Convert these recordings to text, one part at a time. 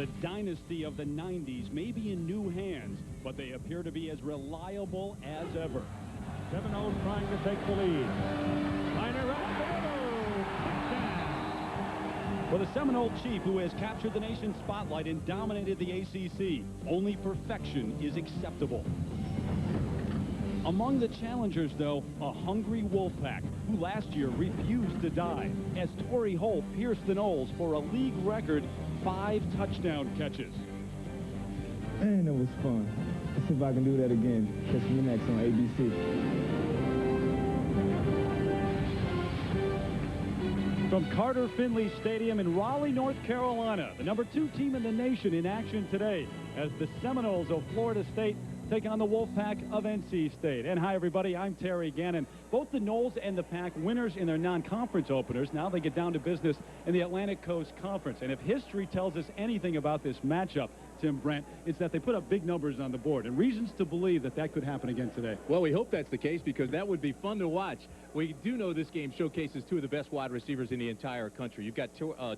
The dynasty of the 90s may be in new hands, but they appear to be as reliable as ever. Seminoles trying to take the lead. Minor right to the middle. Touchdown. For the Seminole Chief, who has captured the nation's spotlight and dominated the ACC, only perfection is acceptable. Among the challengers, though, a hungry Wolfpack, who last year refused to die, as Torrey Holt pierced the Noles for a league record 5 touchdown catches. Man, it was fun. Let's see if I can do that again. Catch me next on ABC. From Carter Finley Stadium in Raleigh, North Carolina, the #2 team in the nation in action today as the Seminoles of Florida State take on the Wolfpack of NC State. And hi, everybody. I'm Terry Gannon. Both the Noles and the Pack winners in their non-conference openers. Now they get down to business in the Atlantic Coast Conference. And if history tells us anything about this matchup, Tim Brent, it's that they put up big numbers on the board, and reasons to believe that that could happen again today. Well, we hope that's the case, because that would be fun to watch. We do know this game showcases 2 of the best wide receivers in the entire country. You've got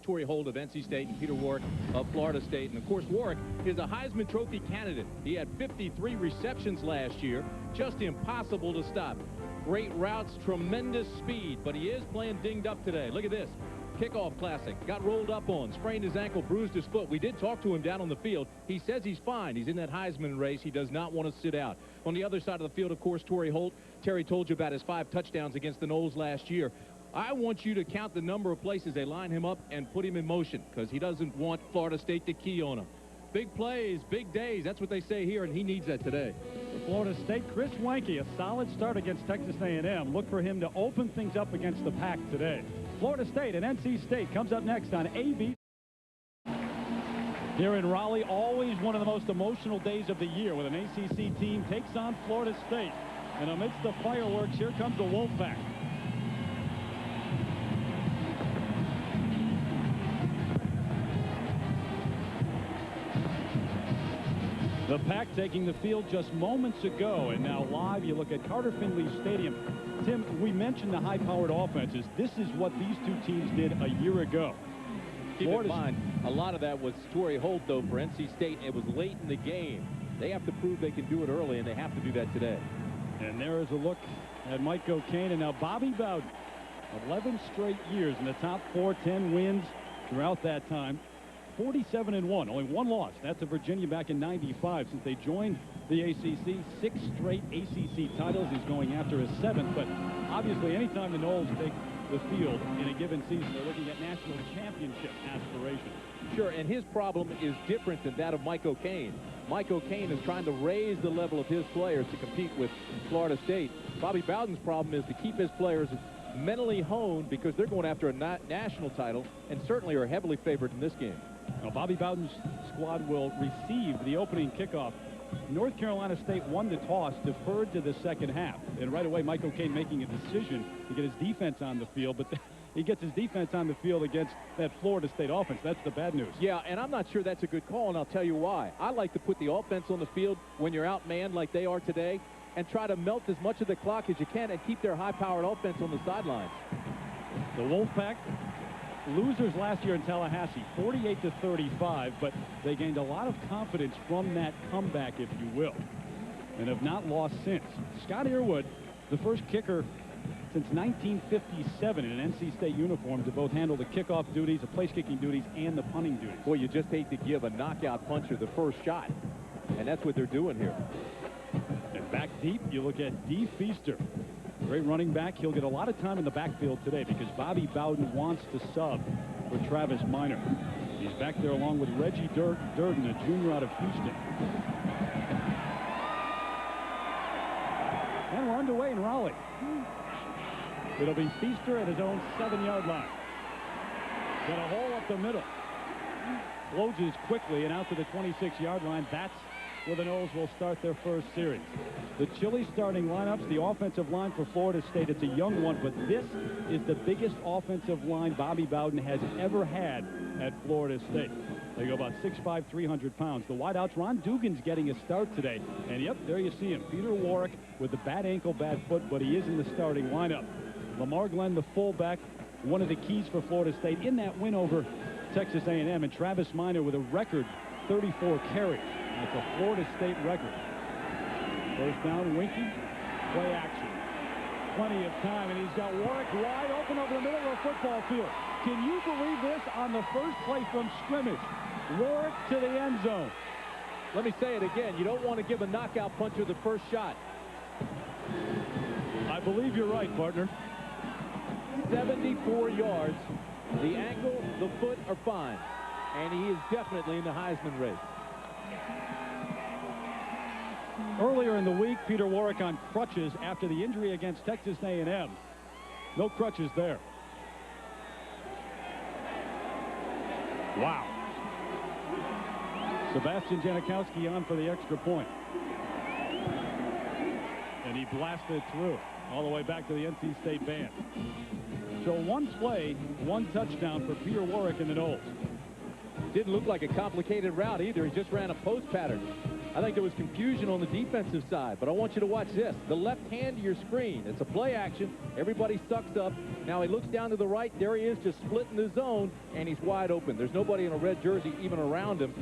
Torrey Holt of NC State and Peter Warrick of Florida State. And, of course, Warrick is a Heisman Trophy candidate. He had 53 receptions last year. Just impossible to stop. Great routes, tremendous speed, but he is playing dinged up today. Look at this. Kickoff classic. Got rolled up on, sprained his ankle, bruised his foot. We did talk to him down on the field. He says he's fine. He's in that Heisman race. He does not want to sit out. On the other side of the field, of course, Torrey Holt. Terry told you about his 5 touchdowns against the Noles last year. I want you to count the number of places they line him up and put him in motion, because he doesn't want Florida State to key on him. Big plays, big days. That's what they say here, and he needs that today. For Florida State, Chris Weinke, a solid start against Texas A&M. Look for him to open things up against the Pack today. Florida State and NC State comes up next on ABC. Here in Raleigh, always one of the most emotional days of the year when an ACC team takes on Florida State. And amidst the fireworks, here comes the Wolfpack. The Pack taking the field just moments ago, and now live you look at Carter Finley Stadium. Tim, we mentioned the high-powered offenses. This is what these 2 teams did a year ago. Keep in mind, a lot of that was Torrey Holt, though, for NC State. It was late in the game. They have to prove they can do it early, and they have to do that today. And there is a look at Mike O'Kane, and now Bobby Bowden. 11 straight years in the top 4, 10 wins throughout that time. 47-1, only 1 loss. That's to Virginia back in '95. Since they joined the ACC, 6 straight ACC titles. He's going after his 7th, but obviously anytime the Noles take the field in a given season, they're looking at national championship aspirations. Sure, and his problem is different than that of Mike O'Kane. Mike O'Kane is trying to raise the level of his players to compete with Florida State. Bobby Bowden's problem is to keep his players mentally honed, because they're going after a national title and certainly are heavily favored in this game. Now, Bobby Bowden's squad will receive the opening kickoff. North Carolina State won the toss, deferred to the second half. And right away, Mike O'Kane making a decision to get his defense on the field. But he gets his defense on the field against that Florida State offense. That's the bad news. Yeah, and I'm not sure that's a good call, and I'll tell you why. I like to put the offense on the field when you're outmanned like they are today and try to melt as much of the clock as you can and keep their high-powered offense on the sidelines. The Wolfpack, losers last year in Tallahassee, 48-35, but they gained a lot of confidence from that comeback, if you will, and have not lost since. Scott Earwood, the first kicker since 1957 in an NC State uniform to both handle the kickoff duties, the place-kicking duties, and the punting duties. Boy, you just hate to give a knockout puncher the first shot, and that's what they're doing here. And back deep, you look at Dee Feaster. Great running back. He'll get a lot of time in the backfield today because Bobby Bowden wants to sub for Travis Minor. He's back there along with Reggie Durden, a junior out of Houston. And we're underway in Raleigh. It'll be Feaster at his own 7-yard line. Got a hole up the middle. Closes quickly and out to the 26-yard line. That's where the Noles will start their first series. The Chili starting lineups, the offensive line for Florida State. It's a young one, but this is the biggest offensive line Bobby Bowden has ever had at Florida State. They go about 6'5", 300 pounds. The wideouts, Ron Dugan's getting a start today. And, yep, there you see him. Peter Warrick with the bad ankle, bad foot, but he is in the starting lineup. Lamar Glenn, the fullback, one of the keys for Florida State in that win over Texas A&M, and Travis Minor with a record 34 carries. That's a Florida State record. First down, Winky. Play action. Plenty of time, and he's got Warwick wide open over the middle of the football field. Can you believe this? On the first play from scrimmage, Warwick to the end zone. Let me say it again. You don't want to give a knockout puncher the first shot. I believe you're right, partner. 74 yards. The ankle, the foot are fine. And he is definitely in the Heisman race. Earlier in the week, Peter Warwick on crutches after the injury against Texas A&M. No crutches there. Wow. Sebastian Janikowski on for the extra point. And he blasted through all the way back to the NC State band. So one play, one touchdown for Peter Warwick in the Noles. Didn't look like a complicated route either. He just ran a post pattern. I think there was confusion on the defensive side, but I want you to watch this. The left hand to your screen. It's a play action. Everybody sucks up. Now he looks down to the right. There he is, just splitting the zone, and he's wide open. There's nobody in a red jersey even around him.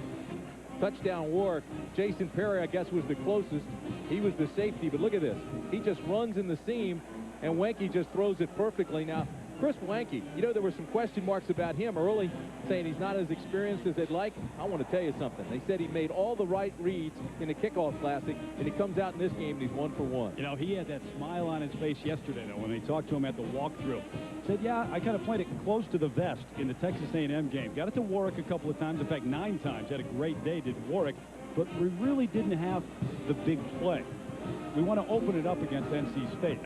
Touchdown Warwick. Jason Perry, I guess, was the closest. He was the safety, but look at this. He just runs in the seam, and Wanky just throws it perfectly. Now, Chris Wanky, you know, there were some question marks about him early, saying he's not as experienced as they'd like. I want to tell you something. They said he made all the right reads in the kickoff classic, and he comes out in this game and he's 1 for 1. You know, he had that smile on his face yesterday, though, when they talked to him at the walkthrough. Said, yeah, I kind of played it close to the vest in the Texas A&M game. Got it to Warwick a couple of times. In fact, 9 times. Had a great day, did Warwick. But we really didn't have the big play. We want to open it up against NC State.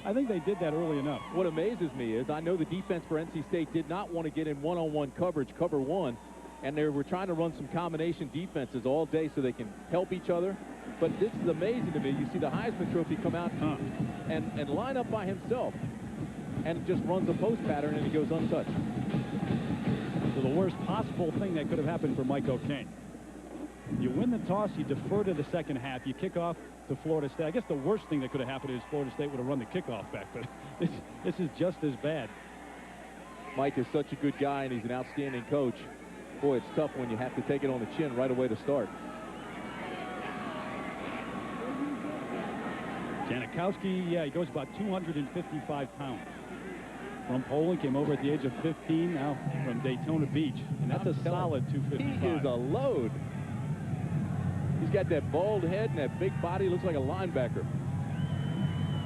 I think they did that early enough. What amazes me is I know the defense for NC State did not want to get in one-on-one coverage, cover one, and they were trying to run some combination defenses all day so they can help each other. But this is amazing to me. You see the Heisman Trophy come out and line up by himself and just runs a post pattern and he goes untouched. So the worst possible thing that could have happened for Mike O'Kane. You win the toss, you defer to the second half, you kick off to Florida State. I guess the worst thing that could have happened is Florida State would have run the kickoff back, but this is just as bad. Mike is such a good guy, and he's an outstanding coach. Boy, it's tough when you have to take it on the chin right away to start. Janikowski, yeah, he goes about 255 pounds. From Poland, came over at the age of 15, now from Daytona Beach. And that's a solid 255. He is a load. He's got that bald head and that big body. Looks like a linebacker.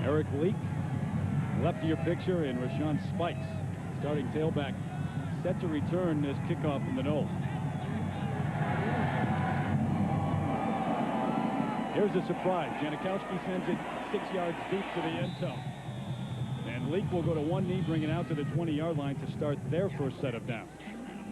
Eric Leak, left of your picture, and Rashawn Spikes, starting tailback, set to return this kickoff from the Noles. Here's a surprise. Janikowski sends it 6 yards deep to the end zone. And Leak will go to one knee, bring it out to the 20-yard line to start their first set of downs.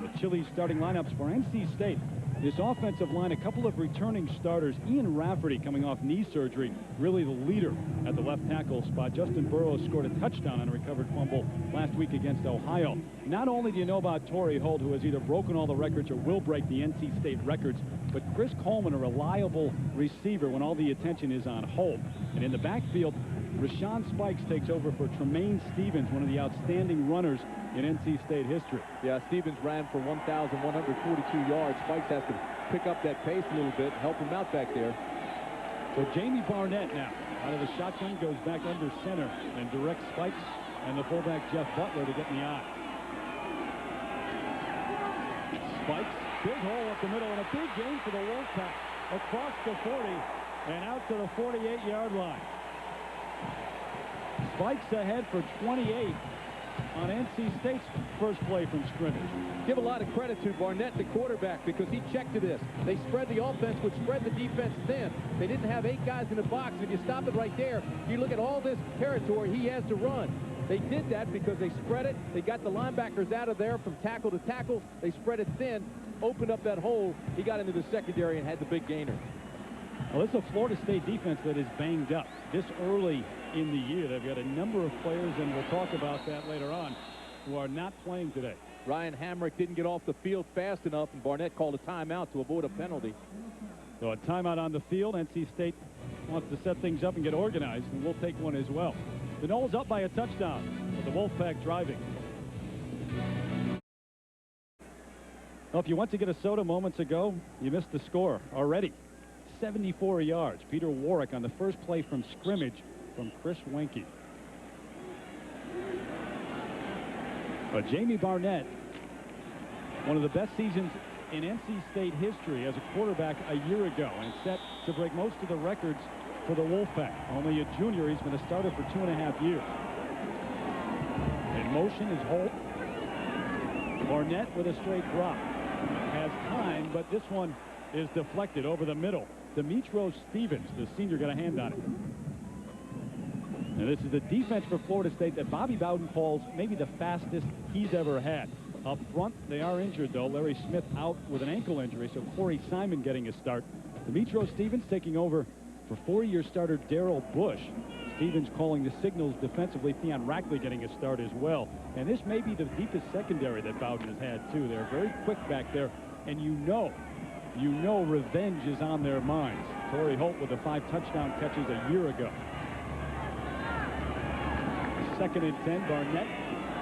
The Chili starting lineups for NC State. This offensive line, a couple of returning starters. Ian Rafferty coming off knee surgery, really the leader at the left tackle spot. Justin Burrows scored a touchdown on a recovered fumble last week against Ohio. Not only do you know about Torrey Holt, who has either broken all the records or will break the NC State records, but Chris Coleman, a reliable receiver when all the attention is on Holt. And in the backfield, Rashawn Spikes takes over for Tremaine Stevens, one of the outstanding runners in NC State history. Yeah, Stevens ran for 1,142 yards. Spikes has to pick up that pace a little bit, help him out back there. So Jamie Barnett now out of the shotgun goes back under center and directs Spikes and the fullback Jeff Butler to get in the eye. Spikes, big hole up the middle, and a big gain for the Wolfpack across the 40 and out to the 48-yard line. Spikes ahead for 28 on NC State's first play from scrimmage. Give a lot of credit to Barnett, the quarterback, because he checked to this. They spread the offense, which spread the defense thin. They didn't have 8 guys in the box. If you stop it right there, you look at all this territory he has to run. They did that because they spread it. They got the linebackers out of there from tackle to tackle. They spread it thin, opened up that hole. He got into the secondary and had the big gainer. Well, this is a Florida State defense that is banged up this early in the year. They've got a number of players, and we'll talk about that later on, who are not playing today. Ryan Hamrick didn't get off the field fast enough, and Barnett called a timeout to avoid a penalty. So a timeout on the field. NC State wants to set things up and get organized, and we'll take one as well. The Noles up by a touchdown with the Wolfpack driving. Well, if you went to get a soda moments ago, you missed the score already. 74 yards. Peter Warwick on the first play from scrimmage from Chris Wenke. But Jamie Barnett, one of the best seasons in NC State history as a quarterback a year ago, and set to break most of the records for the Wolfpack. Only a junior, he's been a starter for 2.5 years. In motion is Holt. Barnett with a straight drop. Has time, but this one is deflected over the middle. Demetros Stevens, the senior, got a hand on it. And this is the defense for Florida State that Bobby Bowden calls maybe the fastest he's ever had. Up front, they are injured, though. Larry Smith out with an ankle injury, so Corey Simon getting a start. Demetros Stevens taking over for four-year starter Darrell Bush. Stevens calling the signals defensively. Theon Rackley getting a start as well. And this may be the deepest secondary that Bowden has had, too. They're very quick back there, and you know revenge is on their minds. Torrey Holt with the 5 touchdown catches a year ago. 2nd and 10, Barnett.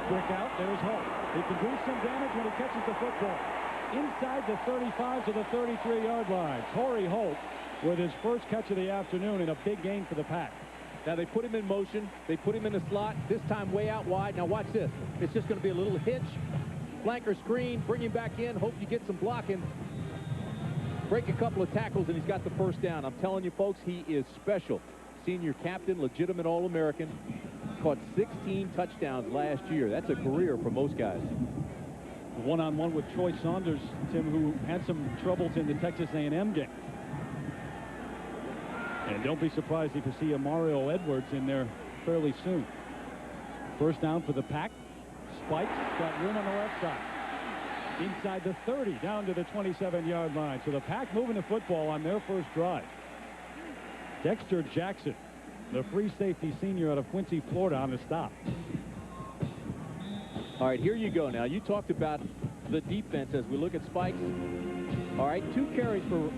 Quick out, there's Holt. He can do some damage when he catches the football. Inside the 35 to the 33-yard line. Torrey Holt with his first catch of the afternoon and a big gain for the Pack. Now they put him in motion. They put him in the slot, this time way out wide. Now watch this. It's just going to be a little hitch. Flanker screen, bring him back in, hope you get some blocking. Break a couple of tackles, and he's got the first down. I'm telling you, folks, he is special. Senior captain, legitimate All-American. Caught 16 touchdowns last year. That's a career for most guys. One-on-one with Troy Saunders, Tim, who had some troubles in the Texas A&M game. And don't be surprised if you see a Mario Edwards in there fairly soon. First down for the Pack. Spikes got room on the left side. Inside the 30, down to the 27-yard line. So the Pack moving the football on their first drive. Dexter Jackson, the free safety senior out of Quincy, Florida, on the stop. All right, here you go now. You talked about the defense as we look at Spikes. All right, 2 carries for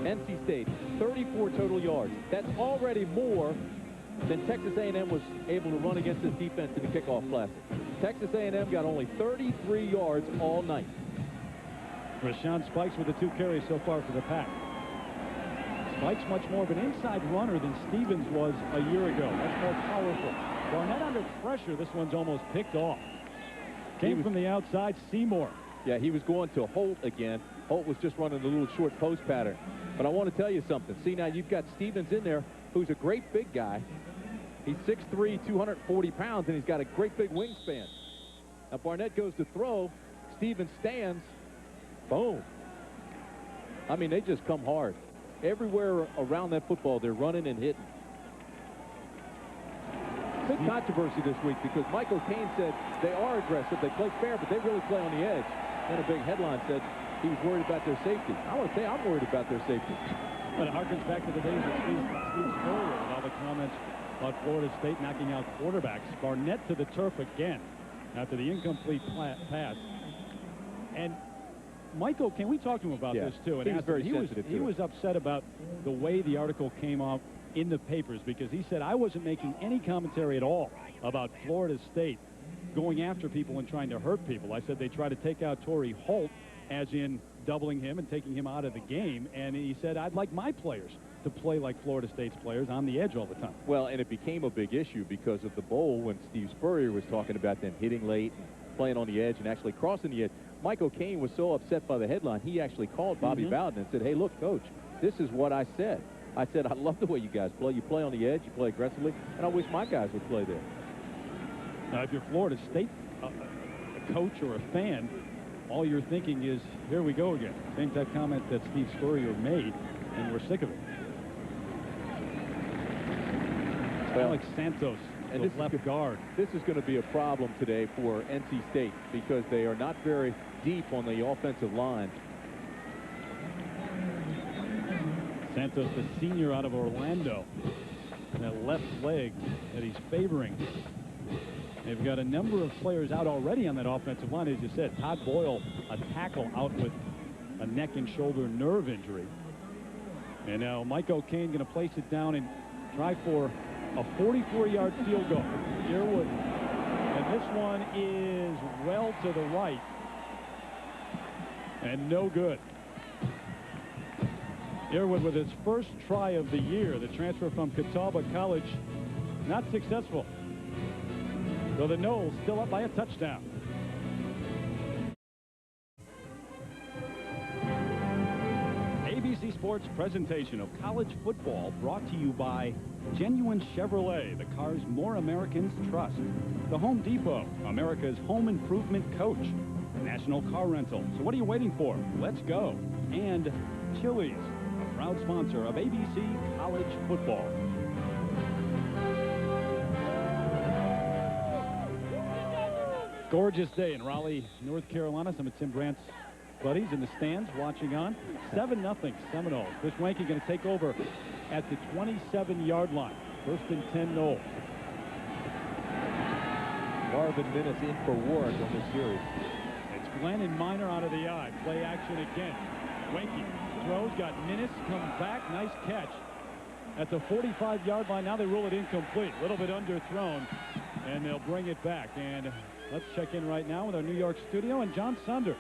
NC State, 34 total yards. That's already more than Texas A&M was able to run against this defense in the kickoff classic. Texas A&M got only 33 yards all night. Rashawn Spikes with the 2 carries so far for the Pack. Spikes much more of an inside runner than Stevens was a year ago. Much more powerful. Barnett under pressure. This one's almost picked off. Came from the outside, Seymour. Yeah, he was going to Holt again. Holt was just running a little short post pattern. But I want to tell you something. See, now you've got Stevens in there, who's a great big guy. He's 6'3", 240 pounds, and he's got a great big wingspan. Now Barnett goes to throw. Stevens stands. Boom. I mean, they just come hard. Everywhere around that football, they're running and hitting. Big controversy this week because Michael Cain said they are aggressive, they play fair, but they really play on the edge. And a big headline said he was worried about their safety. I want to say I'm worried about their safety. But it harkens back to the days of Steve Spurrier with all the comments about Florida State knocking out quarterbacks. Barnett to the turf again after the incomplete pass. And Michael, can we talk to him about this too? And he was very sensitive. He was upset about the way the article came out in the papers because he said I wasn't making any commentary at all about Florida State going after people and trying to hurt people. I said they try to take out Torrey Holt, as in doubling him and taking him out of the game. And he said I'd like my players to play like Florida State's players on the edge all the time. Well, and it became a big issue because of the bowl when Steve Spurrier was talking about them hitting late, and playing on the edge, and actually crossing the edge. Michael Cain was so upset by the headline, he actually called Bobby Bowden and said, hey, look, Coach, this is what I said. I said, I love the way you guys play. You play on the edge, you play aggressively, and I wish my guys would play there. Now, if you're Florida State, a coach or a fan, all you're thinking is, here we go again. Same type comment that Steve Spurrier made, and we're sick of it. Well, Alex Santos, the left guard. This is going to be a problem today for NC State because they are not very deep on the offensive line. Santos, the senior out of Orlando, that left leg that he's favoring. They've got a number of players out already on that offensive line. As you said, Todd Boyle, a tackle, out with a neck and shoulder nerve injury. And now Mike O'Kane going to place it down and try for a 44-yard field goal. Yearwood. And this one is well to the right. And no good. Earwood with his first try of the year. The transfer from Catawba College, not successful. So the Noles still up by a touchdown. ABC Sports presentation of college football brought to you by Genuine Chevrolet, the cars more Americans trust. The Home Depot, America's home improvement coach. National Car Rental. So what are you waiting for? Let's go. And Chili's, a proud sponsor of ABC College Football. Gorgeous day in Raleigh, North Carolina. Some of Tim Brandt's buddies in the stands watching on. 7-0 Seminoles. Chris Weinke going to take over at the 27-yard line. First and 10 Noles. Marvin Minnis in for Warwick on this series. It's Glennon Minor out of the eye. Play action again. Weinke throws, got Minnis, comes back. Nice catch at the 45-yard line. Now they rule it incomplete. A little bit underthrown, and they'll bring it back. And let's check in right now with our New York studio and John Sunder.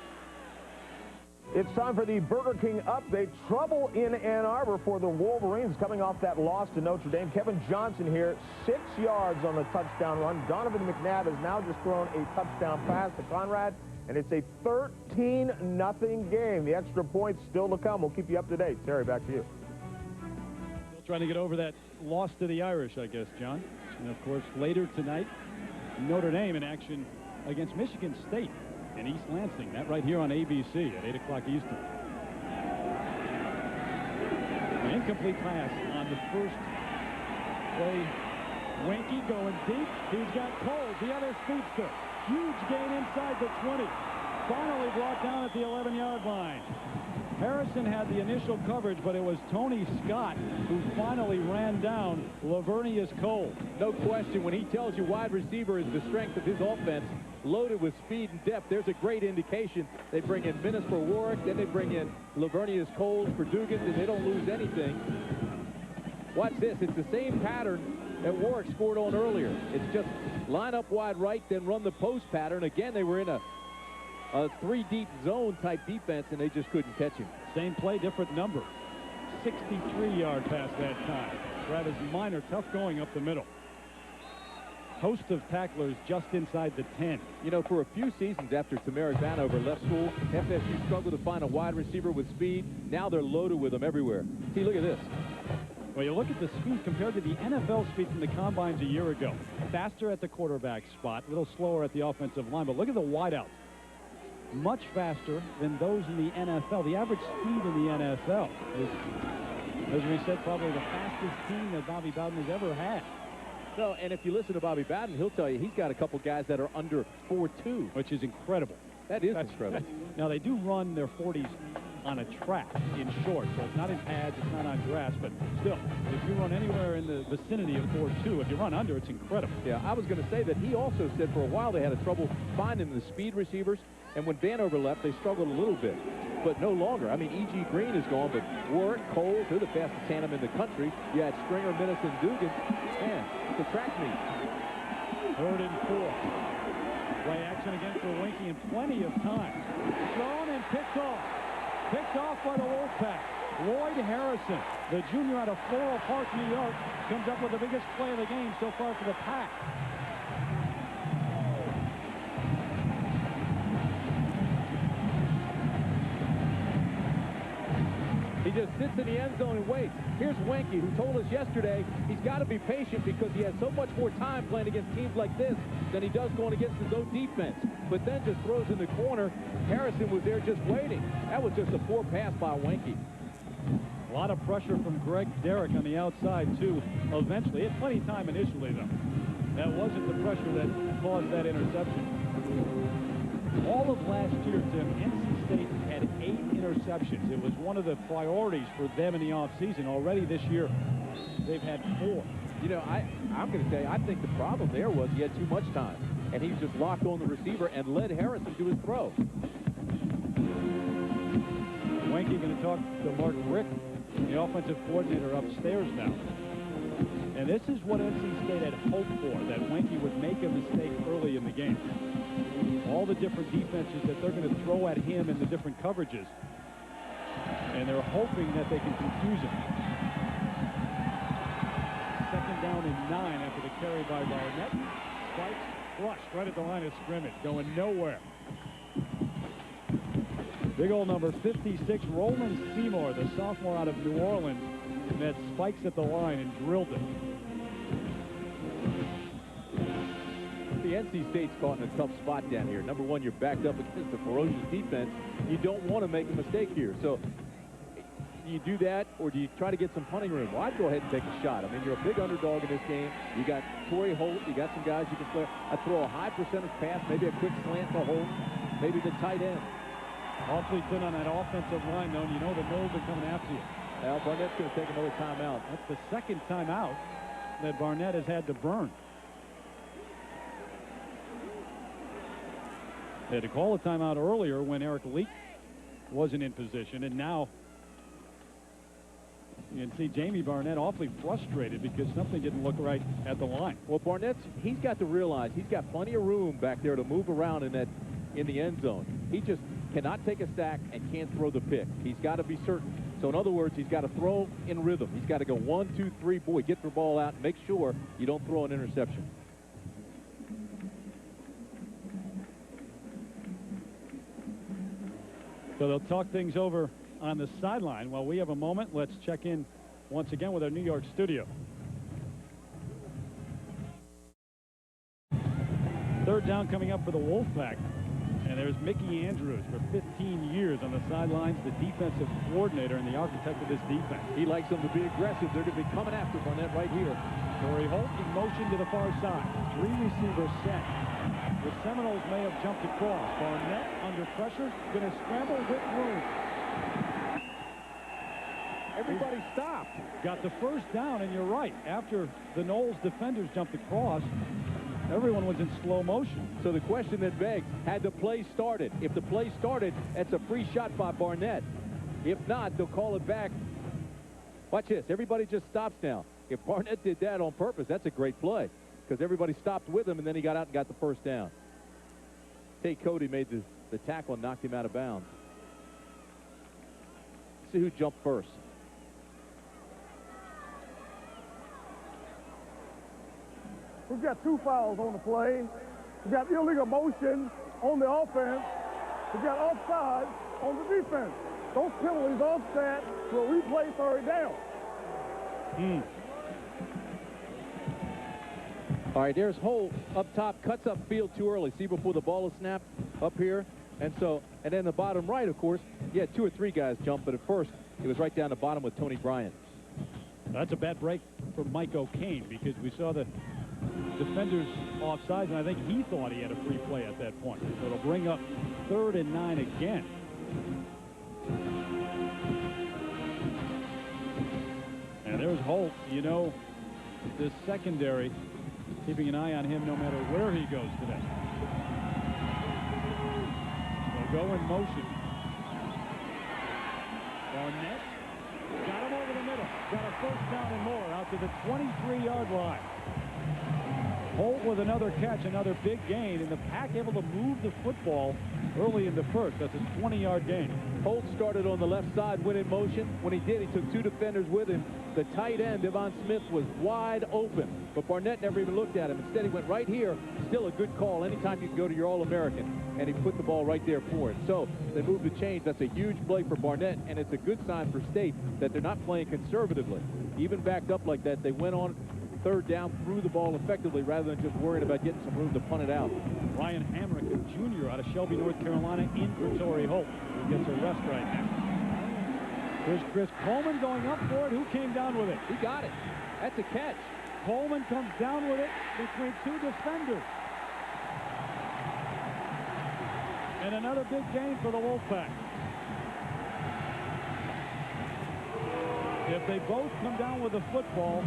It's time for the Burger King update. Trouble in Ann Arbor for the Wolverines coming off that loss to Notre Dame. Kevin Johnson here, 6 yards on the touchdown run. Donovan McNabb has now just thrown a touchdown pass to Conrad, and it's a 13-0 game. The extra points still to come. We'll keep you up to date. Terry, back to you. Still trying to get over that loss to the Irish, I guess, John. And, of course, later tonight, Notre Dame in action against Michigan State in East Lansing. That right here on ABC at 8 o'clock Eastern. An incomplete pass on the first play. Weinke going deep. He's got Cole, the other speedster. Huge gain inside the 20. Finally brought down at the 11-yard line. Harrison had the initial coverage, but it was Tony Scott who finally ran down Lavernius Cole. No question, when he tells you wide receiver is the strength of his offense, loaded with speed and depth, there's a great indication. They bring in Minnis for Warwick, then they bring in Lavernius Cole for Dugans, and they don't lose anything. Watch this. It's the same pattern that Warwick scored on earlier. It's just line up wide right, then run the post pattern. Again, they were in a three-deep zone type defense, and they just couldn't catch him. Same play, different number. 63-yard pass that time. Travis Minor, tough going up the middle. Host of tacklers just inside the 10. You know, for a few seasons after Tamarick Vanover left school, FSU struggled to find a wide receiver with speed. Now they're loaded with them everywhere. See, look at this. Well, you look at the speed compared to the NFL speed from the combines a year ago. Faster at the quarterback spot, a little slower at the offensive line. But look at the wideouts. Much faster than those in the NFL. The average speed in the NFL is, as we said, probably the fastest team that Bobby Bowden has ever had. No, and if you listen to Bobby Bowden, he'll tell you he's got a couple guys that are under 4.2. Which is incredible. That's incredible. Now, they do run their 40s on a track in short, so it's not in pads, it's not on grass, but still, if you run anywhere in the vicinity of 4.2, if you run under, it's incredible. Yeah, I was going to say that he also said for a while they had a trouble finding the speed receivers, and when Vanover left, they struggled a little bit, but no longer. I mean, E.G. Green is gone, but Warwick, Cole, they're the fastest tandem in the country. You had Stringer, Minnis, and Dugan. Man, it's a track meet. 3rd and 4. Play action again for Weinke in plenty of time. Thrown and picked off. Picked off by the Wolfpack. Lloyd Harrison, the junior out of Floral Park, New York, comes up with the biggest play of the game so far for the Pack. He just sits in the end zone and waits. Here's Weinke, who told us yesterday he's got to be patient because he has so much more time playing against teams like this than he does going against his own defense. But then just throws in the corner. Harrison was there just waiting. That was just a poor pass by Weinke. A lot of pressure from Greg Derrick on the outside, too, eventually. He had plenty of time initially, though. That wasn't the pressure that caused that interception. All of last year, Tim, NC State had 8 interceptions. It was one of the priorities for them in the offseason. Already this year, they've had 4. You know, I'm going to tell you, I think the problem there was he had too much time. And he was just locked on the receiver and led Harrison to his throw. Weinke going to talk to Mark Richt, the offensive coordinator, upstairs now. And this is what NC State had hoped for, that Weinke would make a mistake early in the game. All all the different defenses that they're going to throw at him in the different coverages. And they're hoping that they can confuse him. Second down and 9 after the carry by Barnett. Spikes crushed right at the line of scrimmage, going nowhere. Big old number 56, Roland Seymour, the sophomore out of New Orleans, met Spikes at the line and drilled it. The NC State's caught in a tough spot down here. Number one, you're backed up against a ferocious defense. You don't want to make a mistake here. So do you do that, or do you try to get some punting room? Well, I'd go ahead and take a shot. I mean, you're a big underdog in this game. You got Torrey Holt. You got some guys you can play. I'd throw a high percentage pass, maybe a quick slant to Holt, maybe the tight end. Awfully thin on that offensive line, though, and you know the Noles are coming after you. Well, Barnett's going to take another timeout. That's the second timeout that Barnett has had to burn. They had to call a timeout earlier when Eric Leak wasn't in position, and now you can see Jamie Barnett awfully frustrated because something didn't look right at the line. Well, he's got to realize he's got plenty of room back there to move around in the end zone. He just cannot take a sack and can't throw the pick. He's got to be certain. So in other words, he's got to throw in rhythm. He's got to go 1, 2, 3, boy, get the ball out, and make sure you don't throw an interception. So they'll talk things over on the sideline. While we have a moment, let's check in once again with our New York studio. Third down coming up for the Wolfpack. And there's Mickey Andrews for 15 years on the sidelines, the defensive coordinator and the architect of this defense. He likes them to be aggressive. They're going to be coming after Barnett right here. Torrey Holt in motion to the far side. 3 receivers set. The Seminoles may have jumped across. Barnett under pressure, going to scramble with room. Everybody stopped. Got the first down, and you're right. After the Noles defenders jumped across, everyone was in slow motion. So the question then begs, had the play started? If the play started, that's a free shot by Barnett. If not, they'll call it back. Watch this. Everybody just stops now. If Barnett did that on purpose, that's a great play because everybody stopped with him, and then he got out and got the first down. Tate Cody made the tackle and knocked him out of bounds. Let's see who jumped first. We've got 2 fouls on the play. We've got illegal motion on the offense. We've got offside on the defense. Those penalties offset will replay third down. All right, there's Holt up top, cuts up field too early. See before the ball is snapped up here. And then the bottom right, of course, yeah, 2 or 3 guys jumped, but at first it was right down the bottom with Tony Bryant. That's a bad break for Mike O'Kane because we saw the defenders offsides, and I think he thought he had a free play at that point. So it'll bring up 3rd and 9 again. And there's Holt. You know, the secondary keeping an eye on him no matter where he goes today. They'll go in motion. Barnett got him over the middle. Got a first down and more out to the 23-yard line. Holt with another catch, another big gain, and the Pack able to move the football early in the first. That's a 20-yard gain. Holt started on the left side, went in motion. When he did, he took 2 defenders with him. The tight end, Devon Smith, was wide open, but Barnett never even looked at him. Instead, he went right here. Still a good call anytime you can go to your All-American, and he put the ball right there for it. So they moved the chains. That's a huge play for Barnett, and it's a good sign for State that they're not playing conservatively. Even backed up like that, they went on third down, threw the ball effectively rather than just worrying about getting some room to punt it out. Ryan Hamrick, a junior out of Shelby, North Carolina, in for Torrey Holt, who gets a rest right now. Here's Chris Coleman going up for it. Who came down with it? He got it. That's a catch. Coleman comes down with it between 2 defenders. And another big gain for the Wolfpack. If they both come down with the football,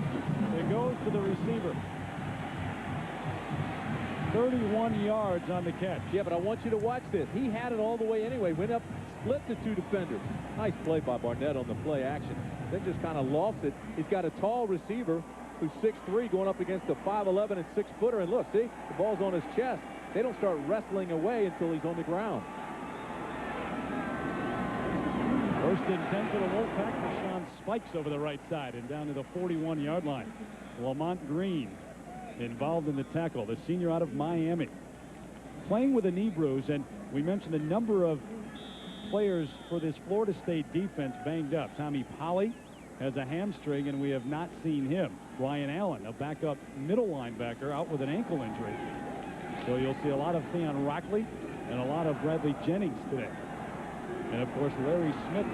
it goes to the receiver. 31 yards on the catch. Yeah, but I want you to watch this. He had it all the way anyway. Went up, split the 2 defenders. Nice play by Barnett on the play action. Then just kind of lost it. He's got a tall receiver who's 6'3", going up against a 5'11" and 6-footer. And look, see, the ball's on his chest. they don't start wrestling away until he's on the ground. First and 10 for the Wolfpack. Rashawn Spikes over the right side and down to the 41-yard line. Lamont Green involved in the tackle, the senior out of Miami. Playing with a knee bruise, and we mentioned a number of players for this Florida State defense banged up. Tommy Polley has a hamstring, and we have not seen him. Ryan Allen, a backup middle linebacker, out with an ankle injury. So you'll see a lot of Theon Rockley and a lot of Bradley Jennings today. And, of course, Larry Smith,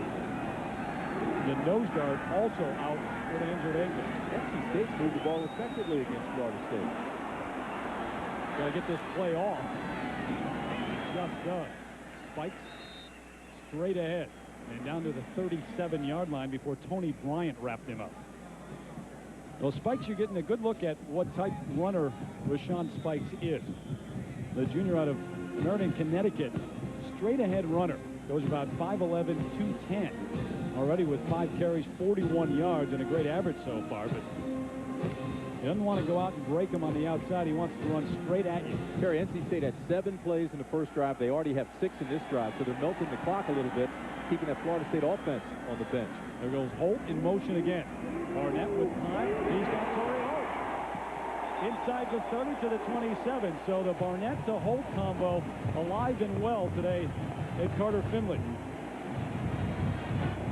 the nose guard, also out with an injured ankle. NC State moved the ball effectively against Florida State. Got to get this play off. Just done. Spikes straight ahead and down to the 37-yard line before Tony Bryant wrapped him up. Well, Spikes, you're getting a good look at what type runner Rashawn Spikes is. The junior out of Meriden, Connecticut, straight ahead runner. Goes about 5'11", 210. Already with 5 carries, 41 yards, and a great average so far. But he doesn't want to go out and break him on the outside. He wants to run straight at you. Terry, NC State had 7 plays in the first drive. They already have 6 in this drive, so they're melting the clock a little bit, keeping that Florida State offense on the bench. There goes Holt in motion again. Barnett with time. He's got Torrey Holt. Inside the 30 to the 27. So the Barnett to Holt combo alive and well today at Carter Finley.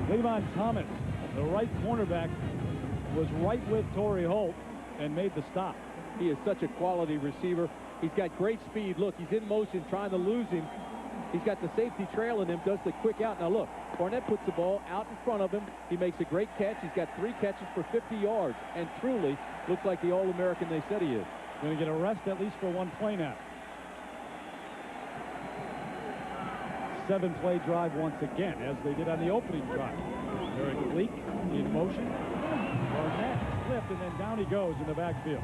Levon Thomas, the right cornerback, was right with Torrey Holt and made the stop. He is such a quality receiver. He's got great speed. Look, he's in motion trying to lose him. He's got the safety trailing him, does the quick out. Now look, Barnett puts the ball out in front of him. He makes a great catch. He's got 3 catches for 50 yards and truly looks like the All-American they said he is. Going to get a rest at least for one play now. 7-play drive once again, as they did on the opening drive. Eric Leak in motion. Barnett slipped, and then down he goes in the backfield.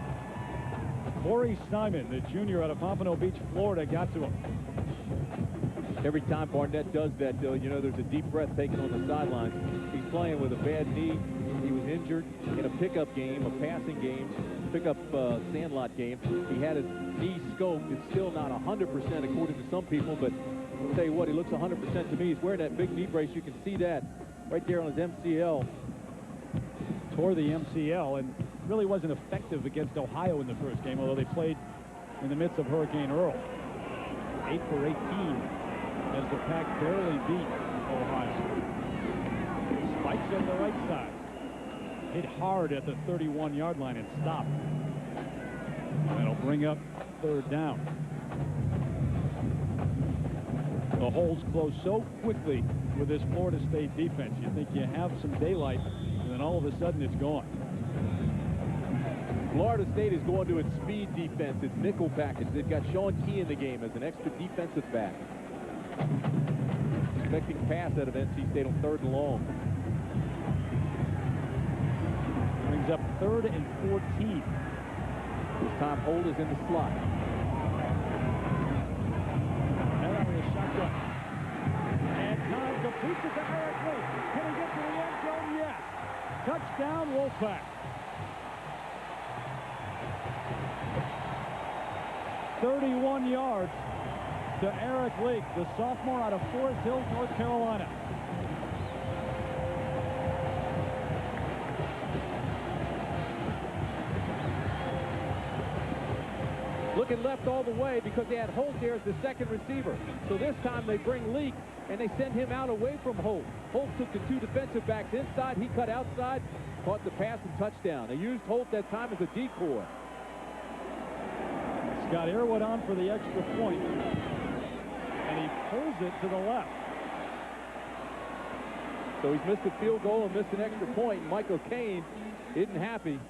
Corey Simon, the junior out of Pompano Beach, Florida, got to him. Every time Barnett does that, though, you know there's a deep breath taken on the sidelines. He's playing with a bad knee. He was injured in a pickup game, a passing game, pickup sandlot game. He had his knee scoped. It's still not 100% according to some people, but I'll tell you what, he looks 100% to me. He's wearing that big knee brace. You can see that right there on his MCL. Tore the MCL and really wasn't effective against Ohio in the first game, although they played in the midst of Hurricane Earl. 8 for 18 as the Pack barely beat Ohio. Spikes on the right side. Hit hard at the 31-yard line and stopped. That'll bring up 3rd down. The holes close so quickly with this Florida State defense. You think you have some daylight, and then all of a sudden it's gone. Florida State is going to its speed defense, its nickel package. They've got Sean Key in the game as an extra defensive back. Expecting pass out of NC State on 3rd and long. Brings up 3rd and 14. This time Holt is in the slot. Shotgun. And time completes it to Eric Leak. Can he get to the end zone? Yes. Touchdown, Wolfpack. 31 yards to Eric Leak, the sophomore out of Forest Hills, North Carolina. Looking left all the way because they had Holt there as the 2nd receiver. So this time they bring Leak and they send him out away from Holt. Holt took the 2 defensive backs inside. He cut outside, caught the pass and touchdown. They used Holt that time as a decoy. Scott Earwood on for the extra point, and he pulls it to the left. So he's missed a field goal and missed an extra point. Michael Cain isn't happy.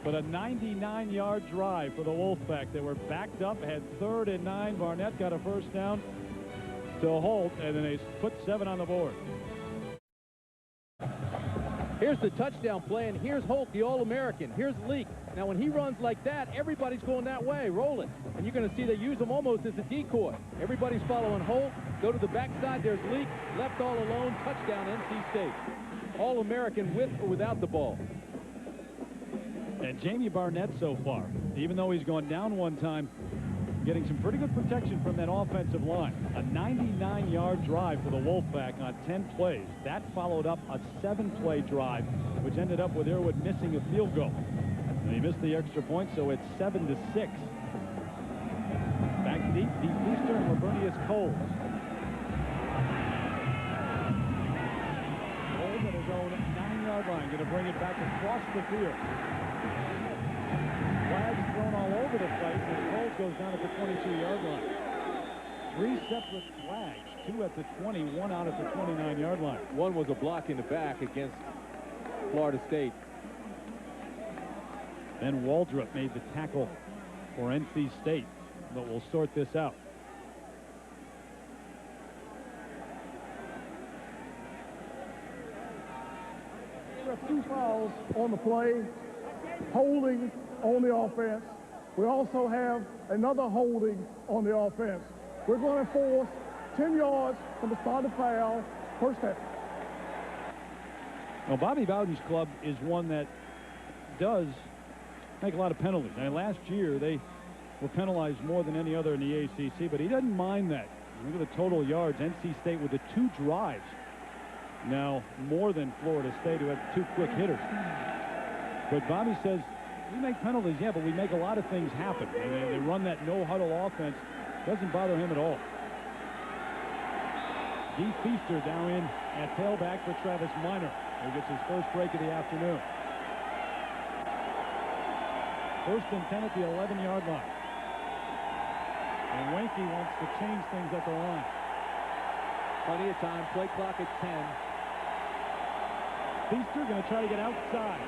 But a 99-yard drive for the Wolfpack. They were backed up, had 3rd and 9. Barnett got a first down to Holt, and then they put 7 on the board. Here's the touchdown play, and here's Holt, the All-American. Here's Leak. Now, when he runs like that, everybody's going that way. Roll it. And you're going to see they use him almost as a decoy. Everybody's following Holt. Go to the backside. There's Leak. Left all alone. Touchdown, NC State. All-American with or without the ball. And Jamie Barnett so far, even though he's gone down one time getting some pretty good protection from that offensive line. A 99-yard drive for the Wolfpack on 10 plays. That followed up a 7-play drive, which ended up with Irwin missing a field goal. And he missed the extra point, so it's 7-6. Back deep, Feaster and Lavernius Coles. Coles at his own 9-yard line, going to bring it back across the field. Flags thrown all over the place, and Coles goes down at the 22-yard line. 3 separate flags, 2 at the 20, 1 out at the 29-yard line. One was a block in the back against Florida State. Ben Waldrop made the tackle for NC State, but we'll sort this out. We have 2 fouls on the play, holding on the offense. We also have another holding on the offense. We're going to force 10 yards from the start of foul, first half. Well, Bobby Bowden's club is one that does make a lot of penalties. Now, last year they were penalized more than any other in the ACC, but he doesn't mind that. Look at the total yards. NC State with the 2 drives. Now more than Florida State, who had 2 quick hitters. But Bobby says, we make penalties, yeah, but we make a lot of things happen. And they run that no-huddle offense. Doesn't bother him at all. Dee Feaster down in at tailback for Travis Minor, who gets his first break of the afternoon. 1st and 10 at the 11-yard line. And Weinke wants to change things at the line. Plenty of time. Play clock at 10. Feaster going to try to get outside.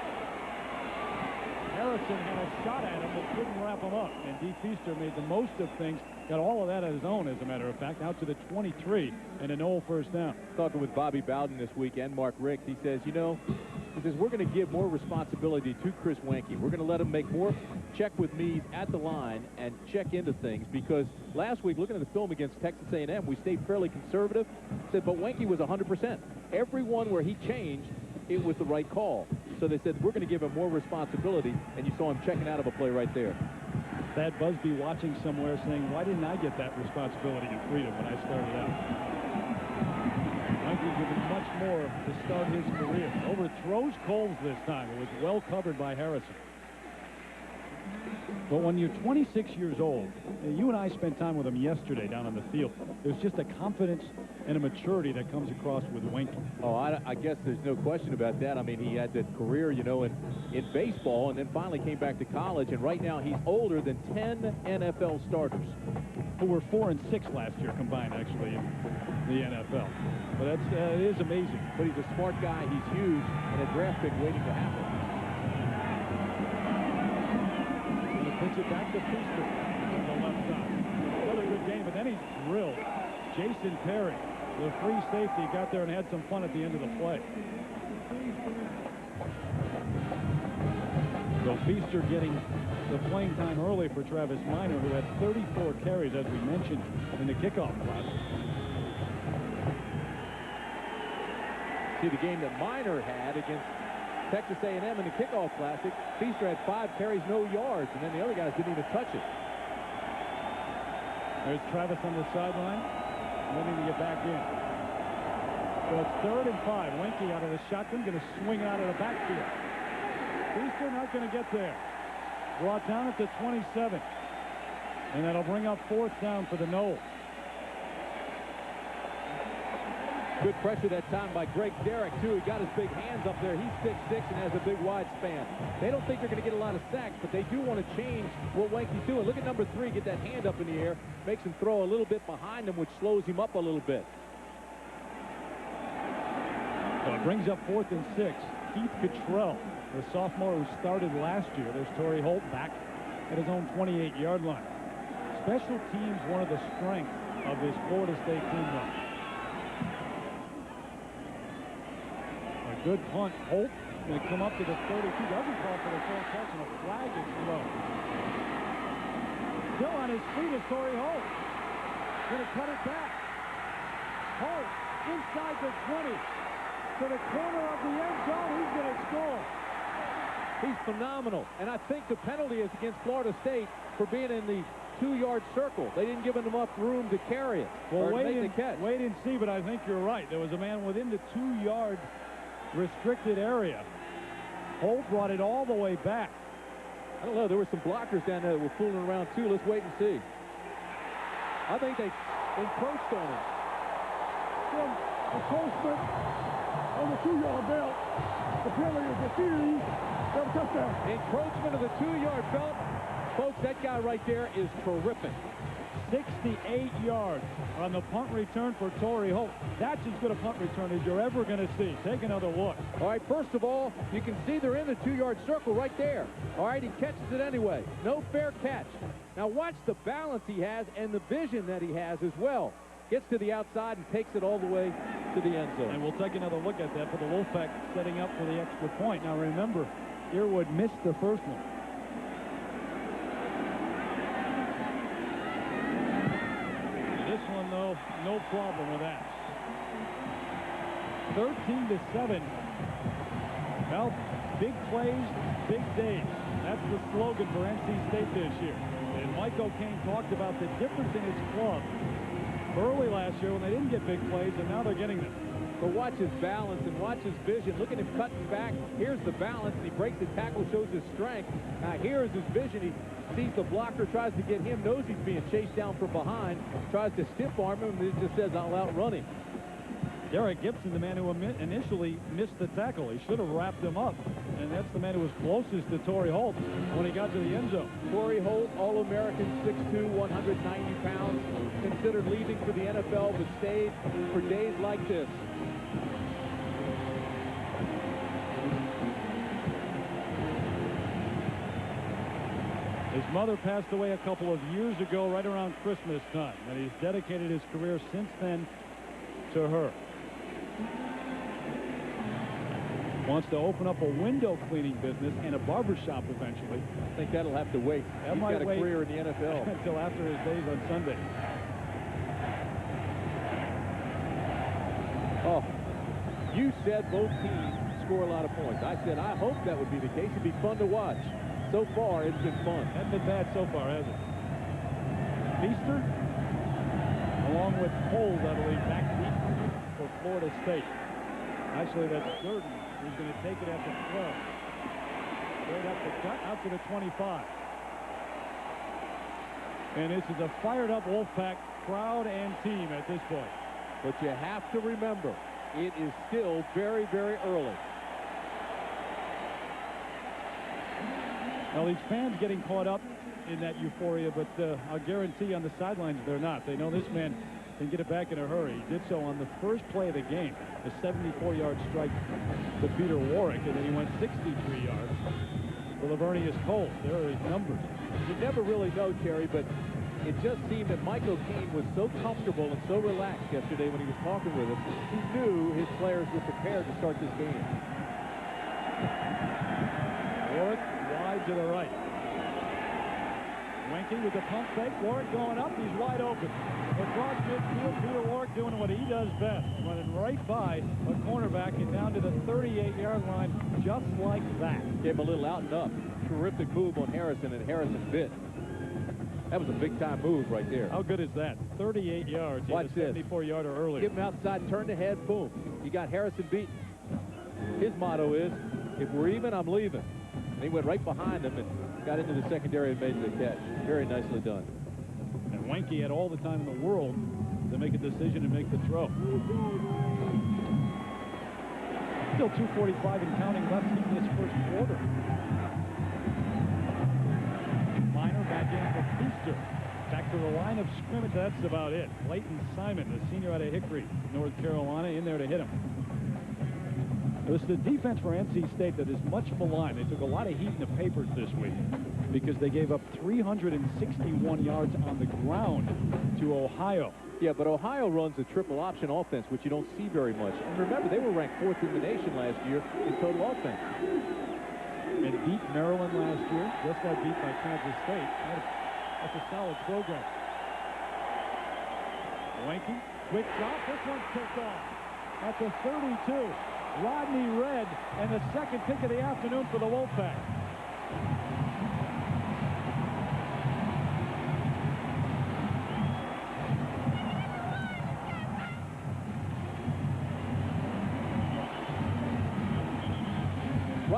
Harrison had a shot at him but couldn't wrap him up. And Dee Feaster made the most of things. Got all of that at his own, as a matter of fact, out to the 23 and a no first down. Talking with Bobby Bowden this week and Mark Richt, he says, you know, we're going to give more responsibility to Chris Weinke. We're going to let him make more check with me at the line and check into things, because last week, looking at the film against Texas A&M, we stayed fairly conservative. Said, but Weinke was 100%. Everyone where he changed, it was the right call. So they said, we're going to give him more responsibility, and you saw him checking out of a play right there. Thad Busby watching somewhere saying, why didn't I get that responsibility and freedom when I started out? Weinke given much more to start his career. Overthrows Coles this time. It was well covered by Harrison. But when you're 26 years old, you and I spent time with him yesterday down on the field. There's just a confidence and a maturity that comes across with Weinke. Oh, I guess there's no question about that. I mean, he had that career, you know, in baseball, and then finally came back to college, and right now he's older than 10 NFL starters. Who were 4 and 6 last year combined, actually, in the NFL. But it is amazing. But he's a smart guy. He's huge, and a draft pick waiting to happen. Pitch it back to Feaster on the left side. Another good game, but then he's drilled. Jason Perry, the free safety, got there and had some fun at the end of the play. So Feaster getting the playing time early for Travis Minor, who had 34 carries, as we mentioned, in the kickoff class. See, the game that Minor had against Texas A&M in the kickoff classic, Feaster had 5 carries, no yards, and then the other guys didn't even touch it. There's Travis on the sideline, wanting to get back in. So it's 3rd and 5. Weinke out of the shotgun, going to swing out of the backfield. Feaster not going to get there. Brought down at the 27. And that'll bring up 4th down for the Noles. Good pressure that time by Greg Derrick, too. He got his big hands up there. He's 6'6" and has a big wide span. They don't think they're going to get a lot of sacks, but they do want to change what Weinke's doing. Look at number 3, get that hand up in the air, makes him throw a little bit behind him, which slows him up a little bit. So it brings up 4th and 6. Keith Cottrell, the sophomore who started last year. There's Torrey Holt back at his own 28-yard line. Special teams, one of the strengths of this Florida State team run. Good punt. Holt going to come up to the 32. Doesn't call for the full catch, and a flag is thrown. Still on his feet is Torrey Holt. Going to cut it back. Holt inside the 20 to the corner of the end zone. He's going to score. He's phenomenal, and I think the penalty is against Florida State for being in the 2-yard circle. They didn't give him enough room to carry it or to make the catch. Wait and see, but I think you're right. There was a man within the 2-yard restricted area. Holt brought it all the way back. I don't know. There were some blockers down there that were fooling around, too. Let's wait and see. I think they encroached on him. From encroachment on the 2-yard belt. The penalty is refused. Have a touchdown. Encroachment of the 2-yard belt. Folks, that guy right there is terrific. 68 yards on the punt return for Torrey Holt. That's as good a punt return as you're ever going to see. Take another look. All right, first of all, you can see they're in the 2-yard circle right there. All right, he catches it anyway. No fair catch. Now watch the balance he has and the vision that he has as well. Gets to the outside and takes it all the way to the end zone. And we'll take another look at that for the Wolfpack setting up for the extra point. Now remember, Earwood missed the first one. This one, though, no problem with that. 13-7. Well, big plays, big days. That's the slogan for NC State this year. And Mike O'Kane talked about the difference in his club early last year when they didn't get big plays, and now they're getting them. But watch his balance and watch his vision. Look at him cutting back. Here's the balance, and he breaks the tackle, shows his strength. Now here's his vision. He sees the blocker, tries to get him, knows he's being chased down from behind, tries to stiff arm him, and he just says, I'll outrun him. Derek Gibson, the man who initially missed the tackle. He should have wrapped him up, and that's the man who was closest to Torrey Holt when he got to the end zone. Torrey Holt, All-American, 6'2", 190 pounds, considered leaving for the NFL, but stayed for days like this. His mother passed away a couple of years ago, right around Christmas time, and he's dedicated his career since then to her. Wants to open up a window cleaning business and a barber shop eventually. I think that'll have to wait. He's got a career in the NFL. Until after his days on Sunday. Oh, you said both teams score a lot of points. I said I hope that would be the case. It'd be fun to watch. So far, it's been fun. Hasn't been bad so far, has it? Feaster, along with Cole, that'll be back deep for Florida State. Actually, that's Durden who's going to take it at the 12. Straight up the gut, out to the 25. And this is a fired-up Wolfpack crowd and team at this point. But you have to remember, it is still very, very early. Now, these fans getting caught up in that euphoria, but I'll guarantee on the sidelines they're not. They know this man can get it back in a hurry. He did so on the first play of the game, a 74-yard strike to Peter Warwick, and then he went 63 yards for Lavernius Cole. There are his numbers. You never really know, Terry, but it just seemed that Mike O'Kane was so comfortable and so relaxed yesterday when he was talking with us. He knew his players were prepared to start this game. Warwick wide to the right. Wenke with the pump fake. Warwick going up. He's wide open. Across midfield, Peter Warwick doing what he does best, running right by a cornerback and down to the 38-yard line just like that. Gave him a little out and up. Terrific move on Harrison, and Harrison bit. That was a big-time move right there. How good is that? 38 yards. Watch this. 74-yarder earlier. Give him outside, turn the head, boom. You got Harrison beaten. His motto is, if we're even, I'm leaving. And he went right behind him and got into the secondary and made the catch. Very nicely done. And Wenke had all the time in the world to make a decision and make the throw. Still 2:45 and counting left in this first quarter. Minor back in for Feaster. Back to the line of scrimmage. That's about it. Clayton Simon, the senior out of Hickory, North Carolina, in there to hit him. It was the defense for NC State that is much maligned. They took a lot of heat in the papers this week because they gave up 361 yards on the ground to Ohio. Yeah, but Ohio runs a triple option offense, which you don't see very much. And remember, they were ranked 4th in the nation last year in total offense. And beat Maryland last year. Just got beat by Kansas State. That's a solid program. Wenke, quick drop. This one's picked off at the 32. Rodney Red, and the second pick of the afternoon for the Wolfpack.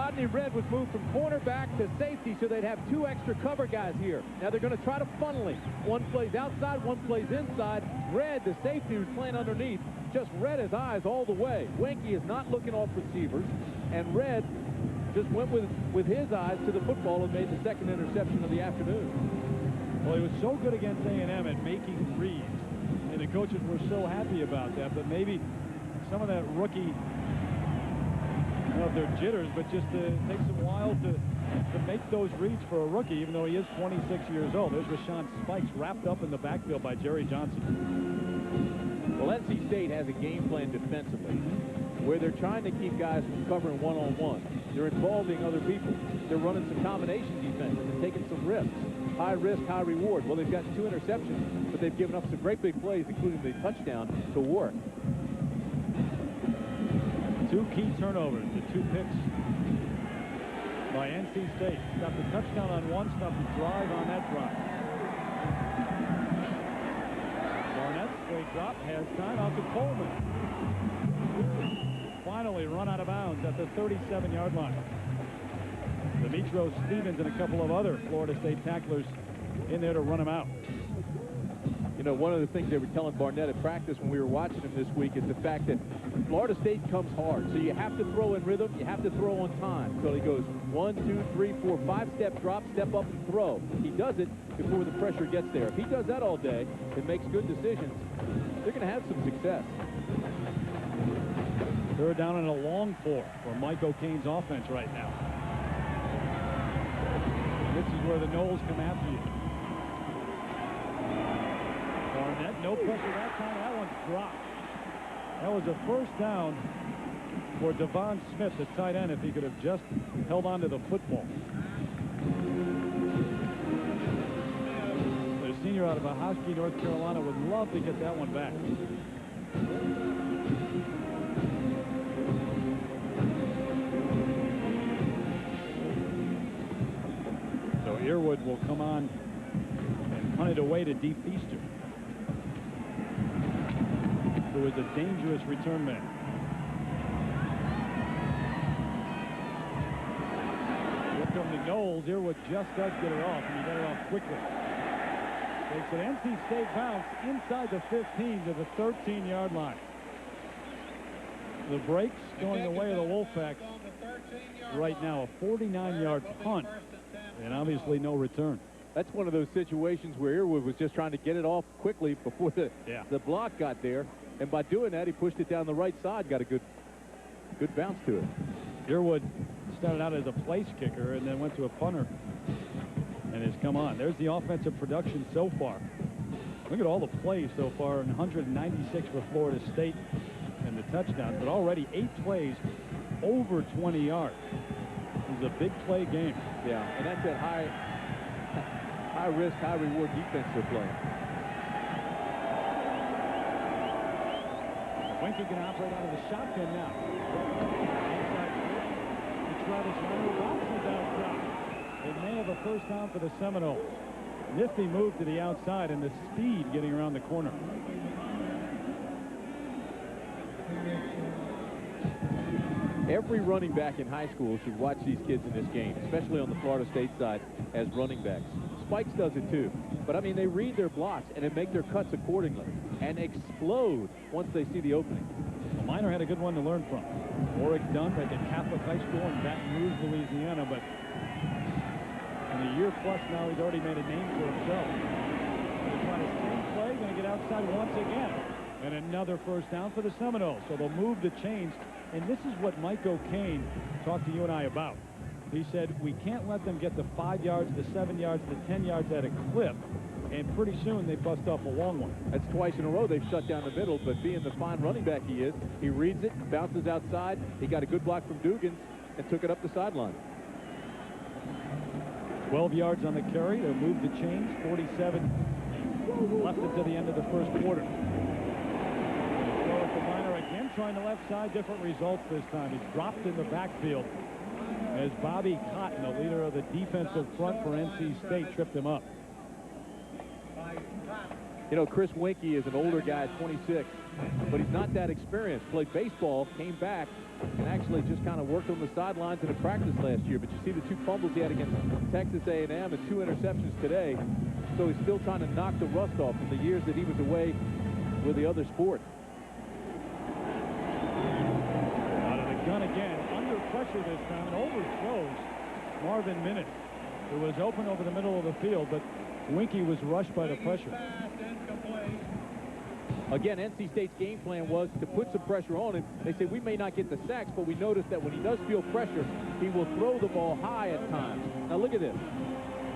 Rodney Red was moved from cornerback to safety, so they'd have 2 extra cover guys here. Now they're going to try to funnel him. One plays outside, one plays inside. Red, the safety who's playing underneath, just read his eyes all the way. Wenke is not looking off receivers, and Red just went with his eyes to the football and made the second interception of the afternoon. Well, he was so good against A&M at making reads, and the coaches were so happy about that, but maybe some of that rookie, I don't know if they're jitters, but just takes a while to make those reads for a rookie, even though he is 26 years old. There's Rashawn Spikes wrapped up in the backfield by Jerry Johnson. Well, NC State has a game plan defensively where they're trying to keep guys from covering one-on-one. They're involving other people. They're running some combination defense and taking some risks. High risk, high reward. Well, they've got 2 interceptions, but they've given up some great big plays, including the touchdown to Warwick. 2 key turnovers, the 2 picks by NC State. Stopped the touchdown on one, stopped the drive on that drive. Barnett, straight drop, has time out to Coleman. Finally run out of bounds at the 37-yard line. Demetrio Stevens and a couple of other Florida State tacklers in there to run him out. You know, one of the things they were telling Barnett at practice when we were watching him this week is the fact that Florida State comes hard. So you have to throw in rhythm, you have to throw on time. So he goes 1, 2, 3, 4, 5-step drop, step up and throw. He does it before the pressure gets there. If he does that all day and makes good decisions, they're going to have some success. 3rd down and a long 4 for Mike O'Kane's offense right now. This is where the Noles come after you. Barnett, no pressure that time. That one's dropped. That was a 1st down for Devon Smith, the tight end, if he could have just held on to the football. The senior out of Ahoskie, North Carolina, would love to get that one back. So Earwood will come on and punt it away to Dee Feaster, who is a dangerous return man. Here come the Noles. Earwood just does get it off, and he got it off quickly. Takes an NC State bounce inside the 15 to the 13-yard line. The breaks going the way of the Wolfpack right now. A 49-yard punt, and obviously no return. That's one of those situations where Earwood was just trying to get it off quickly before the block got there. And by doing that, he pushed it down the right side, got a good bounce to it. Earwood started out as a place kicker and then went to a punter and has come on. There's the offensive production so far. Look at all the plays so far, and 196 for Florida State and the touchdowns, but already 8 plays over 20 yards. This is a big play game. Yeah, and that's that high risk, high reward defense they're playing. Wenke can operate out of the shotgun now. To Travis Hunter. Watson's outside. It may have a 1st down for the Seminoles. Nifty move to the outside and the speed getting around the corner. Every running back in high school should watch these kids in this game, especially on the Florida State side as running backs. Spikes does it too. But, I mean, they read their blocks and then make their cuts accordingly and explode once they see the opening. Well, Miner had a good one to learn from. Warwick Dunn at the Catholic High School in Baton Rouge, Louisiana, but in a year plus now he's already made a name for himself. Going to try the same play, going to get outside once again. And another 1st down for the Seminoles. So they'll move the chains. And this is what Mike O'Kane talked to you and I about. He said, we can't let them get the 5 yards, the 7 yards, the 10 yards at a clip. And pretty soon they bust off a long one. That's twice in a row they've shut down the middle, but being the fine running back he is, he reads it, bounces outside. He got a good block from Dugans and took it up the sideline. 12 yards on the carry. They'll move the chains. 47 left until the end of the 1st quarter. Miner again trying the left side. Different results this time. He's dropped in the backfield as Bobby Cotton, the leader of the defensive front for NC State, tripped him up. You know, Chris Winkie is an older guy at 26, but he's not that experienced. Played baseball, came back, and actually just kind of worked on the sidelines in a practice last year. But you see the 2 fumbles he had against Texas A&M and 2 interceptions today. So he's still trying to knock the rust off from the years that he was away with the other sport. Out of the gun again, under pressure this time, and overthrows Marvin Minnis, who was open over the middle of the field, but Winkie was rushed by the pressure. Again, NC State's game plan was to put some pressure on him. They say we may not get the sacks, but we noticed that when he does feel pressure, he will throw the ball high at times. Now look at this.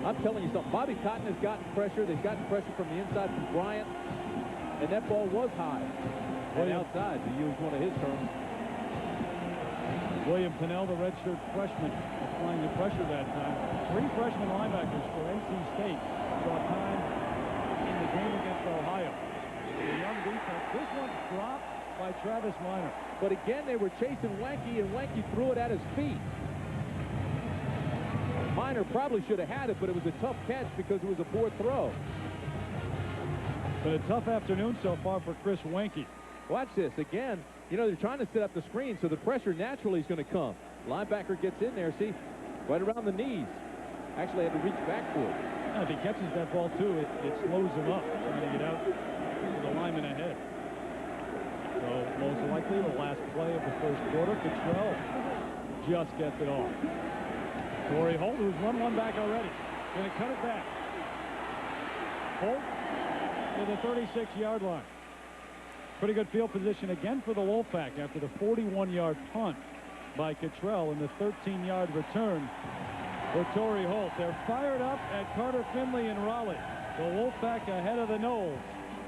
I'm telling you something. Bobby Cotton has gotten pressure. They've gotten pressure from the inside from Bryant, and that ball was high and outside, to use one of his terms. William Pennell, the redshirt freshman, applying the pressure that time. 3 freshman linebackers for NC State saw time in the game against Ohio. The young defense. This one's dropped by Travis Minor. But again, they were chasing Wanke, and Wanke threw it at his feet. Minor probably should have had it, but it was a tough catch because it was a poor throw. But a tough afternoon so far for Chris Wanke. Watch this. Again, you know, they're trying to set up the screen, so the pressure naturally is going to come. Linebacker gets in there, see, right around the knees. Actually had to reach back for it. Now, if he catches that ball, too, it slows him up trying to get out to the lineman ahead. So, most likely, the last play of the first quarter, Cottrell just gets it off. Torrey Holt, who's run one back already, going to cut it back. Holt to the 36-yard line. Pretty good field position again for the Wolfpack after the 41-yard punt by Cottrell and the 13-yard return for Torrey Holt. They're fired up at Carter Finley in Raleigh. The Wolfpack ahead of the Noles,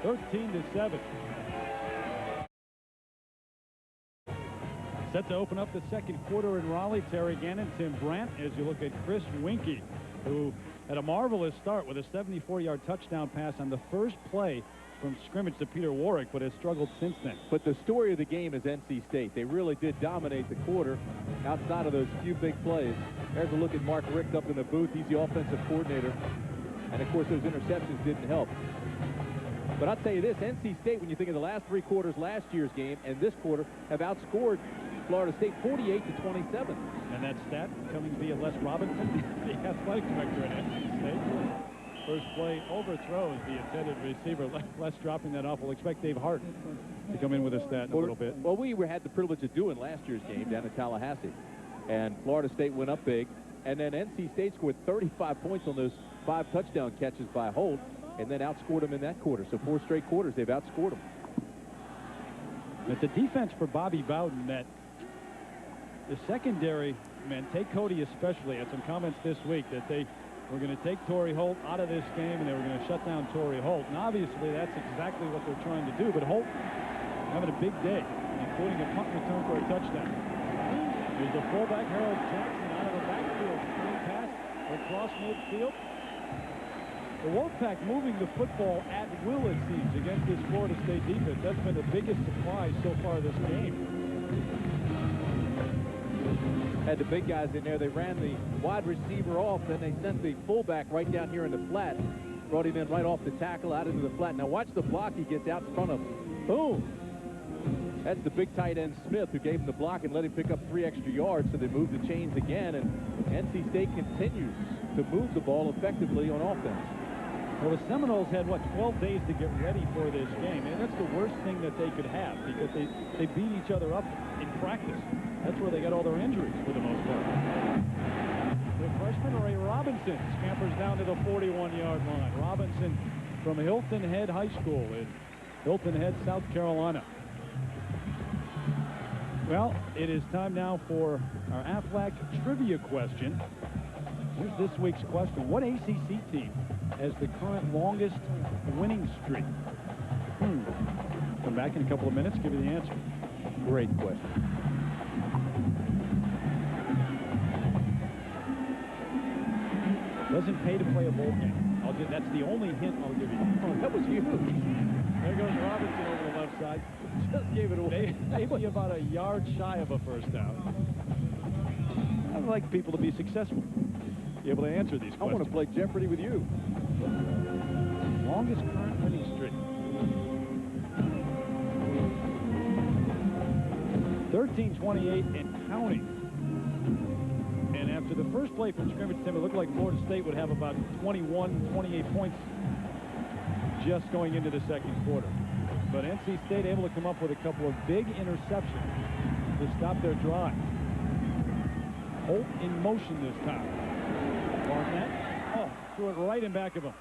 13-7. Set to open up the second quarter in Raleigh. Terry Gannon, Tim Brandt, as you look at Chris Winkie, who had a marvelous start with a 74-yard touchdown pass on the first play from scrimmage to Peter Warwick, but has struggled since then. But the story of the game is NC State. They really did dominate the quarter outside of those few big plays. There's a look at Mark Richt up in the booth. He's the offensive coordinator. And, of course, those interceptions didn't help. But I'll tell you this, NC State, when you think of the last 3 quarters last year's game and this quarter, have outscored Florida State 48-27. And that stat coming via Les Robinson, the athletic director at NC State. First play overthrows the intended receiver. Les dropping that off. We'll expect Dave Hart to come in with a stat in a little bit. Well, we had the privilege of doing last year's game down in Tallahassee. And Florida State went up big. And then NC State scored 35 points on those 5 touchdown catches by Holt, and then outscored them in that quarter. So 4 straight quarters, they've outscored them. It's a defense for Bobby Bowden that the secondary, man, take Cody especially, had some comments this week that they were going to take Torrey Holt out of this game and they were going to shut down Torrey Holt. And obviously that's exactly what they're trying to do. But Holt having a big day, including a punt return for a touchdown. There's the fullback, Harold Jackson, out of the backfield. Screen pass across midfield. The Wolfpack moving the football at will, it seems, against this Florida State defense. That's been the biggest surprise so far this game. Had the big guys in there. They ran the wide receiver off, then they sent the fullback right down here in the flat. Brought him in right off the tackle out into the flat. Now watch the block he gets out in front of. Boom! That's the big tight end Smith who gave him the block and let him pick up 3 extra yards, so they moved the chains again, and NC State continues to move the ball effectively on offense. Well, the Seminoles had, 12 days to get ready for this game, and that's the worst thing that they could have because they beat each other up in practice. That's where they got all their injuries for the most part. The freshman, Ray Robinson, scampers down to the 41-yard line. Robinson from Hilton Head High School in Hilton Head, South Carolina. Well, it is time now for our Aflac trivia question. Here's this week's question. What ACC team has the current longest winning streak? Come back in a couple of minutes, give you the answer. Great question. Doesn't pay to play a bowl game. That's the only hint I'll give you. Oh, that was huge. There goes Robinson over the left side. Just gave it away. Maybe about a yard shy of a first down. I'd like people to be successful. Be able to answer these questions. I want to play Jeopardy with you. Longest current winning streak. 13-28 and counting. And after the first play from scrimmage, Tim, it looked like Florida State would have about 21, 28 points just going into the second quarter. But NC State able to come up with a couple of big interceptions to stop their drive. Holt in motion this time. Barnett, threw it right in back of him.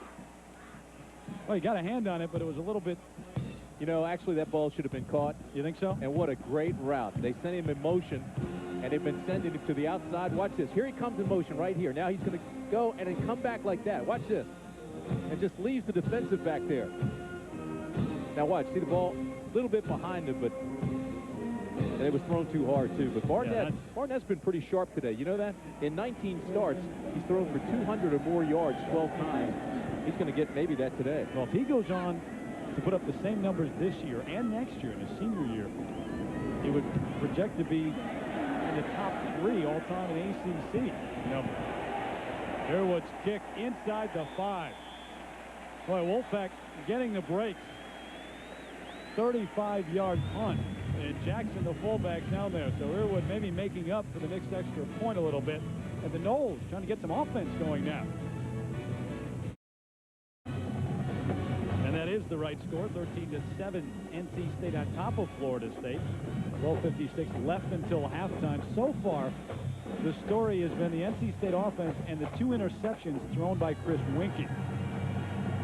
Well, he got a hand on it, but it was a little bit. You know, actually, that ball should have been caught. You think so? And what a great route. They sent him in motion, and they've been sending him to the outside. Watch this. Here he comes in motion right here. Now he's going to go and then come back like that. Watch this. And just leaves the defensive back there. Now watch. See the ball a little bit behind him, but and it was thrown too hard, too. But Barnett's been pretty sharp today. You know that? In 19 starts, he's thrown for 200 or more yards 12 times. He's going to get maybe that today. Well, if he goes on to put up the same numbers this year and next year in his senior year, he would project to be in the top 3 all-time in ACC number. Sherwood's kick inside the 5. Boy, Wolfpack getting the breaks. 35-yard punt. And Jackson, the fullback, down there. So Irwood maybe making up for the mixed extra point a little bit. And the Noles trying to get some offense going now. And that is the right score, 13-7. NC State on top of Florida State. 12:56 left until halftime. So far, the story has been the NC State offense and the 2 interceptions thrown by Chris Winkie.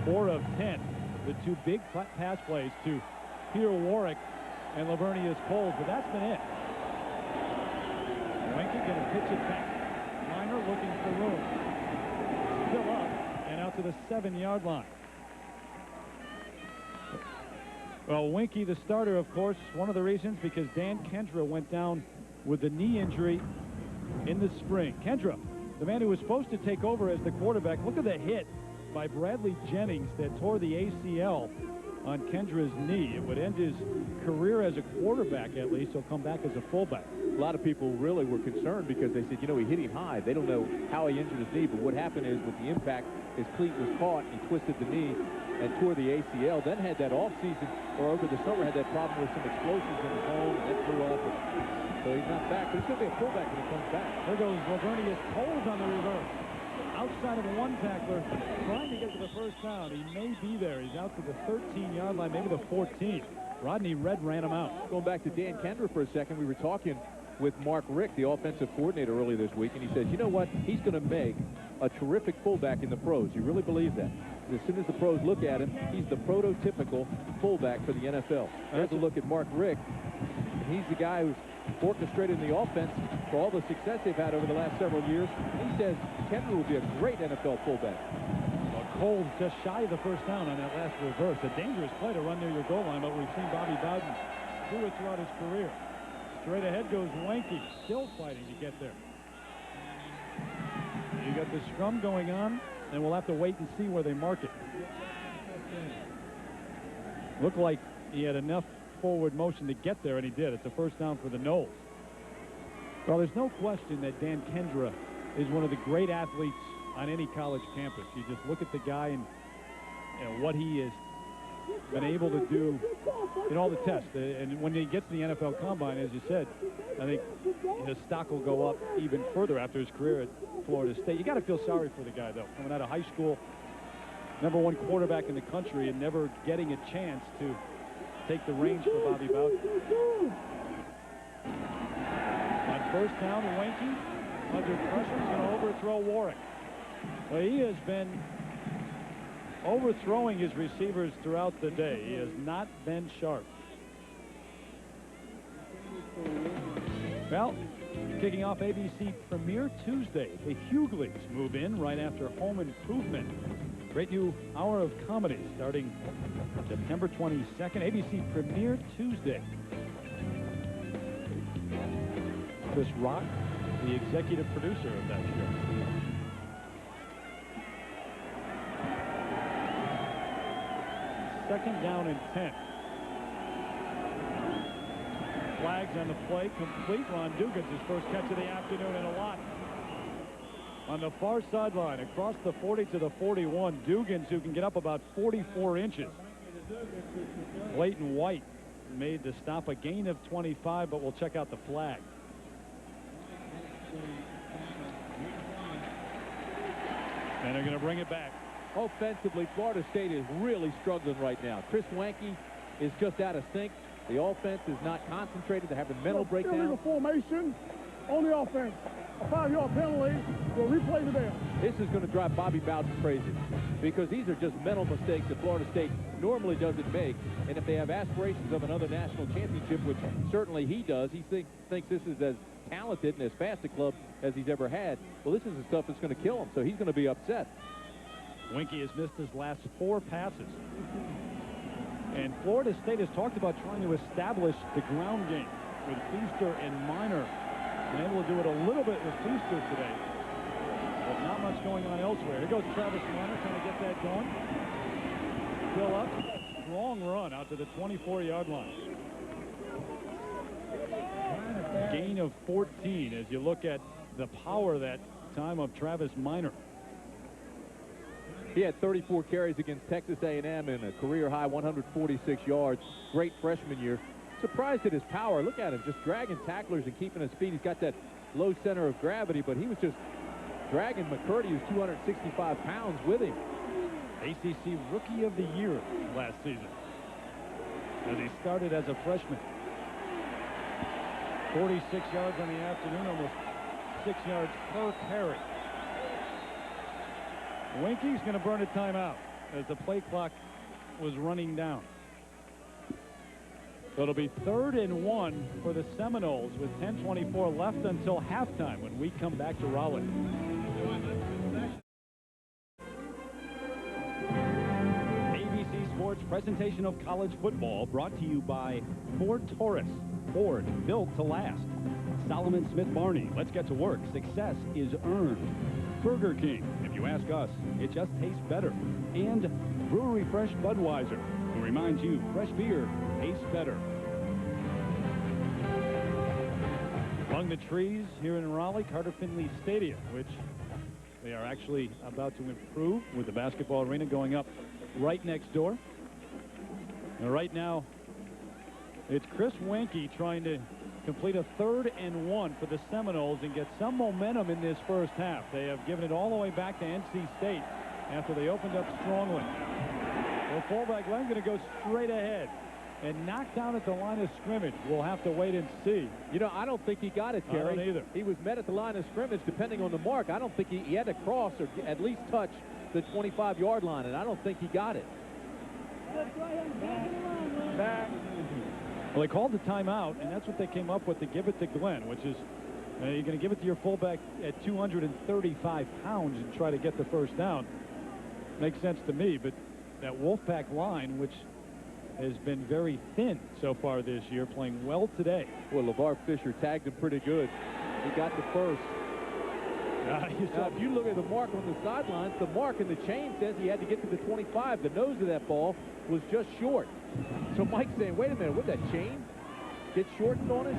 4 of 10. The 2 big pass plays to Peter Warrick and Lavernius Coles, but that's been it. Winkie going to pitch it back. Minor looking for room. Still up and out to the 7-yard line. Well, Winkie, the starter, of course, one of the reasons because Dan Kendra went down with the knee injury in the spring. Kendra, the man who was supposed to take over as the quarterback, look at the hit by Bradley Jennings that tore the ACL on Kendra's knee. It would end his career as a quarterback, at least. He'll come back as a fullback. A lot of people really were concerned because they said, you know, he hit him high. They don't know how he injured his knee, but what happened is with the impact, his cleat was caught and twisted the knee and tore the ACL. Then had that offseason, or over the summer, had that problem with some explosives in his home, and that blew up. So he's not back, but he's going to be a fullback when he comes back. There goes Lavernius Coles on the reverse. Outside of one tackler, trying to get to the first down. He may be there. He's out to the 13-yard line, maybe the 14. Rodney Red ran him out. Going back to Dan Kendra for a second, we were talking with Mark Richt, the offensive coordinator, earlier this week, and he said, you know what? He's going to make a terrific fullback in the pros. You really believe that? As soon as the pros look at him, he's the prototypical fullback for the NFL. There's a look at Mark Richt. He's the guy who's orchestrated the offense for all the success they've had over the last several years. He says Kendra will be a great NFL fullback. Well, Coles just shy of the first down on that last reverse. A dangerous play to run near your goal line, but we've seen Bobby Bowden do it throughout his career. Straight ahead goes Winkie, still fighting to get there. You got the scrum going on, and we'll have to wait and see where they mark it. Looked like he had enough forward motion to get there, and he did. It's a first down for the Noles. Well, there's no question that Dan Kendra is one of the great athletes on any college campus. You just look at the guy and what he has been able to do in all the tests. And when he gets to the NFL Combine, as you said, I think his stock will go up even further after his career at Florida State. You got to feel sorry for the guy, though, coming out of high school, #1 quarterback in the country, and never getting a chance to take the reins for Bobby Bowden. On first down, Winkie under pressure is going to overthrow Warrick. Well, he has been overthrowing his receivers throughout the day. He has not been sharp. Well, kicking off ABC Premiere Tuesday, the Hugleys move in right after Home Improvement. Great new hour of comedy starting September 22nd. ABC Premiere Tuesday. Chris Rock, the executive producer of that show. Second down and 10. Flags on the play, complete. Ron Dugans, his first catch of the afternoon and a lot. On the far sideline, across the 40 to the 41, Dugans, who can get up about 44 inches. Leighton White made the stop, a gain of 25, but we'll check out the flag. And they're going to bring it back. Offensively, Florida State is really struggling right now. Chris Wanke is just out of sync. The offense is not concentrated. They're having mental breakdown. Illegal formation on the offense. A 5-yard penalty. We'll replay the down. This is going to drive Bobby Bowden crazy because these are just mental mistakes that Florida State normally doesn't make. And if they have aspirations of another national championship, which certainly he does, he thinks this is as talented and as fast a club as he's ever had. Well, this is the stuff that's going to kill him, so he's going to be upset. Winkie has missed his last 4 passes. And Florida State has talked about trying to establish the ground game with Feaster and Minor. Been able to do it a little bit with Feaster today, but not much going on elsewhere. Here goes Travis Minor trying to get that going. Still up. Strong run out to the 24-yard line. Gain of 14 as you look at the power that time of Travis Minor. He had 34 carries against Texas A&M and a career-high 146 yards. Great freshman year. Surprised at his power. Look at him, just dragging tacklers and keeping his feet. He's got that low center of gravity, but he was just dragging McCurdy, who's 265 pounds, with him. ACC Rookie of the Year last season as he started as a freshman. 46 yards on the afternoon, almost 6 yards per carry. Winkie's going to burn a timeout as the play clock was running down. So it'll be 3rd and 1 for the Seminoles with 10:24 left until halftime when we come back to Raleigh. ABC Sports presentation of college football brought to you by Ford Taurus. Ford, built to last. Solomon Smith Barney, let's get to work. Success is earned. Burger King, if you ask us, it just tastes better. And Brewery Fresh Budweiser, who reminds you fresh beer tastes better. Among the trees here in Raleigh, Carter Finley Stadium, which they are actually about to improve with the basketball arena going up right next door. And right now, it's Chris Wanke trying to complete a 3rd and 1 for the Seminoles and get some momentum in this first half. They have given it all the way back to NC State after they opened up strongly. Well, fullback Glenn going to go straight ahead and knock down at the line of scrimmage. We'll have to wait and see. You know, I don't think he got it, Terry. I don't either. He was met at the line of scrimmage depending on the mark. I don't think he had to cross or at least touch the 25-yard line, and I don't think he got it. Back. Well, they called the timeout, and that's what they came up with to give it to Glenn, which is you're going to give it to your fullback at 235 pounds and try to get the first down. Makes sense to me, but that Wolfpack line, which has been very thin so far this year, playing well today. Well, LeVar Fisher tagged him pretty good. He got the first. Now, if you look at the mark on the sidelines, the mark in the chain says he had to get to the 25. The nose of that ball was just short. So Mike's saying, wait a minute, would that chain get shortened on it?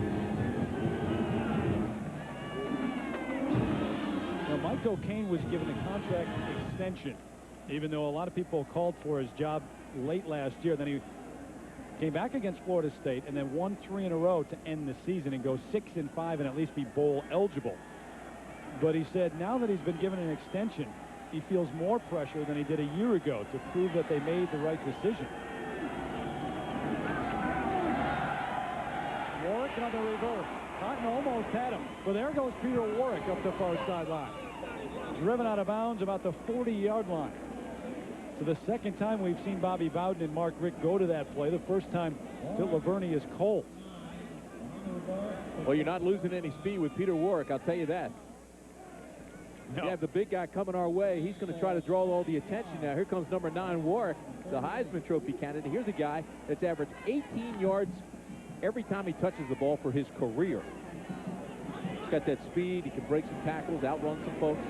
Now, Mike O'Kane was given a contract extension, even though a lot of people called for his job late last year. Then he came back against Florida State and then won 3 in a row to end the season and go 6-5 and at least be bowl eligible. But he said now that he's been given an extension, he feels more pressure than he did a year ago to prove that they made the right decision. Warwick on the reverse. Cotton almost had him. But there goes Peter Warwick up the far sideline. Driven out of bounds about the 40-yard line. So the second time we've seen Bobby Bowden and Mark Richt go to that play. The first time Phil Lavergne is cold. Well, you're not losing any speed with Peter Warwick, I'll tell you that. No. You have the big guy coming our way. He's going to try to draw all the attention now. Here comes number 9, Warwick, the Heisman Trophy candidate. Here's a guy that's averaged 18 yards every time he touches the ball for his career. He's got that speed. He can break some tackles, outrun some folks.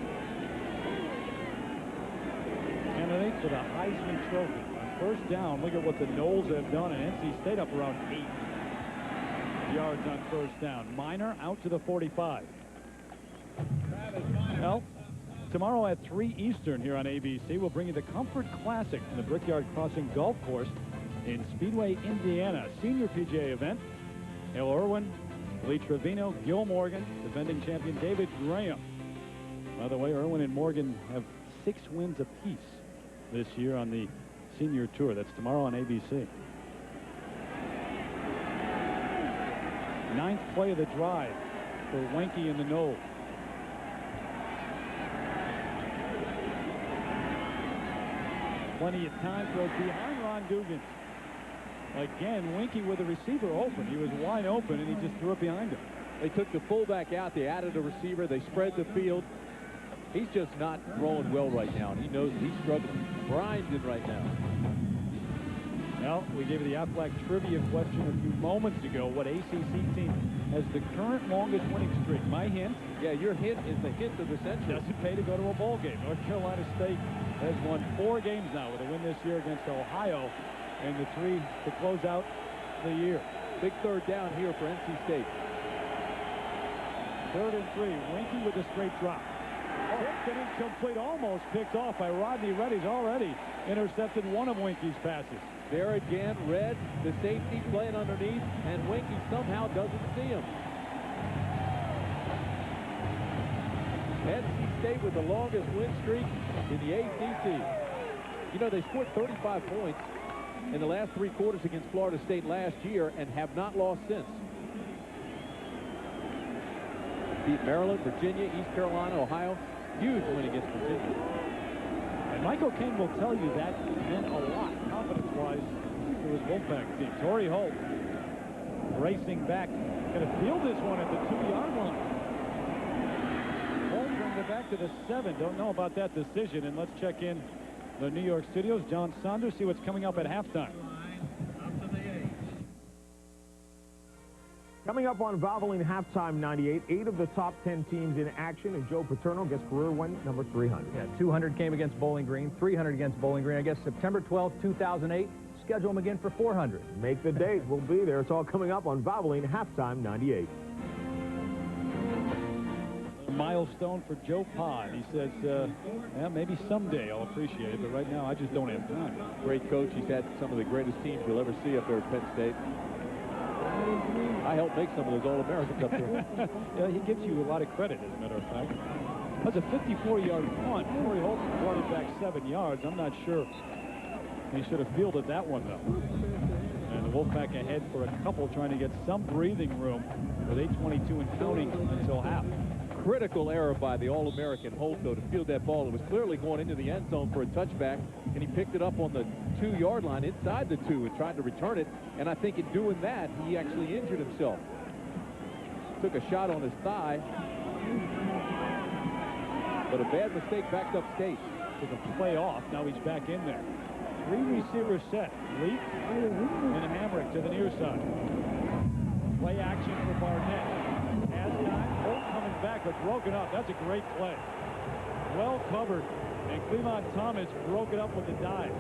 Candidate for the Heisman Trophy. On first down, look at what the Noles have done, and NC State up around 8 yards on first down. Minor out to the 45. Well, tomorrow at 3 Eastern here on ABC, we'll bring you the Comfort Classic from the Brickyard Crossing Golf Course. in Speedway, Indiana. Senior PGA event. Hale Irwin, Lee Trevino, Gil Morgan, defending champion David Graham. By the way, Irwin and Morgan have 6 wins apiece this year on the senior tour. That's tomorrow on ABC. 9th play of the drive for Wenke in the Knoll. Plenty of time throws behind Ron Dugan. Again, Wenke with the receiver open. He was wide open, and he just threw it behind him. They took the fullback out. They added a receiver. They spread the field. He's just not throwing well right now, and he knows he's struggling. Grinding right now. Well, we gave you the Aflac trivia question a few moments ago. What ACC team has the current longest winning streak? My hint? Yeah, your hint is the hint of the century. Doesn't pay to go to a bowl game. North Carolina State has won 4 games now with a win this year against Ohio, and the 3 to close out the year. Big third down here for NC State. 3rd and 3. Wenke with a straight drop. Tipped and incomplete, almost picked off by Rodney Red. He's already intercepted one of Wenke's passes. There again, Red, the safety, playing underneath, and Wenke somehow doesn't see him. NC State with the longest win streak in the ACC. You know, they scored 35 points in the last 3 quarters against Florida State last year and have not lost since. Beat Maryland, Virginia, East Carolina, Ohio. Huge win against Virginia. And Michael King will tell you that meant a lot, confidence-wise, to his Wolfpack team. Torrey Holt racing back. Going to field this one at the 2-yard line. Holt brings it back to the 7. Don't know about that decision. And let's check in the New York studios. John Saunders, see what's coming up at halftime. Coming up on Valvoline Halftime 98, 8 of the top 10 teams in action, and Joe Paterno gets career win number 300. Yeah, 200 came against Bowling Green, 300 against Bowling Green. I guess September 12th, 2008. Schedule them again for 400. Make the date. We'll be there. It's all coming up on Valvoline Halftime 98. A milestone for Joe Pod. He says, yeah, maybe someday I'll appreciate it, but right now I just don't have time. Great coach. He's had some of the greatest teams you'll ever see up there at Penn State. I helped make some of those All-Americans up there. Yeah, he gives you a lot of credit, as a matter of fact. That was a 54-yard punt. Torrey Holt brought it back 7 yards. I'm not sure he should have fielded that one, though. And the Wolfpack ahead for a couple, trying to get some breathing room with 8:22 and counting until half. Critical error by the All-American Holt, though, to field that ball. It was clearly going into the end zone for a touchback, and he picked it up on the 2-yard line inside the 2 and tried to return it. And I think in doing that, he actually injured himself. Took a shot on his thigh, but a bad mistake backed up State. Took a play off. Now he's back in there. 3 receivers set. Leak and Hamrick to the near side. Play action for Barnett. Has time. Holt coming back, but broken up. That's a great play. Well covered. And Clemont Thomas broke it up with a dive.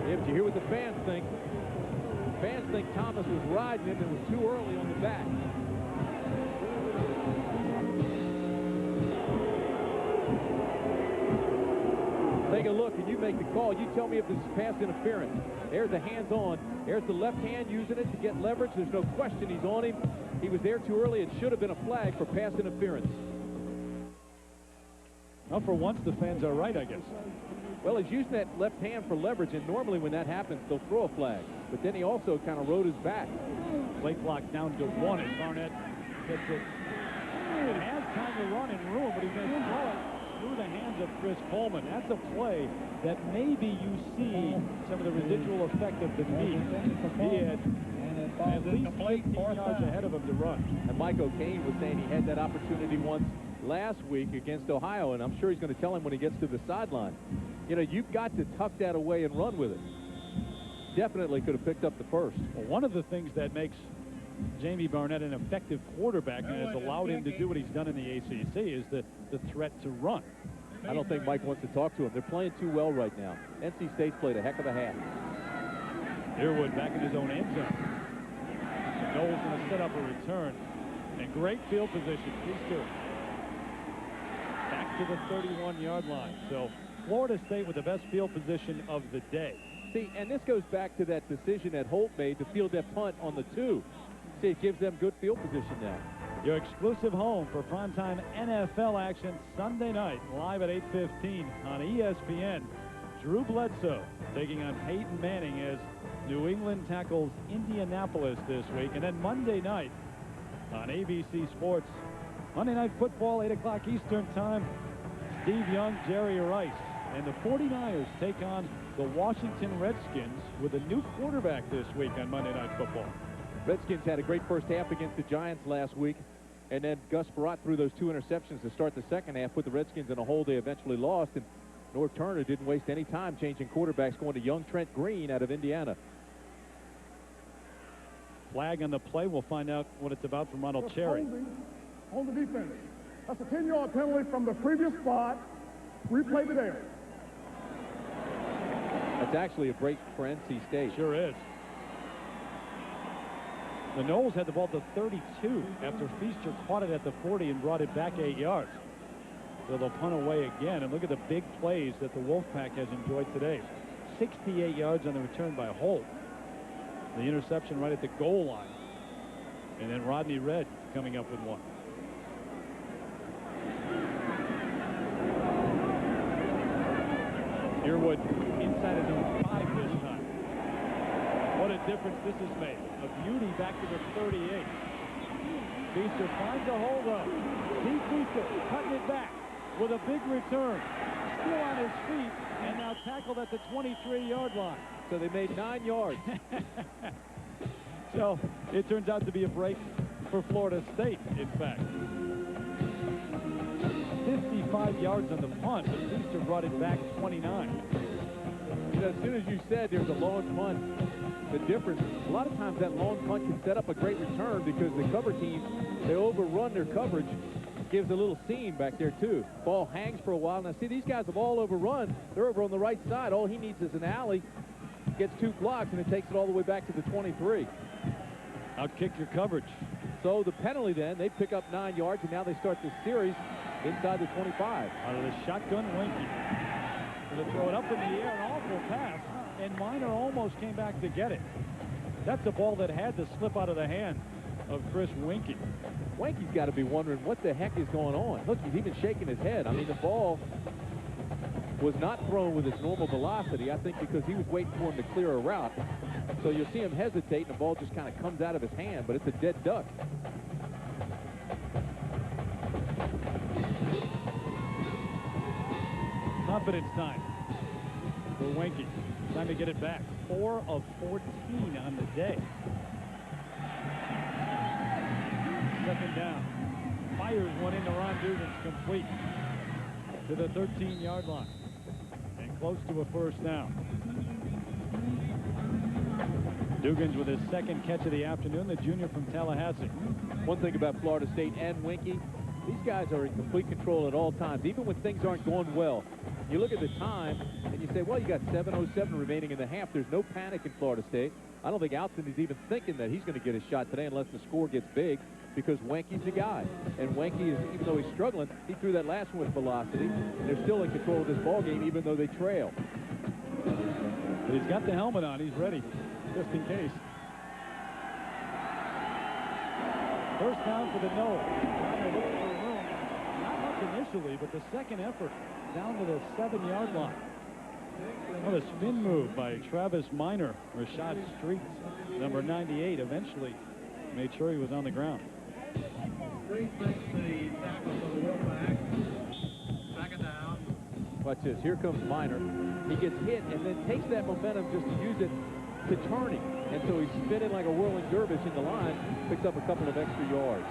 If you hear what the fans think, fans think Thomas was riding him and was too early on the back. Take a look and you make the call. You tell me if this is pass interference. There's the hands on. There's the left hand using it to get leverage. There's no question he's on him. He was there too early. It should have been a flag for pass interference. Well, for once, the fans are right, I guess. Well, he's using that left hand for leverage, and normally when that happens, they'll throw a flag. But then he also kind of rode his back. Play clock down to 1 as Barnett gets it. It has time to run and room, but he's going to throw it through the hands of Chris Coleman. That's a play that maybe you see some of the residual effect of the knee. He had at least 18 yards ahead of him to run. And Mike O'Kane was saying he had that opportunity once last week against Ohio, and I'm sure he's going to tell him when he gets to the sideline. You know, you've got to tuck that away and run with it. Definitely could have picked up the first. Well, one of the things that makes Jamie Barnett an effective quarterback and has allowed him to do what he's done in the ACC is the threat to run. I don't think Mike wants to talk to him. They're playing too well right now. NC State's played a heck of a half. Earwood back in his own end zone. Knowles going to set up a return. And great field position. These two. Back to the 31-yard line. So Florida State with the best field position of the day. See, and this goes back to that decision that Holt made to field that punt on the 2. See, it gives them good field position now. Your exclusive home for primetime NFL action Sunday night, live at 8:15 on ESPN. Drew Bledsoe taking on Peyton Manning as New England tackles Indianapolis this week. And then Monday night on ABC Sports, Monday Night Football, 8 o'clock Eastern Time, Steve Young, Jerry Rice. And the 49ers take on the Washington Redskins with a new quarterback this week on Monday Night Football. Redskins had a great first half against the Giants last week, and then Gus Frerotte threw those 2 interceptions to start the second half, put the Redskins in a hole they eventually lost, and Norv Turner didn't waste any time changing quarterbacks, going to young Trent Green out of Indiana. Flag on the play. We'll find out what it's about from Ronald Cherry. On the defense. That's a 10-yard penalty from the previous spot. Replay the down. That's actually a break for NC State. Sure is. The Noles had the ball to 32 after Feaster caught it at the 40 and brought it back 8 yards. So they'll punt away again. And look at the big plays that the Wolfpack has enjoyed today. 68 yards on the return by Holt. The interception right at the goal line. And then Rodney Red coming up with one. Yearwood inside his own 5 this time. What a difference this has made. A beauty back to the 38. Feaster finds a hold up. Steve Feaster cutting it back with a big return. Still on his feet and now tackled at the 23-yard line. So they made 9 yards. So it turns out to be a break for Florida State, in fact. 55 yards on the punt, but Feaster brought it back 29. You know, as soon as you said there's a long punt, the difference, a lot of times that long punt can set up a great return because the cover team, they overrun their coverage, gives a little seam back there too. Ball hangs for a while. Now see, these guys have all overrun. They're over on the right side. All he needs is an alley, gets 2 blocks, and it takes it all the way back to the 23. Outkick your coverage. So the penalty then, they pick up 9 yards, and now they start the series inside the 25. Out of the shotgun, Winky. Going to throw it up in the air, an awful pass, and Minor almost came back to get it. That's a ball that had to slip out of the hand of Chris Winky. Winky's got to be wondering what the heck is going on. Look, he's even shaking his head. I mean, the ball was not thrown with its normal velocity, I think because he was waiting for him to clear a route. So you'll see him hesitate, and the ball just kind of comes out of his hand, but it's a dead duck. Confidence time for Winky. Time to get it back. 4 of 14 on the day. Second down. Fires one into Ron Dugans, complete to the 13-yard line. And close to a first down. Dugans with his second catch of the afternoon, the junior from Tallahassee. One thing about Florida State and Winky, these guys are in complete control at all times, even when things aren't going well. You look at the time, and you say, well, you got 7:07 remaining in the half. There's no panic in Florida State. I don't think Alston is even thinking that he's going to get a shot today unless the score gets big, because Winky's the guy. And Winky, is, even though he's struggling, he threw that last one with velocity. They're still in control of this ball game, even though they trail. But he's got the helmet on. He's ready, just in case. First down for the Noles. Not much initially, but the second effort down to the 7-yard line. What a spin move by Travis Minor. Rashad Streets, number 98, eventually made sure he was on the ground. Watch this. Here comes Minor. He gets hit and then takes that momentum just to use it to turning. And so he's spinning like a whirling dervish in the line, picks up a couple of extra yards.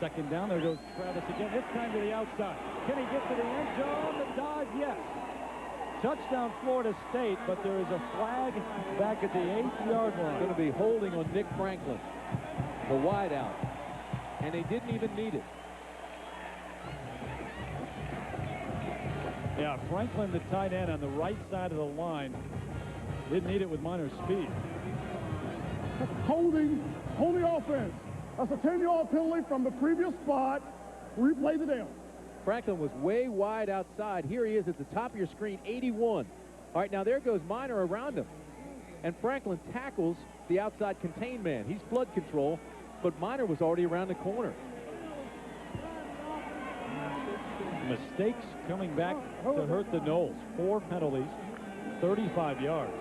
Second down, there goes Travis again, this time to the outside. Can he get to the end zone? The dive, yes. Touchdown Florida State, but there is a flag back at the 8-yard line. Going to be holding on Nick Franklin, the wideout. And they didn't even need it. Yeah, Franklin, the tight end on the right side of the line, didn't need it with Minor's speed. Holding offense. That's a 10-yard penalty from the previous spot. Replay the down. Franklin was way wide outside. Here he is at the top of your screen, 81. All right, now there goes Miner around him. And Franklin tackles the outside contained man. He's flood control, but Miner was already around the corner. Mistakes coming back to hurt the Noles. 4 penalties, 35 yards.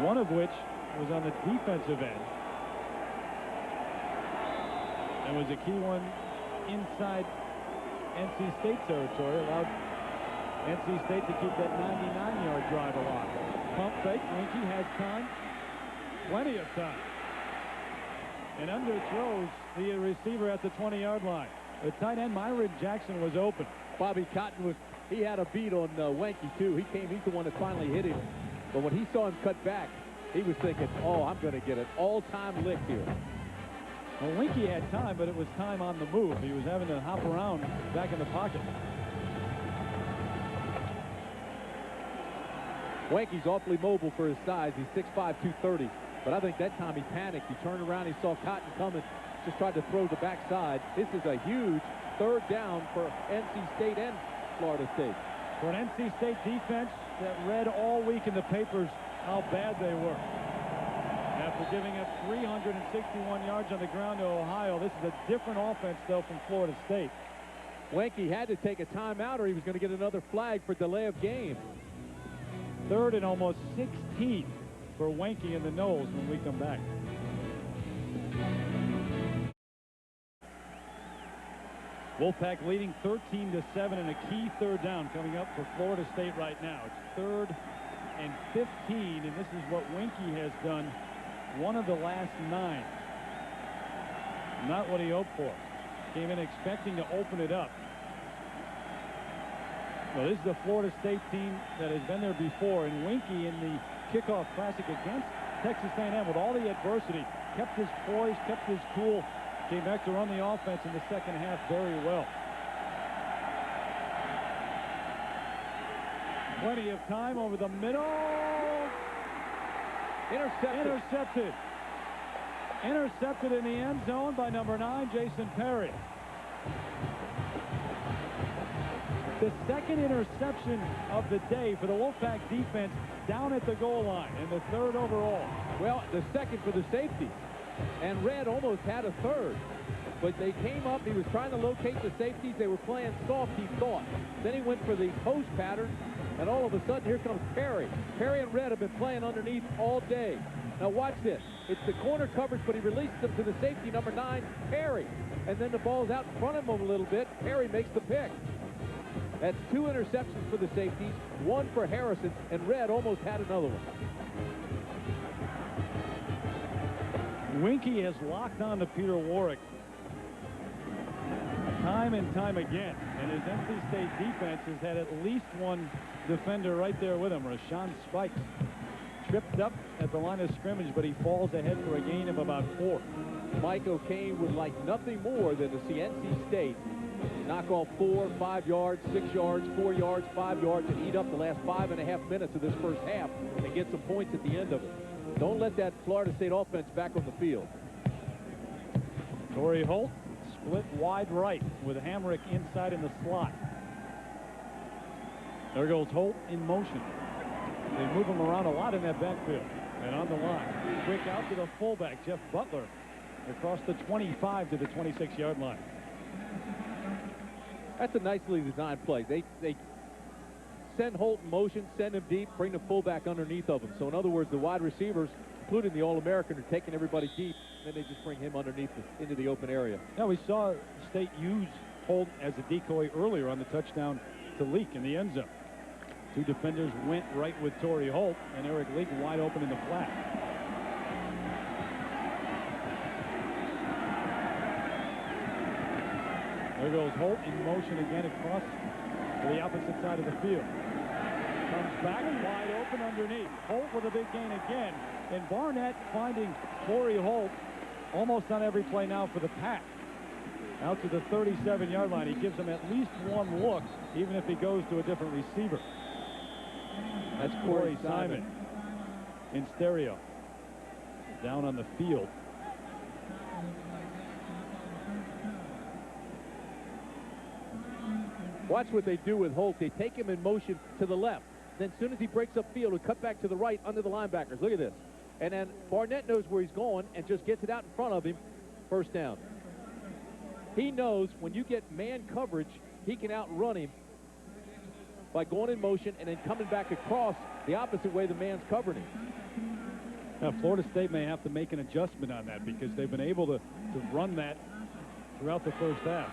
One of which was on the defensive end. And was a key one inside NC State territory. Allowed NC State to keep that 99-yard drive alive. Pump fake. Weinke has time. Plenty of time. And underthrows the receiver at the 20-yard line. The tight end, Myron Jackson, was open. Bobby Cotton he had a beat on Weinke, too. He's the one that finally hit him. But when he saw him cut back, he was thinking, oh, I'm going to get an all-time lick here. Well, Weinke had time, but it was time on the move. He was having to hop around back in the pocket. Weinke's awfully mobile for his size. He's 6'5", 230. But I think that time he panicked. He turned around, he saw Cotton coming, just tried to throw the backside. This is a huge third down for NC State and Florida State. For an NC State defense that read all week in the papers how bad they were. After giving up 361 yards on the ground to Ohio, this is a different offense, though, from Florida State. Weinke had to take a timeout or he was going to get another flag for delay of game. 3rd and almost 16 for Weinke and the Noles when we come back. Wolfpack leading 13-7 in a key third down coming up for Florida State right now. It's 3rd and 15, and this is what Weinke has done one of the last 9. Not what he hoped for. Came in expecting to open it up. So this is the Florida State team that has been there before, and Weinke in the kickoff classic against Texas A&M with all the adversity kept his poise, kept his cool, came back to run the offense in the second half very well. Plenty of time over the middle. Intercepted. Intercepted in the end zone by number 9, Jason Perry. The second interception of the day for the Wolfpack defense down at the goal line, and the 3rd overall. Well, the second for the safety. And Red almost had a 3rd. But they came up, he was trying to locate the safeties. They were playing soft, he thought. Then he went for the post pattern, and all of a sudden, here comes Perry. Perry and Red have been playing underneath all day. Now watch this. It's the corner coverage, but he releases them to the safety, number 9, Perry. And then the ball's out in front of him a little bit. Perry makes the pick. That's 2 interceptions for the safeties, 1 for Harrison, and Red almost had another one. Weinke has locked on to Peter Warrick time and time again, and his NC State defense has had at least one defender right there with him. Rashawn Spikes tripped up at the line of scrimmage, but he falls ahead for a gain of about 4. Mike O'Kane would like nothing more than to see NC State knock off 4, 5 yards, 6 yards, 4 yards, 5 yards, and eat up the last 5.5 minutes of this first half and get some points at the end of it. Don't let that Florida State offense back on the field. Torrey Holt split wide right with Hamrick inside in the slot. There goes Holt in motion. They move him around a lot in that backfield. And on the line, quick out to the fullback, Jeff Butler, across the 25 to the 26-yard line. That's a nicely designed play. They send Holt in motion, send him deep, bring the fullback underneath of him. So in other words, the wide receivers, including the All-American, are taking everybody deep, and then they just bring him underneath into the open area. Now we saw State use Holt as a decoy earlier on the touchdown to Leak in the end zone. 2 defenders went right with Torrey Holt, and Eric Leak wide open in the flat. There goes Holt in motion again across to the opposite side of the field. Comes back wide open underneath. Holt with a big gain again. And Barnett finding Torrey Holt almost on every play now for the pack. Out to the 37-yard line. He gives him at least one look, even if he goes to a different receiver. That's Corey Simon in stereo. Down on the field. Watch what they do with Holt. They take him in motion to the left. Then as soon as he breaks up field, he'll cut back to the right under the linebackers. Look at this. And then Barnett knows where he's going and just gets it out in front of him. First down. He knows when you get man coverage, he can outrun him by going in motion and then coming back across the opposite way the man's covering him. Now, Florida State may have to make an adjustment on that because they've been able to run that throughout the first half.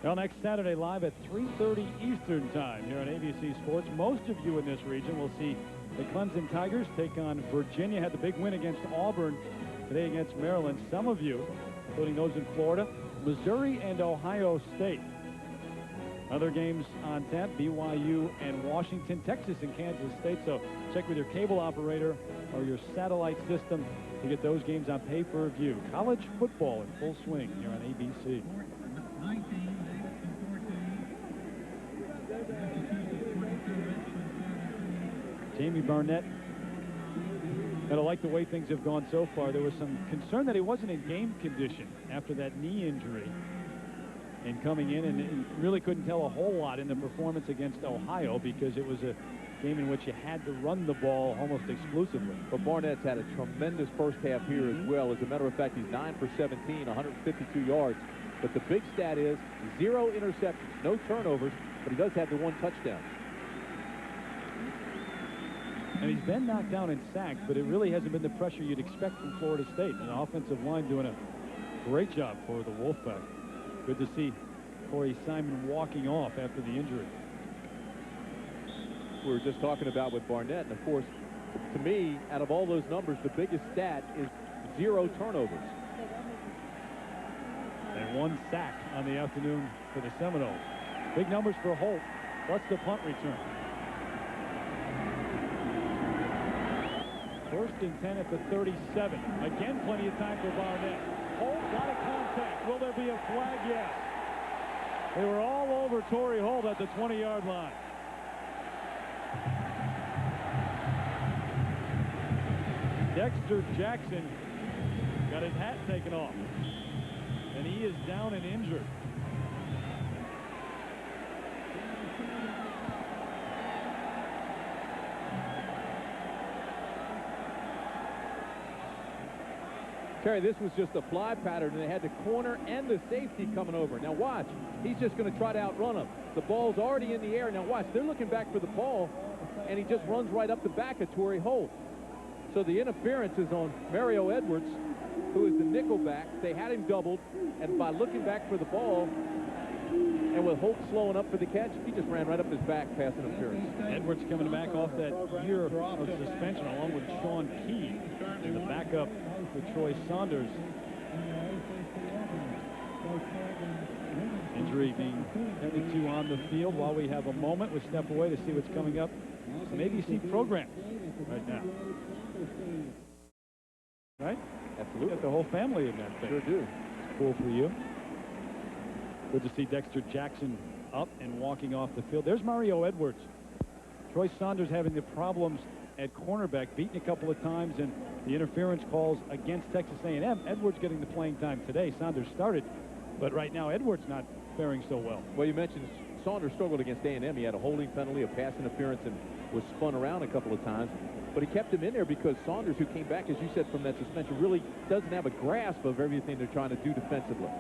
Well, next Saturday live at 3:30 Eastern time here on ABC Sports. Most of you in this region will see the Clemson Tigers take on Virginia. Had the big win against Auburn today against Maryland. Some of you, including those in Florida, Missouri and Ohio State. Other games on tap, BYU and Washington, Texas and Kansas State. So check with your cable operator or your satellite system to get those games on pay-per-view. College football in full swing here on ABC. Jamie Barnett, I like the way things have gone so far. There was some concern that he wasn't in game condition after that knee injury. And coming in and really couldn't tell a whole lot in the performance against Ohio because it was a game in which you had to run the ball almost exclusively. But Barnett's had a tremendous first half here as well. As a matter of fact, he's 9 for 17, 152 yards. But the big stat is 0 interceptions, no turnovers, but he does have the 1 touchdown. And he's been knocked down and sacked, but it really hasn't been the pressure you'd expect from Florida State. An offensive line doing a great job for the Wolfpack. Good to see Corey Simon walking off after the injury. We were just talking about with Barnett, and of course, to me, out of all those numbers, the biggest stat is 0 turnovers. And 1 sack on the afternoon for the Seminoles. Big numbers for Holt, plus the punt return. First and 10 at the 37. Again, plenty of time for Barnett. Holt got a contact. Will there be a flag? Yes. They were all over Torrey Holt at the 20-yard line. Dexter Jackson got his hat taken off. And he is down and injured. Terry, this was just a fly pattern, and they had the corner and the safety coming over. Now watch. He's just going to try to outrun him. The ball's already in the air. Now watch. They're looking back for the ball, and he just runs right up the back of Torrey Holt. So the interference is on Mario Edwards, who is the nickel back. They had him doubled, and by looking back for the ball, and with Holt slowing up for the catch, he just ran right up his back, pass interference. Edwards coming back off that year of suspension along with Sean Key, and the backup for Troy Saunders. Injury being tended to on the field. While we have a moment, we step away to see what's coming up. Some ABC programs right now. Right? Absolutely. Got the whole family in that thing. Sure do. It's cool for you. Good to see Dexter Jackson up and walking off the field. There's Mario Edwards. Troy Saunders having the problems at cornerback, beaten a couple of times, and the interference calls against Texas A&M. Edwards getting the playing time today. Saunders started, but right now Edwards not faring so well. Well, you mentioned Saunders struggled against A&M. He had a holding penalty, a pass interference, and was spun around a couple of times. But he kept him in there because Saunders, who came back, as you said, from that suspension, really doesn't have a grasp of everything they're trying to do defensively.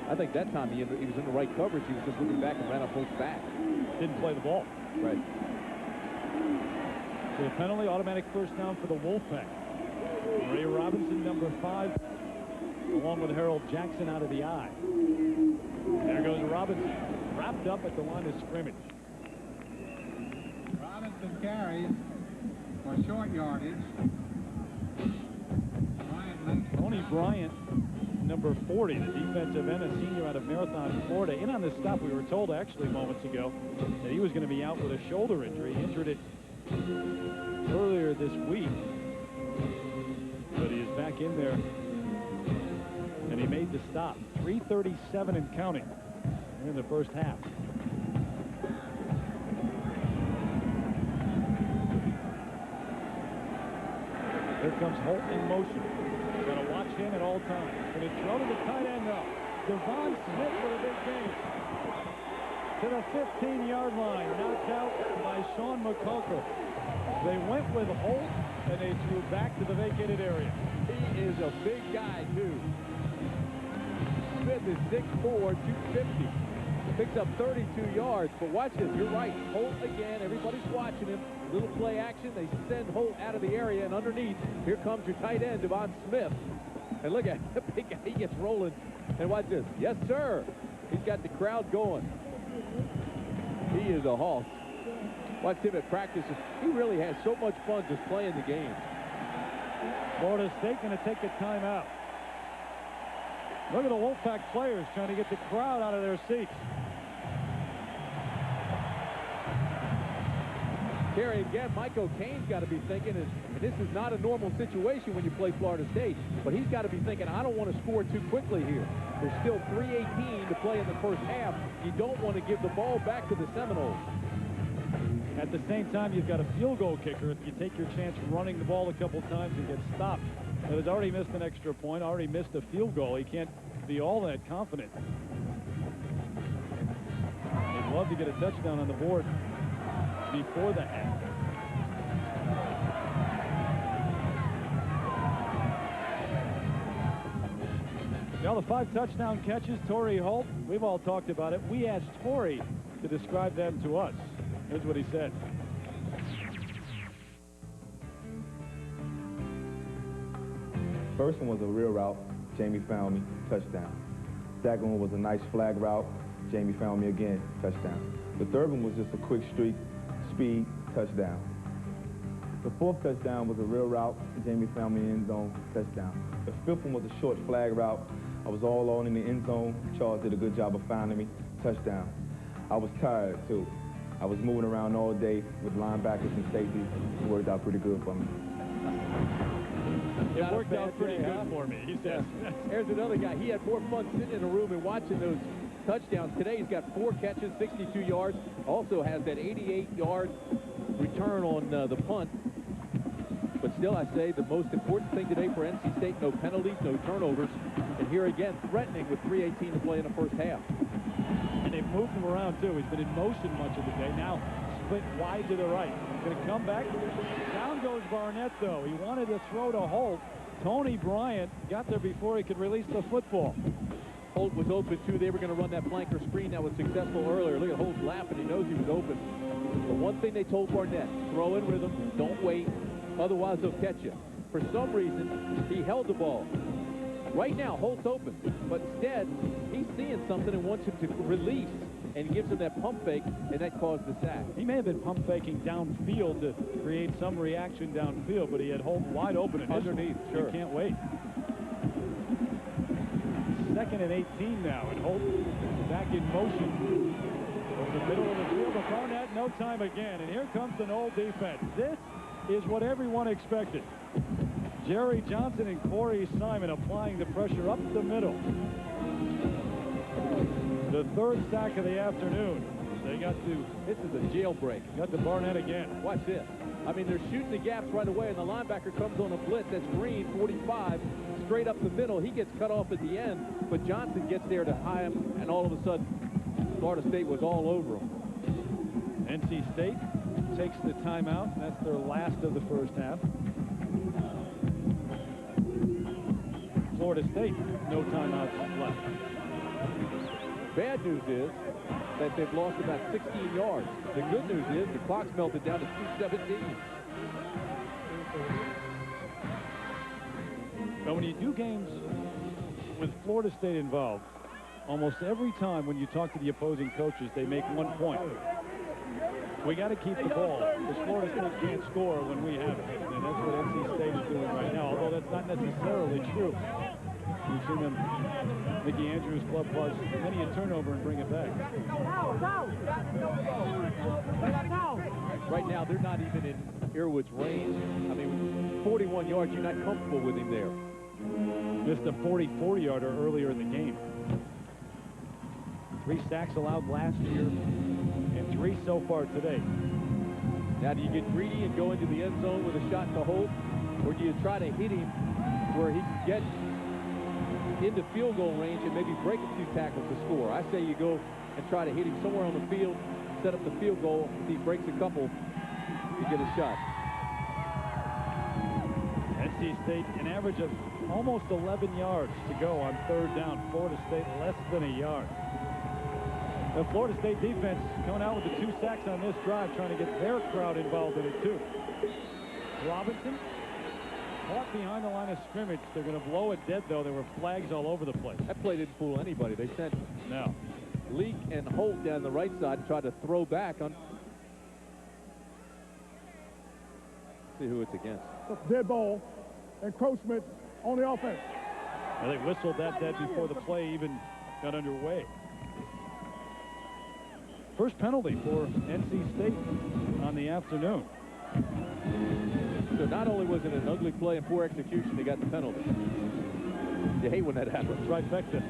I think that time he was in the right coverage. He was just looking back and ran up Holt's back. Didn't play the ball. Right. So a penalty, automatic first down for the Wolfpack. Ray Robinson, number 5, along with Harold Jackson out of the eye. There goes Robinson, wrapped up at the line of scrimmage. Robinson carries for short yardage. Tony Bryant, number 40, the defensive end, a senior out of Marathon, Florida. In on this stop, we were told actually moments ago that he was going to be out with a shoulder injury. He injured it earlier this week, but he is back in there, and he made the stop. 3:37 and counting in the first half. Here comes Holt in motion. Got to watch him at all times. Going to throw to the tight end now. Devon Smith for the big game. to the 15-yard line, knocked out by Sean McCullough. They went with Holt, and they threw back to the vacated area. He is a big guy, too. Smith is 6'4", 250. Picks up 32 yards, but watch this. You're right. Holt again. Everybody's watching him. Little play action. They send Holt out of the area, and underneath, here comes your tight end, Devon Smith. And look at the big guy. He gets rolling. And watch this. Yes, sir. He's got the crowd going. He is a hoss. Watch him at practice. He really has so much fun just playing the game. Florida State going to take a timeout. Look at the Wolfpack players trying to get the crowd out of their seats. Terry, again, Mike O'Kane's got to be thinking, and this is not a normal situation when you play Florida State, but he's got to be thinking, I don't want to score too quickly here. There's still 3:18 to play in the first half. You don't want to give the ball back to the Seminoles. At the same time, you've got a field goal kicker. If you take your chance running the ball a couple times and get stopped, but has already missed an extra point, already missed a field goal. He can't be all that confident. They'd love to get a touchdown on the board before the half. Now the 5 touchdown catches, Torrey Holt, we've all talked about it. We asked Torrey to describe them to us. Here's what he said. First one was a real route. Jamie found me, touchdown. Second one was a nice flag route. Jamie found me again, touchdown. The third one was just a quick streak, speed, touchdown. The fourth touchdown was a real route. Jamie found me in the end zone, touchdown. The fifth one was a short flag route. I was all on in the end zone. Charles did a good job of finding me, touchdown. I was tired, too. I was moving around all day with linebackers and safeties. It worked out pretty good for me. It worked out pretty good for me, he says. There's another guy. He had more fun sitting in a room and watching those touchdowns. Today he's got 4 catches, 62 yards. Also has that 88-yard return on the punt. But still, I say the most important thing today for NC State, no penalties, no turnovers. And here again, threatening with 3:18 to play in the first half. And they've moved him around, too. He's been in motion much of the day. Now split wide to the right. Going to come back. Down goes Barnett, though. He wanted to throw to Holt. Tony Bryant got there before he could release the football. Holt was open, too. They were going to run that flanker screen that was successful earlier. Look at Holt laughing. He knows he was open. The one thing they told Barnett, throw in rhythm, don't wait. Otherwise, they'll catch you. For some reason, he held the ball. Right now, Holt's open, but instead, he's seeing something and wants him to release, and gives him that pump fake, and that caused the sack. He may have been pump faking downfield to create some reaction downfield, but he had Holt wide open Underneath, sure. You can't wait. 2nd and 18 now, and Holt back in motion over the middle of the field, but Barnett, no time again, and here comes the Knoll defense. This is what everyone expected. Jerry Johnson and Corey Simon applying the pressure up the middle. The 3rd sack of the afternoon. They got to, this is a jailbreak. Got to Barnett again. Watch this. I mean, they're shooting the gaps right away, and the linebacker comes on a blitz. That's Green, 45, straight up the middle. He gets cut off at the end, but Johnson gets there to high him, and all of a sudden, Florida State was all over him. NC State takes the timeout. That's their last of the first half. Florida State, no timeouts left. Bad news is that they've lost about 16 yards. The good news is the clock's melted down to 2:17. But when you do games with Florida State involved, almost every time when you talk to the opposing coaches, they make one point. We got to keep the ball, because Florida State can't score when we have it. And that's what NC State is doing right now, although that's not necessarily true. You've seen them, Mickey Andrews, Club Plus, many a turnover and bring it back. Right now, they're not even in Earwood's range. I mean, 41 yards, you're not comfortable with him there. Missed a 44-yarder earlier in the game. 3 sacks allowed last year, and 3 so far today. Now, do you get greedy and go into the end zone with a shot to Holt, or do you try to hit him where he can get into field goal range and maybe break a few tackles to score? I say you go and try to hit him somewhere on the field, set up the field goal, see he breaks a couple to get a shot. NC State, an average of almost 11 yards to go on third down. Florida State less than a yard. The Florida State defense coming out with the 2 sacks on this drive, trying to get their crowd involved in it too. Robinson caught behind the line of scrimmage. They're going to blow it dead, though. There were flags all over the place. That play didn't fool anybody. They sent No. Leak and Holt down the right side and tried to throw back on. See who it's against. Dead ball, encroachment on the offense. Well, they whistled that dead before the play even got underway. First penalty for NC State on the afternoon. So not only was it an ugly play and poor execution, they got the penalty. You hate when that happens. Trifecta.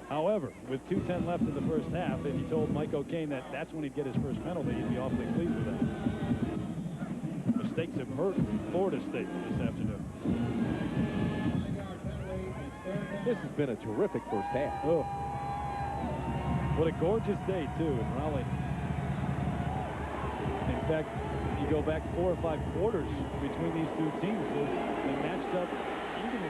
However, with 2:10 left in the first half, if you told Mike O'Kane that that's when he'd get his first penalty, he'd be awfully pleased with that. Mistakes have hurt Florida State this afternoon. This has been a terrific first half. Oh, what a gorgeous day, too, in Raleigh. In fact, you go back 4 or 5 quarters between these two teams. They matched up evenly.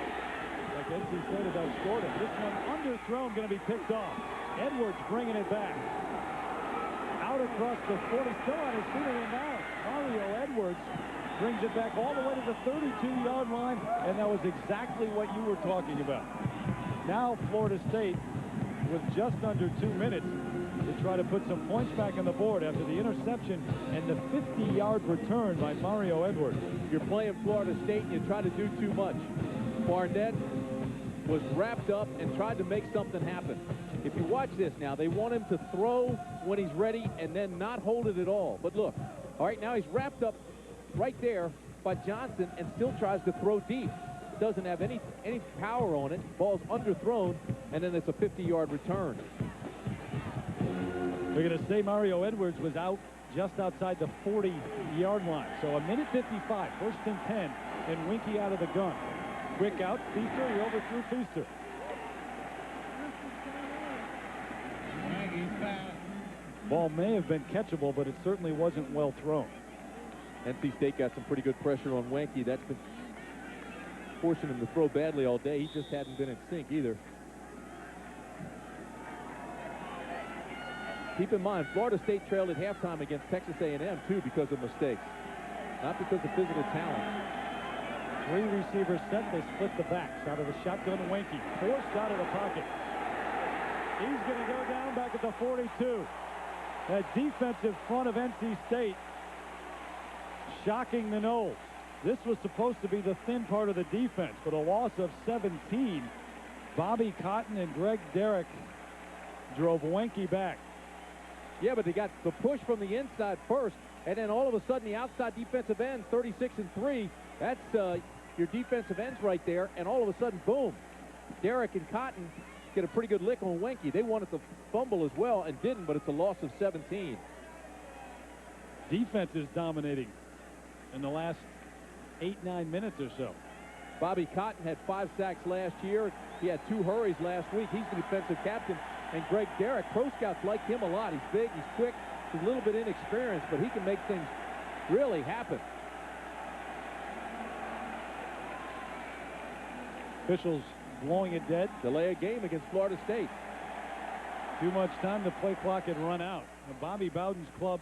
Like NC State has outscored them. This one underthrown, going to be picked off. Edwards bringing it back. Out across the 40, still on his feet and now. Mario Edwards brings it back all the way to the 32-yard line, and that was exactly what you were talking about. Now Florida State, with just under 2 minutes, to try to put some points back on the board after the interception and the 50-yard return by Mario Edwards. You're playing Florida State and you try to do too much. Barnett was wrapped up and tried to make something happen. If you watch this now, they want him to throw when he's ready and then not hold it at all. But look, all right, now he's wrapped up right there by Johnson and still tries to throw deep. Doesn't have any power on it. Ball's underthrown, and then it's a 50-yard return. We're going to say Mario Edwards was out just outside the 40-yard line. So a minute 55, first and 10, and Winky out of the gun. Quick out, Feaster, he overthrew Feaster. Ball may have been catchable, but it certainly wasn't well thrown. NC State got some pretty good pressure on Wanky. That's been forcing him to throw badly all day. He just hadn't been in sync either. Keep in mind, Florida State trailed at halftime against Texas A&M, too, because of mistakes, not because of physical talent. 3 receivers set. They split the backs out of the shotgun. Wanky forced out of the pocket. He's going to go down back at the 42. That defensive front of NC State shocking the Noles. This was supposed to be the thin part of the defense, but a loss of 17. Bobby Cotton and Greg Derrick drove Wanky back. Yeah, but they got the push from the inside first, and then all of a sudden the outside defensive end, 36-3. That's your defensive ends right there, and all of a sudden, boom. Derrick and Cotton get a pretty good lick on Wanky. They wanted to fumble as well and didn't, but it's a loss of 17. Defense is dominating in the last 8-9 minutes or so. Bobby Cotton had 5 sacks last year. He had 2 hurries last week. He's the defensive captain. And Greg Derrick, pro scouts like him a lot. He's big, he's quick, he's a little bit inexperienced, but he can make things really happen. Officials blowing it dead. Delay a game against Florida State. Too much time, the play clock had run out. Bobby Bowden's club,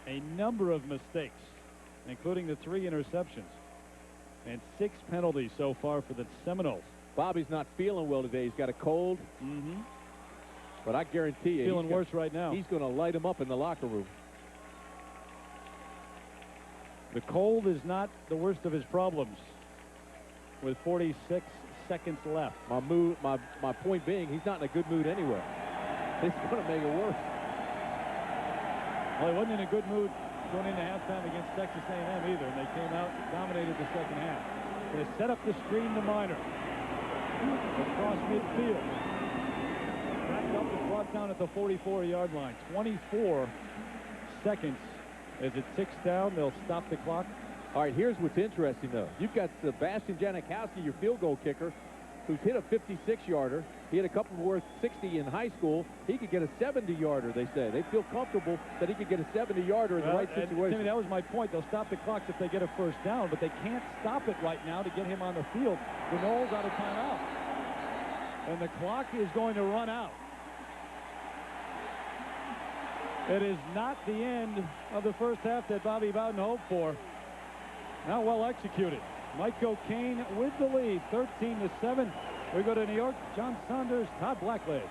a number of mistakes, including the 3 interceptions, and 6 penalties so far for the Seminoles. Bobby's not feeling well today. He's got a cold. But I guarantee you, feeling worse right now. He's going to light him up in the locker room. The cold is not the worst of his problems with 46 seconds left. My point being, he's not in a good mood anyway. This is going to make it worse. Well, he wasn't in a good mood going into halftime against Texas A&M either, and they came out and dominated the second half. They set up the screen to Minor. Across midfield. Backed up and brought down at the 44-yard line. 24 seconds as it ticks down. They'll stop the clock. All right, here's what's interesting, though. You've got Sebastian Janikowski, your field goal kicker, who's hit a 56-yarder. He had a couple worth 60 in high school. He could get a 70-yarder, they say. They feel comfortable that he could get a 70-yarder in the right situation. Timmy, that was my point. They'll stop the clock if they get a first down, but they can't stop it right now to get him on the field. The Noles out of timeout. And the clock is going to run out. It is not the end of the first half that Bobby Bowden hoped for. Now well executed. Mike O'Kane with the lead, 13-7. We go to New York. John Saunders, Todd Blackledge.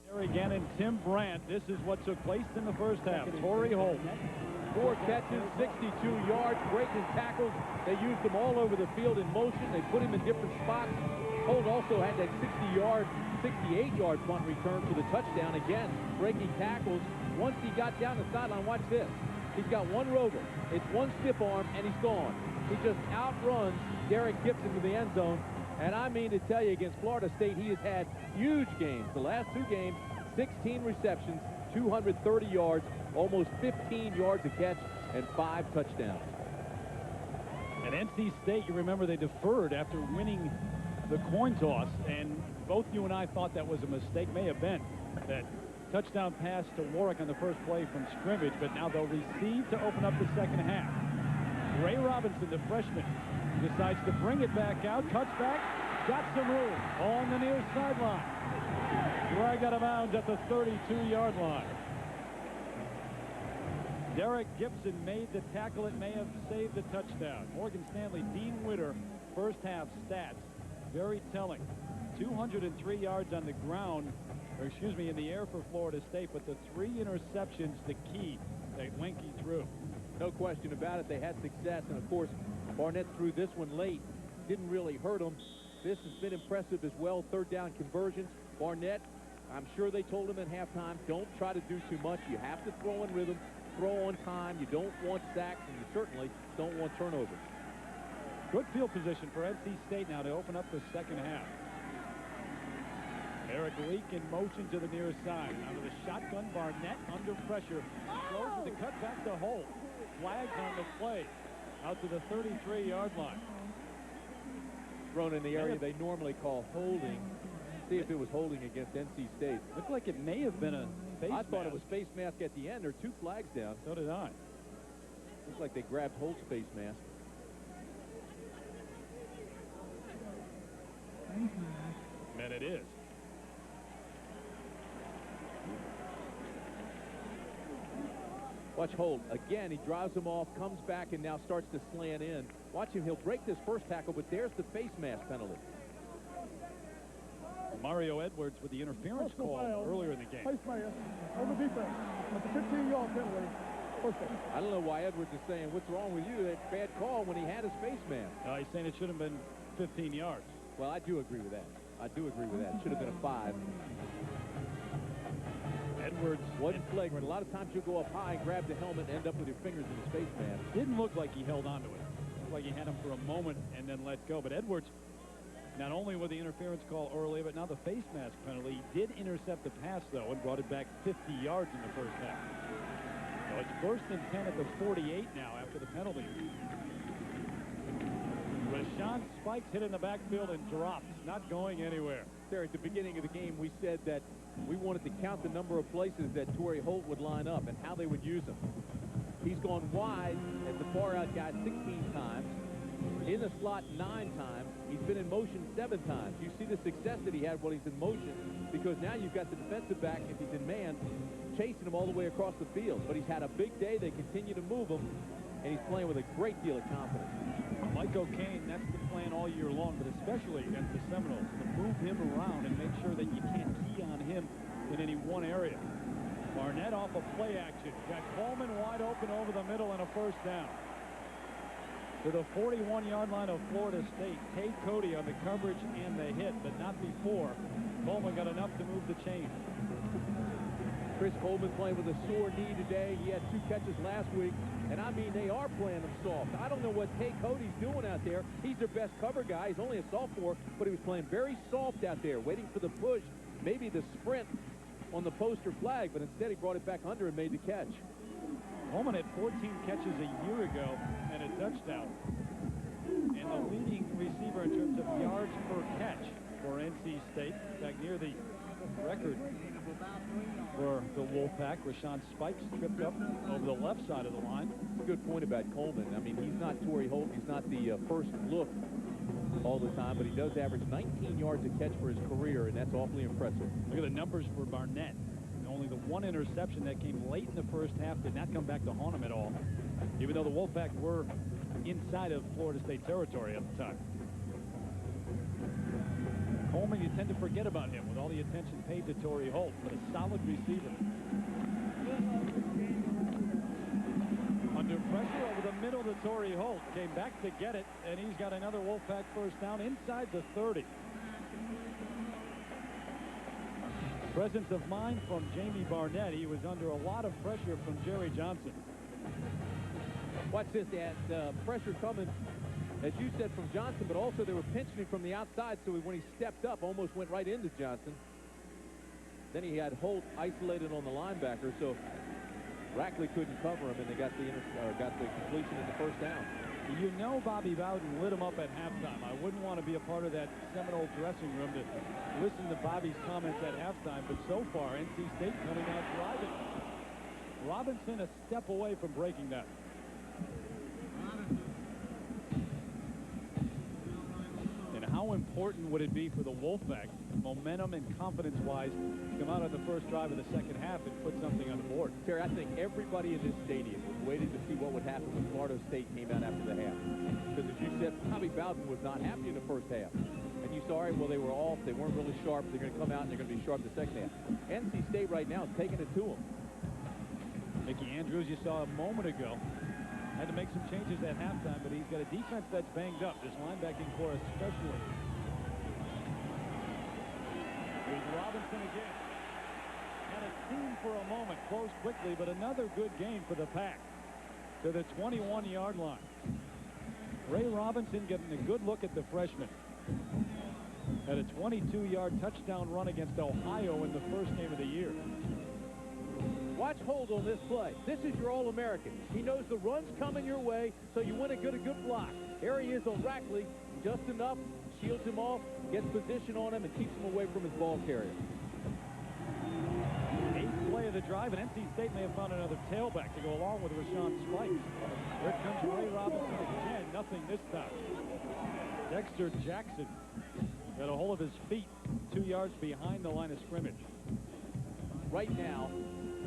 Gary Gannon, Tim Brandt. This is what took place in the first half. Torrey Holt. 4 catches, 62 yards, breaking tackles. They used him all over the field in motion. They put him in different spots. Holt also had that 68-yard punt return for the touchdown. Again, breaking tackles. Once he got down the sideline, watch this. He's got one rover. It's one stiff arm, and he's gone. He just outruns Derek Gibson to the end zone. And I mean to tell you, against Florida State, he has had huge games. The last 2 games, 16 receptions, 230 yards, almost 15 yards a catch, and 5 touchdowns. At NC State, you remember they deferred after winning the coin toss, and both you and I thought that was a mistake. May have been that touchdown pass to Warwick on the first play from scrimmage, but now they'll receive to open up the second half. Ray Robinson, the freshman, decides to bring it back out, cuts back, got some room on the near sideline. Drag out of bounds at the 32-yard line. Derek Gibson made the tackle. It may have saved the touchdown. Morgan Stanley, Dean Witter, first half stats, very telling. 203 yards on the ground, or excuse me, in the air for Florida State, but the 3 interceptions, the key that Wenke threw. No question about it. They had success, and of course, Barnett threw this one late. Didn't really hurt them. This has been impressive as well. 3rd down conversions. Barnett, I'm sure they told him at halftime, don't try to do too much. You have to throw in rhythm, throw on time. You don't want sacks, and you certainly don't want turnovers. Good field position for NC State now to open up the second half. Eric Leak in motion to the near side. Out of the shotgun, Barnett under pressure. Throws with the cut back to Holt. Flags on the play. Out to the 33-yard line. Thrown in the area they normally call holding. See if it was holding against NC State. Looked like it may have been a face mask. I thought it was face mask at the end. There are 2 flags down. So did I. Looks like they grabbed Holt's face mask. And it is. Watch Holt. Again, he drives him off, comes back, and now starts to slant in. Watch him. He'll break this first tackle, but there's the face mask penalty. Mario Edwards with the interference call earlier in the game. Face mask on the defense. That's a 15-yard penalty. I don't know why Edwards is saying, what's wrong with you? That's a bad call when he had his face mask. He's saying it should have been 15 yards. Well, I do agree with that. I do agree with that. It should have been a 5. Edwards wasn't flagrant. A lot of times you'll go up high and grab the helmet and end up with your fingers in his face mask. Didn't look like he held onto it. Looked like he had him for a moment and then let go. But Edwards, not only with the interference call earlier, but now the face mask penalty, did intercept the pass, though, and brought it back 50 yards in the first half. So it's 1st and 10 at the 48 now after the penalty. Rashawn Spikes hit in the backfield and dropped, not going anywhere. There at the beginning of the game, we said that we wanted to count the number of places that Torrey Holt would line up and how they would use him. He's gone wide as the far out guy 16 times, in the slot 9 times. He's been in motion 7 times. You see the success that he had when he's in motion, because now you've got the defensive back, if he's in man, chasing him all the way across the field. But he's had a big day. They continue to move him, and he's playing with a great deal of confidence. Mike O'Kane, that's the plan all year long, but especially against the Seminoles, to move him around and make sure that you can't key on him in any one area. Barnett off a play action. Got Coleman wide open over the middle and a first down. To the 41-yard line of Florida State. Cade Cody on the coverage and the hit, but not before. Coleman got enough to move the chain. Chris Coleman playing with a sore knee today. He had 2 catches last week. And I mean, they are playing him soft. I don't know what Tay Cody's doing out there. He's their best cover guy. He's only a sophomore, but he was playing very soft out there, waiting for the push, maybe the sprint on the poster flag, but instead he brought it back under and made the catch. Coleman had 14 catches a year ago and a touchdown. And the leading receiver in terms of yards per catch for NC State, back near the record for the Wolfpack. Rashawn Spikes tripped up over the left side of the line. Good point about Coleman. I mean, he's not Torrey Holt. He's not the first look all the time, but he does average 19 yards a catch for his career, and that's awfully impressive. Look at the numbers for Barnett. Only the 1 interception that came late in the first half did not come back to haunt him at all, even though the Wolfpack were inside of Florida State territory at the time. Coleman, you tend to forget about him with all the attention paid to Torrey Holt, but a solid receiver. Under pressure over the middle to Torrey Holt. Came back to get it, and he's got another Wolfpack first down inside the 30. Presence of mind from Jamie Barnett. He was under a lot of pressure from Jerry Johnson. Watch this, pressure coming, as you said, from Johnson, but also they were pinching him from the outside, so when he stepped up, almost went right into Johnson. Then he had Holt isolated on the linebacker, so Rackley couldn't cover him, and they got the completion in the first down. You know Bobby Bowden lit him up at halftime. I wouldn't want to be a part of that Seminole dressing room to listen to Bobby's comments at halftime, but so far, NC State coming out driving. Robinson a step away from breaking that. And how important would it be for the Wolfpack, momentum and confidence-wise, to come out on the first drive of the second half and put something on the board? Terry, I think everybody in this stadium was waiting to see what would happen when Florida State came out after the half. Because as you said, Bobby Bowden was not happy in the first half. And you saw, well, they were off. They weren't really sharp. They're going to come out and they're going to be sharp the second half. NC State right now is taking it to them. Mickey Andrews, you saw a moment ago, had to make some changes at halftime, but he's got a defense that's banged up, this linebacking core especially. Here's Robinson again. Had a seam for a moment, closed quickly, but another good gain for the Pack to the 21-yard line. Ray Robinson getting a good look at the freshman. Had a 22-yard touchdown run against Ohio in the first game of the year. Watch Holt on this play. This is your All-American. He knows the run's coming your way, so you want to get a good block. There he is on Rackley, just enough, shields him off, gets position on him, and keeps him away from his ball carrier. 8th play of the drive, and NC State may have found another tailback to go along with Rashawn Spikes. Here comes Ray Robinson again, nothing this time. Dexter Jackson got a hold of his feet 2 yards behind the line of scrimmage. Right now,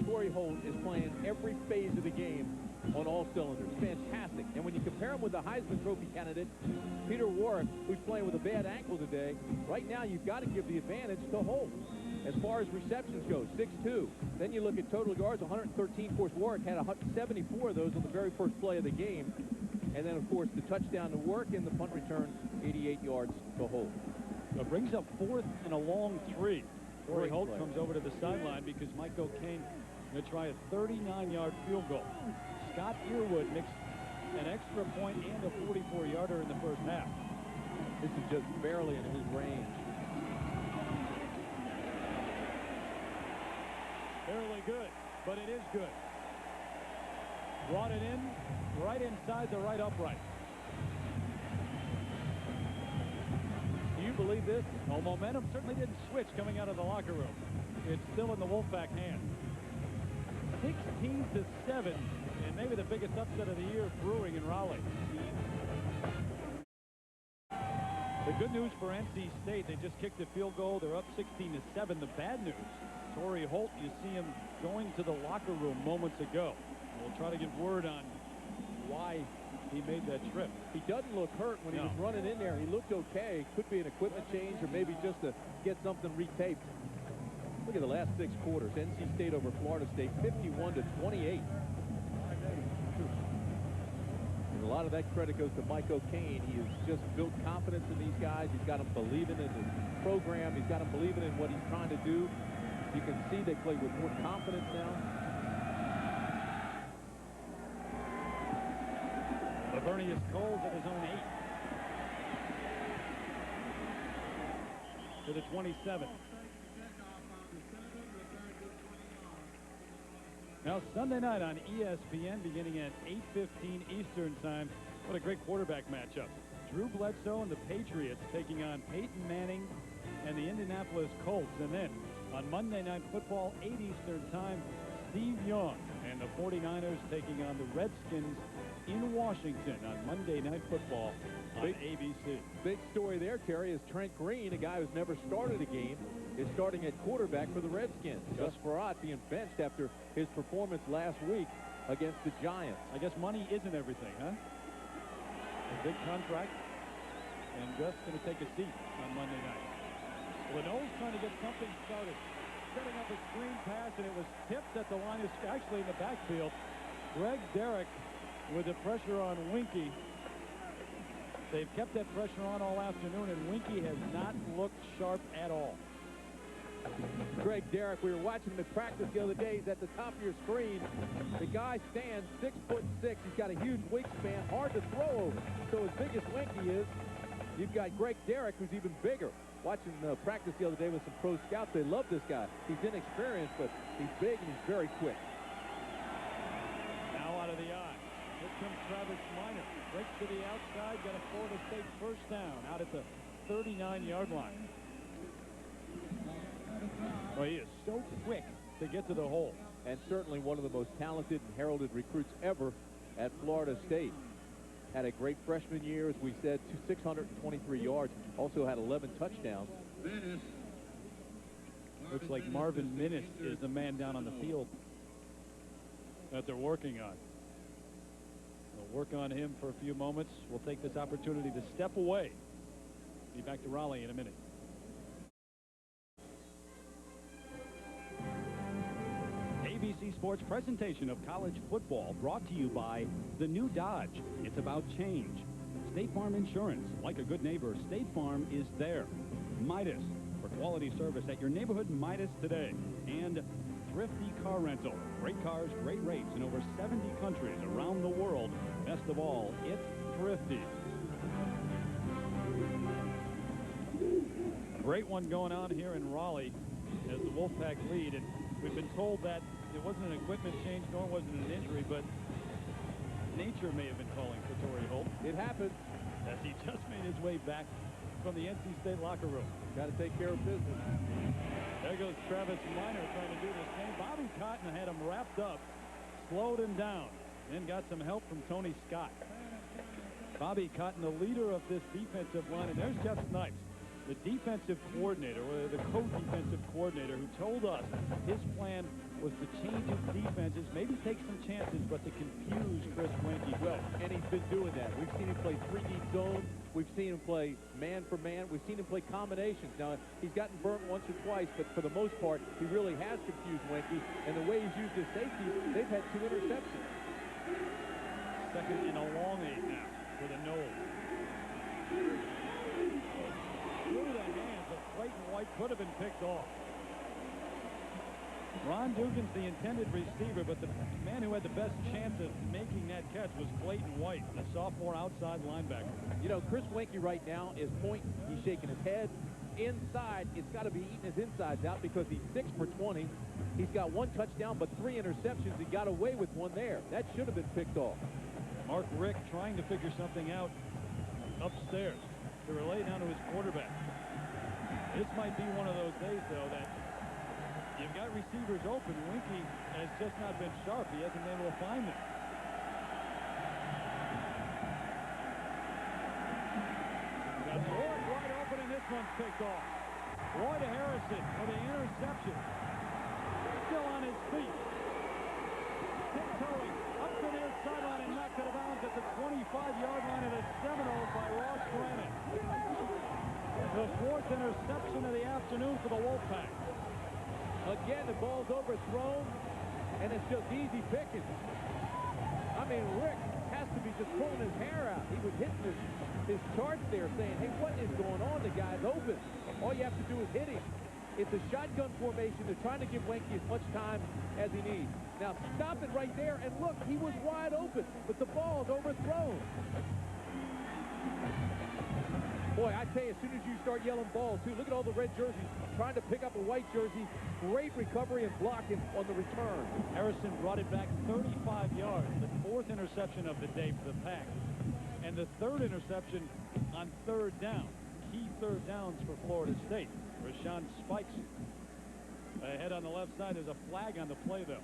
Torrey Holt is playing every phase of the game on all cylinders. Fantastic. And when you compare him with the Heisman Trophy candidate, Peter Warrick, who's playing with a bad ankle today, right now you've got to give the advantage to Holt. As far as receptions go, 6'2". Then you look at total yards, 113. Of course, Warrick had 174 of those on the very first play of the game. And then, of course, the touchdown to Warrick and the punt return, 88 yards to Holt. So it brings up 4th and a long 3. Torrey Holt comes over to the sideline because Mike O'Kane going to try a 39-yard field goal. Scott Earwood mixed an extra point and a 44-yarder in the first half. This is just barely in his range. Barely good, but it is good. Brought it in right inside the right upright. Do you believe this? Well, momentum certainly didn't switch coming out of the locker room. It's still in the Wolfpack hands. 16-7, and maybe the biggest upset of the year brewing in Raleigh. The good news for NC State, they just kicked a field goal. They're up 16-7. The bad news, Torrey Holt, you see him going to the locker room moments ago. We'll try to get word on why he made that trip. He doesn't look hurt when he was running in there. He looked okay. Could be an equipment change or maybe just to get something retaped. Look at the last 6 quarters. NC State over Florida State, 51-28. And a lot of that credit goes to Mike O'Kane. He has just built confidence in these guys. He's got them believing in his program. He's got them believing in what he's trying to do. You can see they play with more confidence now. Lavernius Coles at his own 8. To the 27. Now Sunday night on ESPN beginning at 8:15 Eastern time. What a great quarterback matchup. Drew Bledsoe and the Patriots taking on Peyton Manning and the Indianapolis Colts. And then on Monday Night Football, 8 Eastern time, Steve Young and the 49ers taking on the Redskins in Washington on Monday Night Football on ABC. Big story there, Terry, is Trent Green, a guy who's never started a game, is starting at quarterback for the Redskins. Gus Frerotte being benched after his performance last week against the Giants. I guess money isn't everything, huh? A big contract, and Gus going to take a seat on Monday night. Leno's trying to get something started. Setting up a screen pass, and it was tipped at the line of actually in the backfield. Greg Derrick with the pressure on Winky. They've kept that pressure on all afternoon, and Winky has not looked sharp at all. Greg Derrick, we were watching him at practice the other day. He's at the top of your screen. The guy stands 6'6". He's got a huge wingspan, hard to throw over. So as big as Winky is, you've got Greg Derrick, who's even bigger. Watching practice the other day with some pro scouts, they love this guy. He's inexperienced, but he's big and he's very quick. Now out of the eye. Here comes Travis Minor. Breaks to the outside, got a Florida State first down out at the 39-yard line. Well, he is so quick to get to the hole. And certainly one of the most talented and heralded recruits ever at Florida State. Had a great freshman year, as we said, 623 yards. Also had 11 touchdowns. Looks like Marvin Minnis is the man down on the field that they're working on. We'll work on him for a few moments. We'll take this opportunity to step away. Be back to Raleigh in a minute. ABC Sports presentation of college football brought to you by the new Dodge. It's about change. State Farm Insurance. Like a good neighbor, State Farm is there. Midas, for quality service at your neighborhood Midas today. And Thrifty Car Rental. Great cars, great rates in over 70 countries around the world. Best of all, it's thrifty. A great one going on here in Raleigh as the Wolfpack lead. And we've been told that it wasn't an equipment change, nor was it an injury, but nature may have been calling for Torrey Holt. It happened as he just made his way back from the NC State locker room. Got to take care of business. There goes Travis Minor trying to do the same. Bobby Cotton had him wrapped up, slowed him down, then got some help from Tony Scott. Bobby Cotton, the leader of this defensive line, and there's Jeff Snipes, the defensive coordinator, or the co-defensive coordinator, who told us his plan was to change his defenses, maybe take some chances, but to confuse Chris Winky. Well, and he's been doing that. We've seen him play 3-deep zone. We've seen him play man for man. We've seen him play combinations. Now, he's gotten burnt once or twice, but for the most part, he really has confused Winky. And the way he's used his safety, they've had 2 interceptions. Second and a long 8 now for the Noles. Through the hands of Clayton White, could have been picked off. Ron Dugan's the intended receiver, but the man who had the best chance of making that catch was Clayton White, the sophomore outside linebacker. You know, Chris Winky right now is pointing. He's shaking his head. Inside, it's got to be eating his insides out because he's 6 for 20. He's got 1 touchdown, but 3 interceptions. He got away with 1 there. That should have been picked off. Mark Richt trying to figure something out upstairs to relay down to his quarterback. This might be one of those days, though, that you've got receivers open. Winky has just not been sharp. He hasn't been able to find them. Got Lloyd wide open, and this one's picked off. Lloyd Harrison with the interception. Still on his feet. Tiptoeing up to the sideline and knocked it out of bounds at the 25-yard line of the Seminoles by Ross Granite. The 4th interception of the afternoon for the Wolfpack. Again, the ball's overthrown, and it's just easy pickings. I mean, Rick has to be just pulling his hair out. He was hitting his charts there saying, hey, what is going on? The guy's open. All you have to do is hit him. It's a shotgun formation. They're trying to give Weinke as much time as he needs. Now, stop it right there, and look, he was wide open, but the ball is overthrown. Boy, I tell you, as soon as you start yelling ball, too, look at all the red jerseys trying to pick up a white jersey. Great recovery and blocking on the return. Harrison brought it back 35 yards, the 4th interception of the day for the Pack. And the 3rd interception on 3rd down. Key 3rd downs for Florida State. Rashawn Spikes ahead on the left side. There's a flag on the play, though.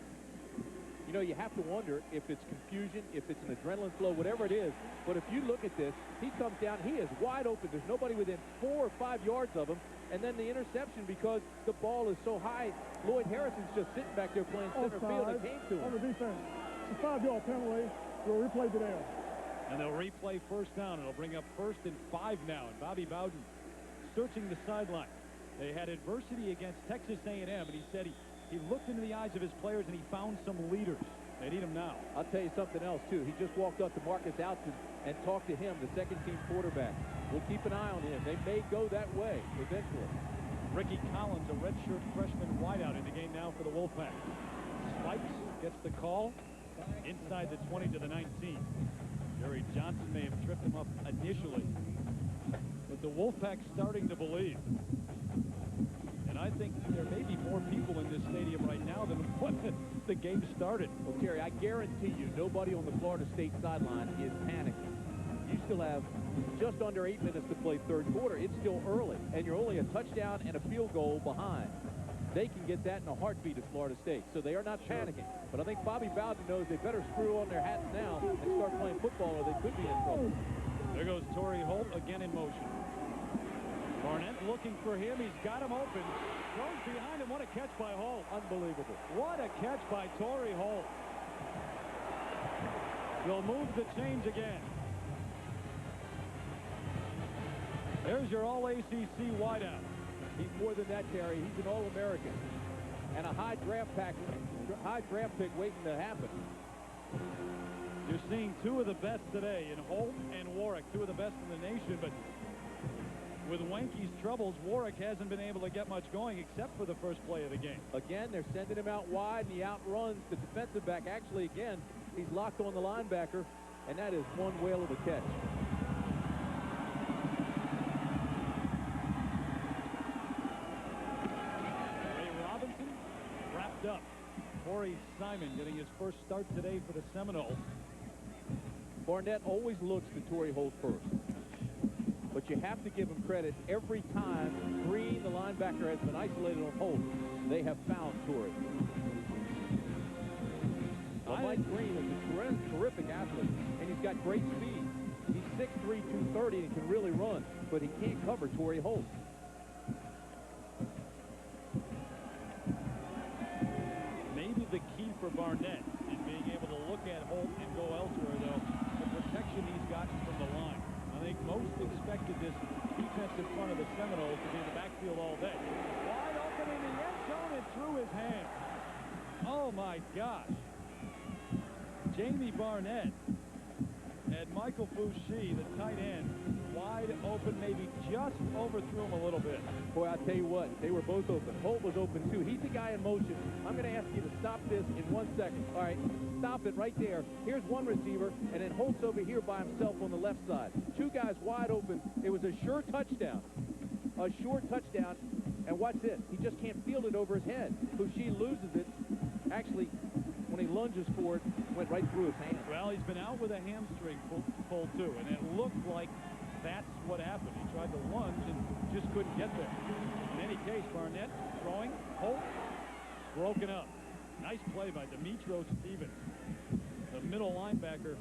You know, you have to wonder if it's confusion, if it's an adrenaline flow, whatever it is. But if you look at this, he comes down, he is wide open. There's nobody within 4 or 5 yards of him. And then the interception, because the ball is so high, Lloyd Harrison's just sitting back there playing center field. It came to him. On the defense. It's a 5-yard penalty. We'll replay the down. And they'll replay 1st down. It'll bring up 1st and 5 now. And Bobby Bowden searching the sideline. They had adversity against Texas A&M, and he said he looked into the eyes of his players and he found some leaders. They need him now. I'll tell you something else, too. He just walked up to Marcus Alston and talked to him, the second-team quarterback. We'll keep an eye on him. They may go that way eventually. Ricky Collins, a redshirt freshman wideout in the game now for the Wolfpack. Spikes gets the call inside the 20 to the 19. Jerry Johnson may have tripped him up initially, but the Wolfpack starting to believe. And I think there may be more people in this stadium right now than when the game started. Well, Terry, I guarantee you nobody on the Florida State sideline is panicking. You still have just under 8 minutes to play 3rd quarter. It's still early, and you're only a touchdown and a field goal behind. They can get that in a heartbeat at Florida State, so they are not panicking. But I think Bobby Bowden knows they better screw on their hats now and start playing football, or they could be in trouble. There goes Torrey Holt again in motion. Barnett looking for him. He's got him open. Throws behind him. What a catch by Holt. Unbelievable. What a catch by Torrey Holt. They'll move the chains again. There's your all-ACC wideout. He's more than that, Terry. He's an All-American. And a high draft pick waiting to happen. You're seeing 2 of the best today in Holt and Warwick, 2 of the best in the nation, but with Weinke's troubles, Warwick hasn't been able to get much going except for the first play of the game. Again, they're sending him out wide, and he outruns the defensive back. Actually, again, he's locked on the linebacker, and that is one whale of a catch. Ray Robinson wrapped up. Corey Simon getting his first start today for the Seminoles. Barnett always looks to Torrey Holt first. But you have to give him credit. Every time Green, the linebacker, has been isolated on Holt, they have found Torrey. Mike Green is a terrific athlete, and he's got great speed. He's 6'3", 230, and can really run, but he can't cover Torrey Holt. Maybe the key for Barnett is being able to look at Holt and go elsewhere, though, the protection he's gotten from the line. I think most expected this defensive front of the Seminoles to be in the backfield all day. Wide open in the end zone and through his hands. Oh, my gosh. Jamie Barnett and Michael Fouché, the tight end, wide open, maybe just overthrew him a little bit. Boy, I'll tell you what, they were both open. Holt was open, too. He's the guy in motion. I'm going to ask you to stop this in 1 second. All right, stop it right there. Here's one receiver, and then Holt's over here by himself on the left side. 2 guys wide open. It was a sure touchdown. A short touchdown, and watch this. He just can't field it over his head. Fouché loses it. Actually, when he lunges for it, went right through his hand. Well, he's been out with a hamstring pull too, and it looked like that's what happened. He tried to lunge and just couldn't get there. In any case, Barnett throwing, Holt broken up. Nice play by Demetro Stevens, the middle linebacker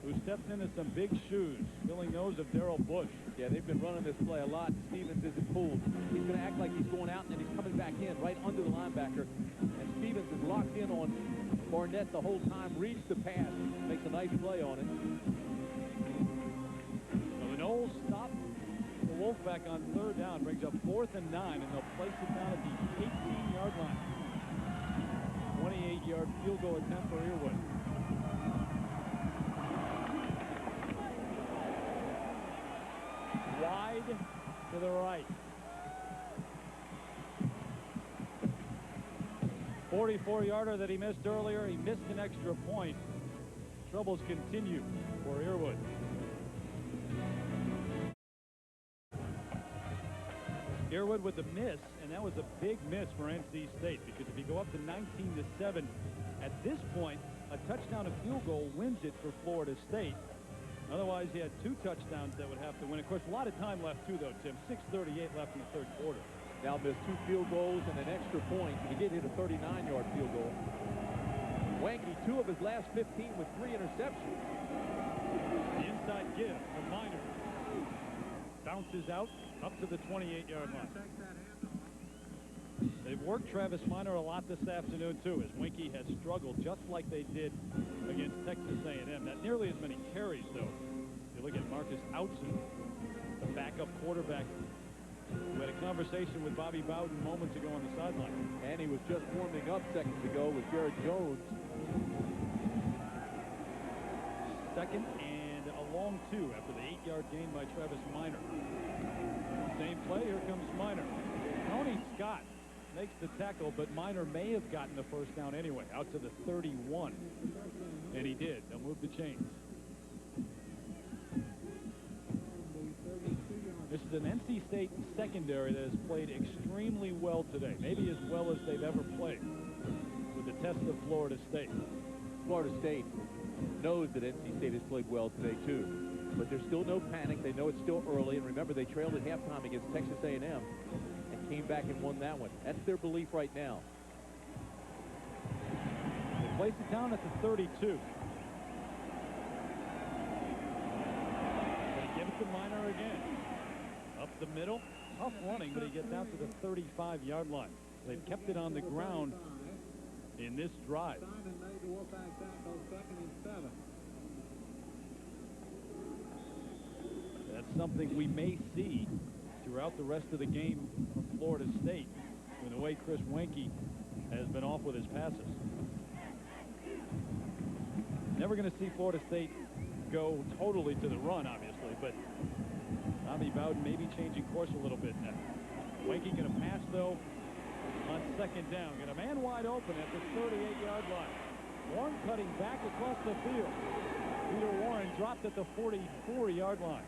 who steps into some big shoes, filling those of Darrell Bush. Yeah, they've been running this play a lot. Stevens isn't pulled. He's going to act like he's going out, and then he's coming back in right under the linebacker. And Stevens is locked in on Barnett the whole time, reads the pass, makes a nice play on it. So the Noles stop the Wolfpack on 3rd down, brings up 4th and 9, and they'll place it down at the 18-yard line. 28-yard field goal attempt for Earwood. Wide to the right. 44-yarder that he missed earlier. He missed an extra point. Troubles continue for Earwood. Earwood with the miss, and that was a big miss for NC State, because if you go up to 19-7 at this point, a touchdown, a field goal wins it for Florida State. Otherwise, he had 2 touchdowns that would have to win. Of course, a lot of time left, too, though, Tim. 6:38 left in the third quarter. Now missed 2 field goals and an extra point. He did hit a 39-yard field goal. Wanky, 2 of his last 15 with 3 interceptions. The inside give from Minor. Bounces out up to the 28-yard line. They've worked Travis Minor a lot this afternoon, too, as Winky has struggled just like they did against Texas A&M. Not nearly as many carries, though. You look at Marcus Outson, the backup quarterback, who had a conversation with Bobby Bowden moments ago on the sideline. And he was just warming up seconds ago with Jared Jones. Second and a long 2 after the 8-yard gain by Travis Minor. Same play, here comes Minor. Tony Scott makes the tackle, but Minor may have gotten the first down anyway, out to the 31. And he did. They'll move the chains. This is an NC State secondary that has played extremely well today, maybe as well as they've ever played, with the test of Florida State. Florida State knows that NC State has played well today, too. But there's still no panic. They know it's still early. And remember, they trailed at halftime against Texas A&M and came back and won that one. That's their belief right now. They place it down at the 32. They give it to Minor again. Up the middle. Tough running, but he gets out to the 35-yard line. They've kept it on the ground in this drive. That's something we may see throughout the rest of the game from Florida State, with the way Chris Wanky has been off with his passes. Never going to see Florida State go totally to the run, obviously, but Bobby Bowden may be changing course a little bit now. Wanky going to pass, though, on second down. Got a man wide open at the 38-yard line. Warren cutting back across the field. Peter Warren dropped at the 44-yard line.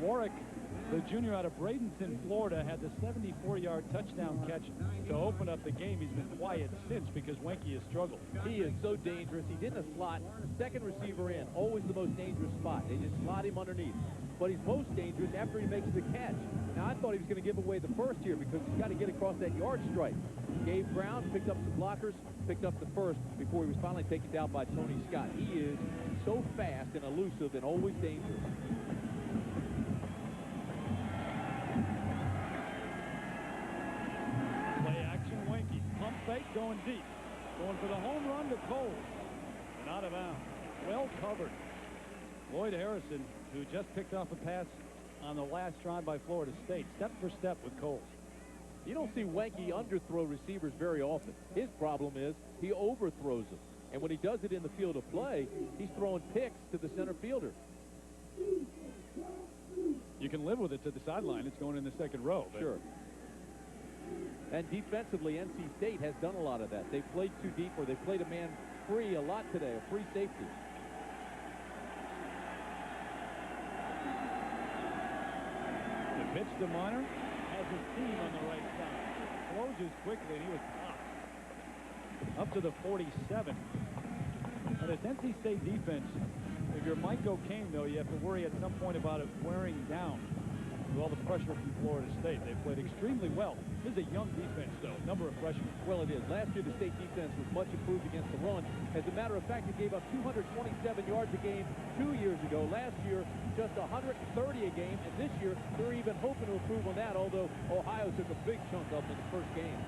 Warwick, the junior out of Bradenton, Florida, had the 74-yard touchdown catch to open up the game. He's been quiet since because Wanky has struggled. He is so dangerous. He's in the slot, second receiver in, always the most dangerous spot. They just slot him underneath. But he's most dangerous after he makes the catch. Now, I thought he was going to give away the first here because he's got to get across that yard stripe. Gave ground, picked up some blockers, picked up the first before he was finally taken down by Tony Scott. He is so fast and elusive and always dangerous. Fake going deep, going for the home run to Cole, and out of bounds. Well covered. Lloyd Harrison, who just picked off a pass on the last drive by Florida State, step for step with Cole. You don't see Wanky underthrow receivers very often. His problem is he overthrows them, and when he does it in the field of play, he's throwing picks to the center fielder. You can live with it to the sideline. It's going in the second row. Sure. And defensively, NC State has done a lot of that. They've played too deep, or they've played a man free a lot today, a free safety. The pitch to Minor has his team on the right side. Closes quickly, and he was popped up to the 47. And as NC State defense, if you're Mike O'Kane, though, you have to worry at some point about it wearing down with all the pressure from Florida State. They played extremely well. This is a young defense, though. Number of freshmen. Well, it is. Last year, the state defense was much improved against the run. As a matter of fact, it gave up 227 yards a game 2 years ago. Last year, just 130 a game. And this year, they're even hoping to improve on that, although Ohio took a big chunk up in the first game.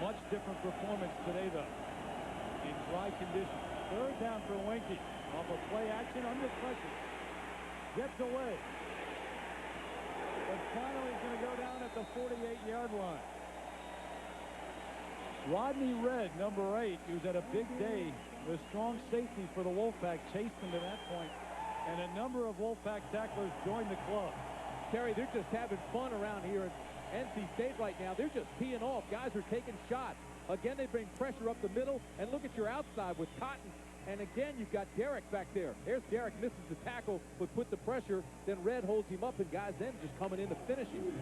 Much different performance today, though, in dry conditions. Third down for Wanky. Off of play action under pressure. Gets away. But finally he's going to go down at the 48-yard line. Rodney Red, number 8, who's had a big day with strong safety for the Wolfpack, chased him to that point, and a number of Wolfpack tacklers joined the club. Terry, they're just having fun around here NC State right now, they're just teeing off. Guys are taking shots. Again, they bring pressure up the middle, and look at your outside with Cotton. And again, you've got Derek back there. There's Derek, misses the tackle, but put the pressure. Then Red holds him up, and guys then just coming in to finish him.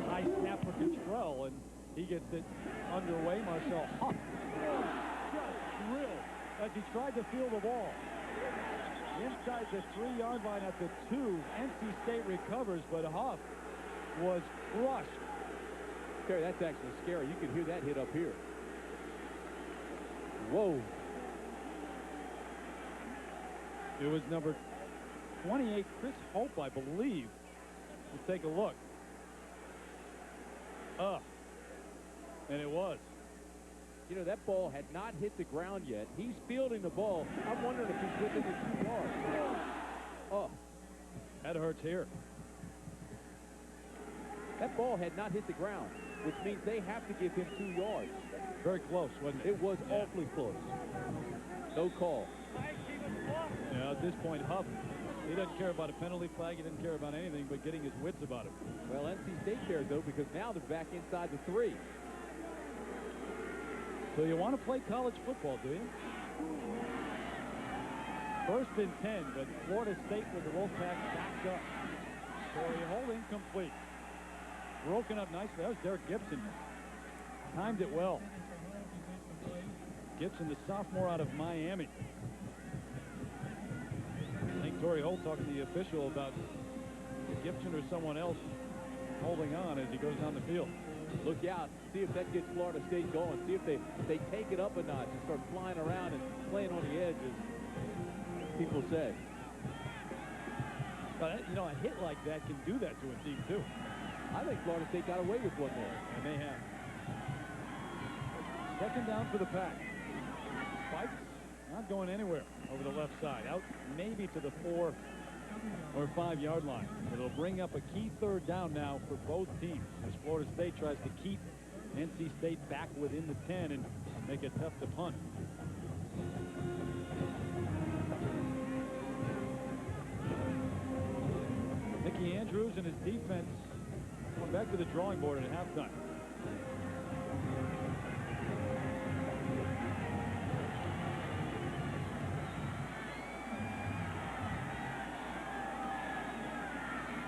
High snap for Cottrell, and he gets it underway. Marcel Huff just drilled as he tried to field the ball. Inside the 3-yard line at the 2, NC State recovers, but Huff was crushed. Terry, that's actually scary. You can hear that hit up here. Whoa. It was number 28, Chris Hope, I believe. Let's take a look. And it was. You know, that ball had not hit the ground yet. He's fielding the ball. I'm wondering if he's within the 2 yards. Oh. That hurts here. That ball had not hit the ground, which means they have to give him 2 yards. Very close, wasn't it? It was awfully close. No call. Yeah, at this point, Huff, he doesn't care about a penalty flag. He doesn't care about anything but getting his wits about him. Well, NC State cares, though, because now they're back inside the 3. So you want to play college football, do you? 1st and 10, but Florida State with the Wolfpack backed up. Torrey holding complete. Broken up nicely. That was Derek Gibson. Timed it well. Gibson, the sophomore out of Miami. I think Torrey Holt talking to the official about Gibson or someone else holding on as he goes down the field. Look out. See if that gets Florida State going. See if they take it up a notch and start flying around and playing on the edge, as people say. But, you know, a hit like that can do that to a team, too. I think Florida State got away with one there. And they have. 2nd down for the Pack. Spikes not going anywhere over the left side. Out maybe to the 4 or 5 yard line. It'll bring up a key 3rd down now for both teams as Florida State tries to keep NC State back within the 10 and make it tough to punt. Mickey Andrews and his defense going back to the drawing board at halftime.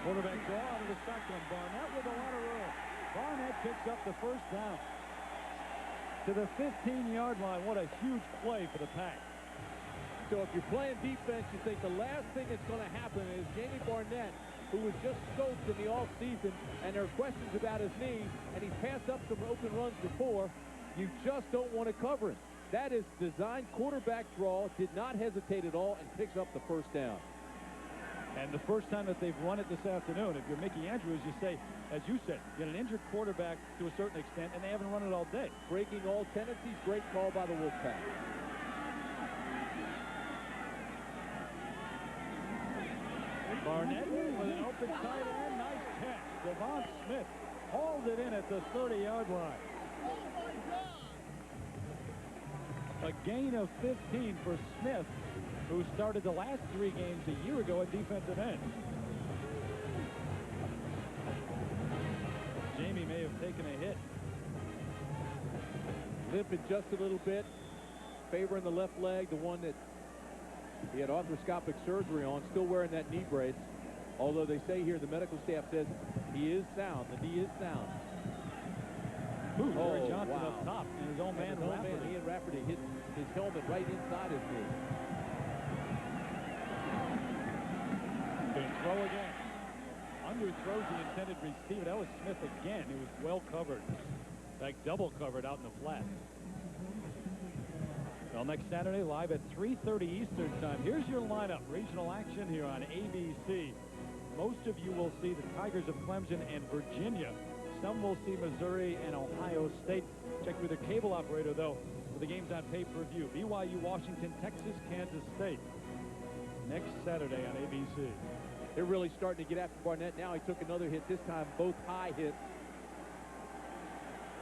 Quarterback draw out of the shotgun. Barnett with a lot of room. Barnett picks up the 1st down. To the 15-yard line. What a huge play for the Pack. So if you're playing defense, you think the last thing that's going to happen is Jamie Barnett, who was just scoped in the offseason, and there are questions about his knee, and he's passed up some open runs before. You just don't want to cover him. That is designed quarterback draw, did not hesitate at all, and picks up the 1st down. And the first time that they've run it this afternoon, if you're Mickey Andrews, you say, as you said, get an injured quarterback to a certain extent, and they haven't run it all day. Breaking all tendencies, great call by the Wolfpack. Barnett with an open tight end, nice catch. Devon Smith hauled it in at the 30-yard line. A gain of 15 for Smith, who started the last 3 games a year ago at defensive end. Jamie may have taken a hit. Limping just a little bit, favoring the left leg, the one that he had arthroscopic surgery on, still wearing that knee brace. Although they say here, the medical staff says he is sound. The knee is sound. Ooh, Jerry Johnson up top, and his own man, Rafferty. Ian Rafferty hit his helmet right inside his knee. Going to throw again. Underthrows the intended receiver. That was Smith again. He was well covered. In fact, double covered out in the flat. Well, next Saturday, live at 3:30 Eastern time. Here's your lineup. Regional action here on ABC. Most of you will see the Tigers of Clemson and Virginia. Some will see Missouri and Ohio State. Check with their cable operator, though, for the games on pay-per-view. BYU, Washington, Texas, Kansas State. Next Saturday on ABC. They're really starting to get after Barnett now. He took another hit, this time both high hits.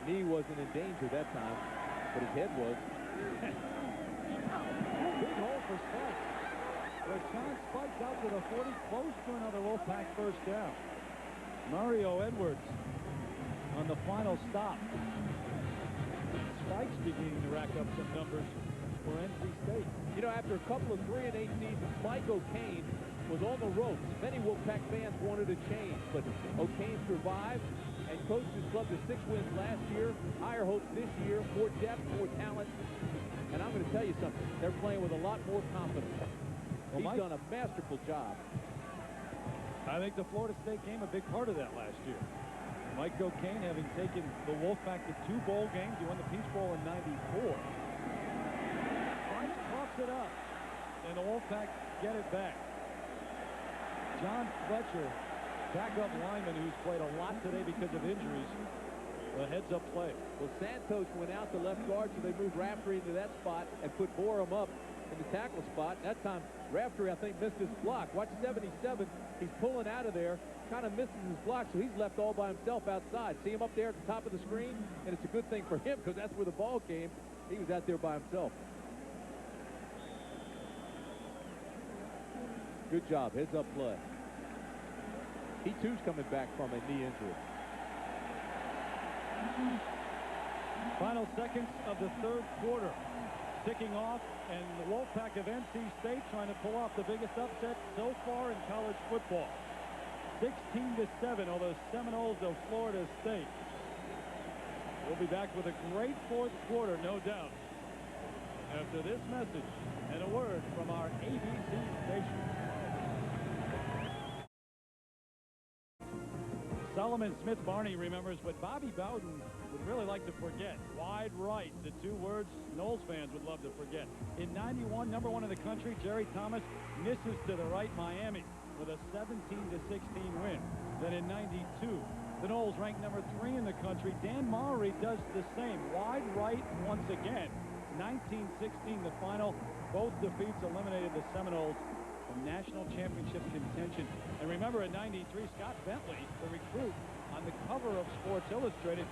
Knee wasn't in danger that time, but his head was. Big hole for Spike. Rashawn Spikes out to the 40, close to another Wolfpack first down. Mario Edwards on the final stop. Spikes beginning to rack up some numbers for NC State. You know, after a couple of 3-8 seasons, Mike O'Kane was on the ropes. Many Wolfpack fans wanted a change, but O'Kane survived and coached his club to 6 wins last year, higher hopes this year, more depth, more talent. And I'm going to tell you something. They're playing with a lot more confidence. He's done a masterful job. I think the Florida State game a big part of that last year. Mike O'Kane having taken the Wolfpack to 2 bowl games. He won the Peach Bowl in '94. Spikes coughs it up, and the Wolfpack get it back. John Fletcher, backup lineman who's played a lot today because of injuries. A heads-up play. Well, Santos went out to left guard, so they moved Raftery into that spot and put Borum up in the tackle spot. That time, Raftery, I think, missed his block. Watch 77. He's pulling out of there, kind of misses his block, so he's left all by himself outside. See him up there at the top of the screen? And it's a good thing for him because that's where the ball came. He was out there by himself. Good job. Heads-up play. He, too's coming back from a knee injury. Final seconds of the third quarter ticking off, and the Wolfpack of NC State trying to pull off the biggest upset so far in college football. 16-7 over the Seminoles of Florida State. We'll be back with a great fourth quarter, no doubt, after this message and a word from our ABC station. Solomon Smith Barney remembers what Bobby Bowden would really like to forget. Wide right, the 2 words Knowles fans would love to forget. In '91, #1 in the country, Jerry Thomas misses to the right Miami with a 17-16 win. Then in '92, the Knowles ranked #3 in the country. Dan Maury does the same. Wide right once again. 1916 the final. Both defeats eliminated the Seminoles from national championship contention. And remember, in '93, Scott Bentley, the recruit on the cover of Sports Illustrated,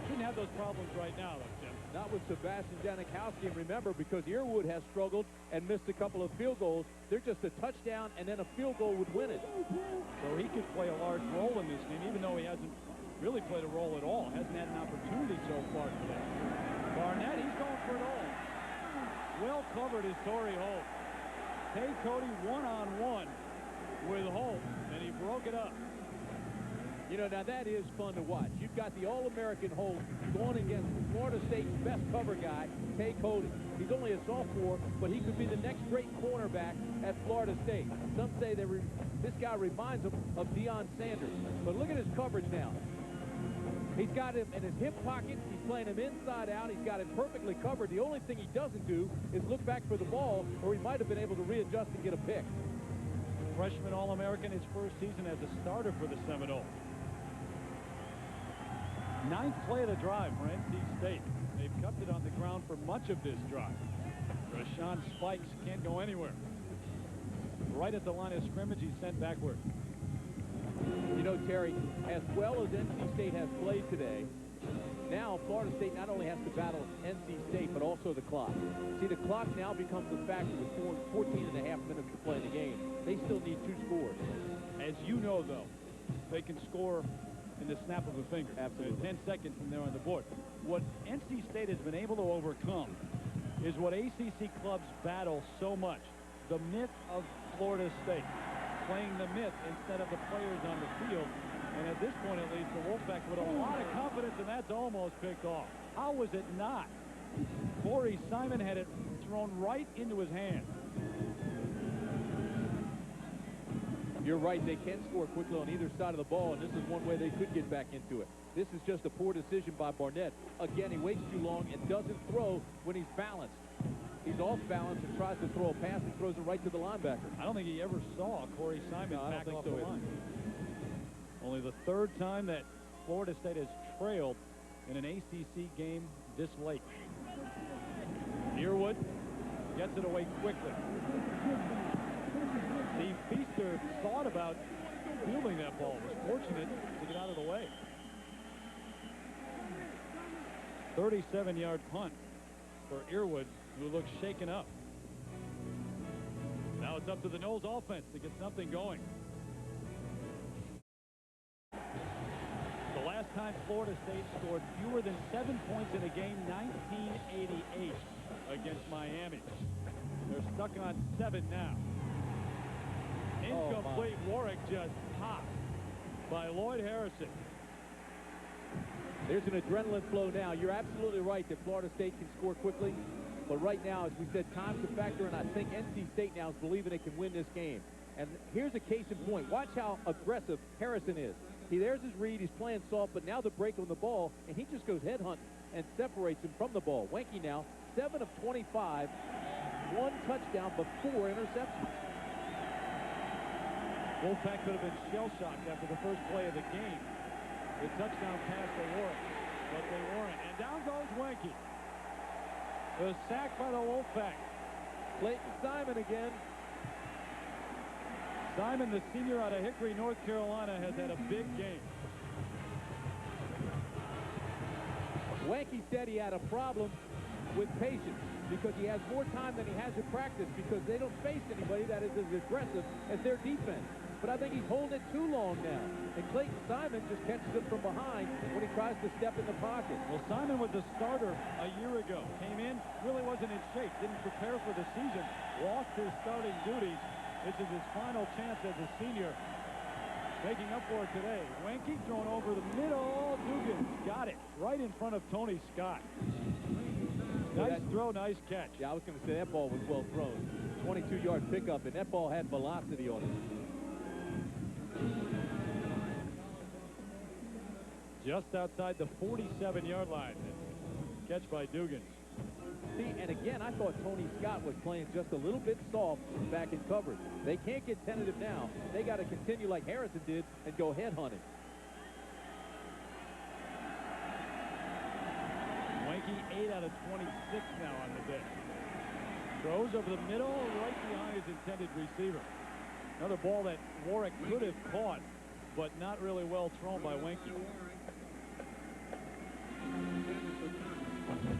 shouldn't have those problems right now, though, Jim. Not with Sebastian Janikowski. And remember, because Earwood has struggled and missed a couple of field goals, they're just a touchdown and then a field goal would win it. So he could play a large role in this game, even though he hasn't really played a role at all. Hasn't had an opportunity so far today. Barnett, he's going for it all. Well covered is Torrey Holt. Tay Cody one-on-one with Holt, and he broke it up. You know, now that is fun to watch. You've got the All-American Holt going against Florida State's best cover guy, Tay Cody. He's only a sophomore, but he could be the next great cornerback at Florida State. Some say that this guy reminds him of Deion Sanders. But look at his coverage now. He's got him in his hip pocket. He's playing him inside out. He's got him perfectly covered. The only thing he doesn't do is look back for the ball, or he might have been able to readjust and get a pick. Freshman All-American his first season as a starter for the Seminoles. 9th play of the drive for NC State. They've kept it on the ground for much of this drive. Rashawn Spikes can't go anywhere. Right at the line of scrimmage, he's sent backward. You know, Terry, as well as NC State has played today, now Florida State not only has to battle NC State, but also the clock. See, the clock now becomes a factor with 14 and a half minutes to play the game. They still need 2 scores. As you know, though, they can score in the snap of a finger. Absolutely. 10 seconds from there on the board. What NC State has been able to overcome is what ACC clubs battle so much. The myth of Florida State. Playing the myth instead of the players on the field. And at this point, at least, the Wolfpack with a lot of confidence, and that's almost picked off. How was it not? Corey Simon had it thrown right into his hand. You're right, they can score quickly on either side of the ball, and this is one way they could get back into it. This is just a poor decision by Barnett. Again, he waits too long and doesn't throw when he's balanced. He's off balance and tries to throw a pass and throws it right to the linebacker. I don't think he ever saw Corey Simon back off the line. Only the 3rd time that Florida State has trailed in an ACC game this late. Earwood gets it away quickly. Steve Feaster thought about fielding that ball. Was fortunate to get out of the way. 37-yard punt for Earwood, who looks shaken up. Now it's up to the Noles offense to get something going. The last time Florida State scored fewer than 7 points in a game, 1988 against Miami. They're stuck on 7 now. Incomplete. Warwick just popped by Lloyd Harrison. There's an adrenaline flow now. You're absolutely right that Florida State can score quickly. But right now, as we said, time's a factor, and I think NC State now is believing they can win this game. And here's a case in point. Watch how aggressive Harrison is. There's his read. He's playing soft, but now the break on the ball, and he just goes headhunting and separates him from the ball. Wenke now, 7 of 25, 1 touchdown, but 4 interceptions. Wolfpack could have been shell-shocked after the first play of the game. The touchdown pass to Warwick, but they weren't. And down goes Wenke. The sack by the Wolfpack. Clayton Simon again. Simon, the senior out of Hickory, North Carolina, has had a big game. Wenke said he had a problem with patience because he has more time than he has in practice because they don't face anybody that is as aggressive as their defense. But I think he's holding it too long now. And Clayton Simon just catches him from behind when he tries to step in the pocket. Well, Simon was the starter a year ago. Came in, really wasn't in shape, didn't prepare for the season, lost his starting duties. This is his final chance as a senior. Making up for it today. Wenke thrown over the middle. Dugan got it right in front of Tony Scott. Nice throw, nice catch. Yeah, I was going to say that ball was well thrown. 22-yard pickup, and that ball had velocity on it. Just outside the 47-yard line. Catch by Dugan. See, and again, I thought Tony Scott was playing just a little bit soft back in coverage. They can't get tentative now. They got to continue like Harrison did and go head hunting. Wenke 8 out of 26 now on the day. Throws over the middle, right behind his intended receiver. Another ball that Warwick could have caught, but not really well thrown by Wenke.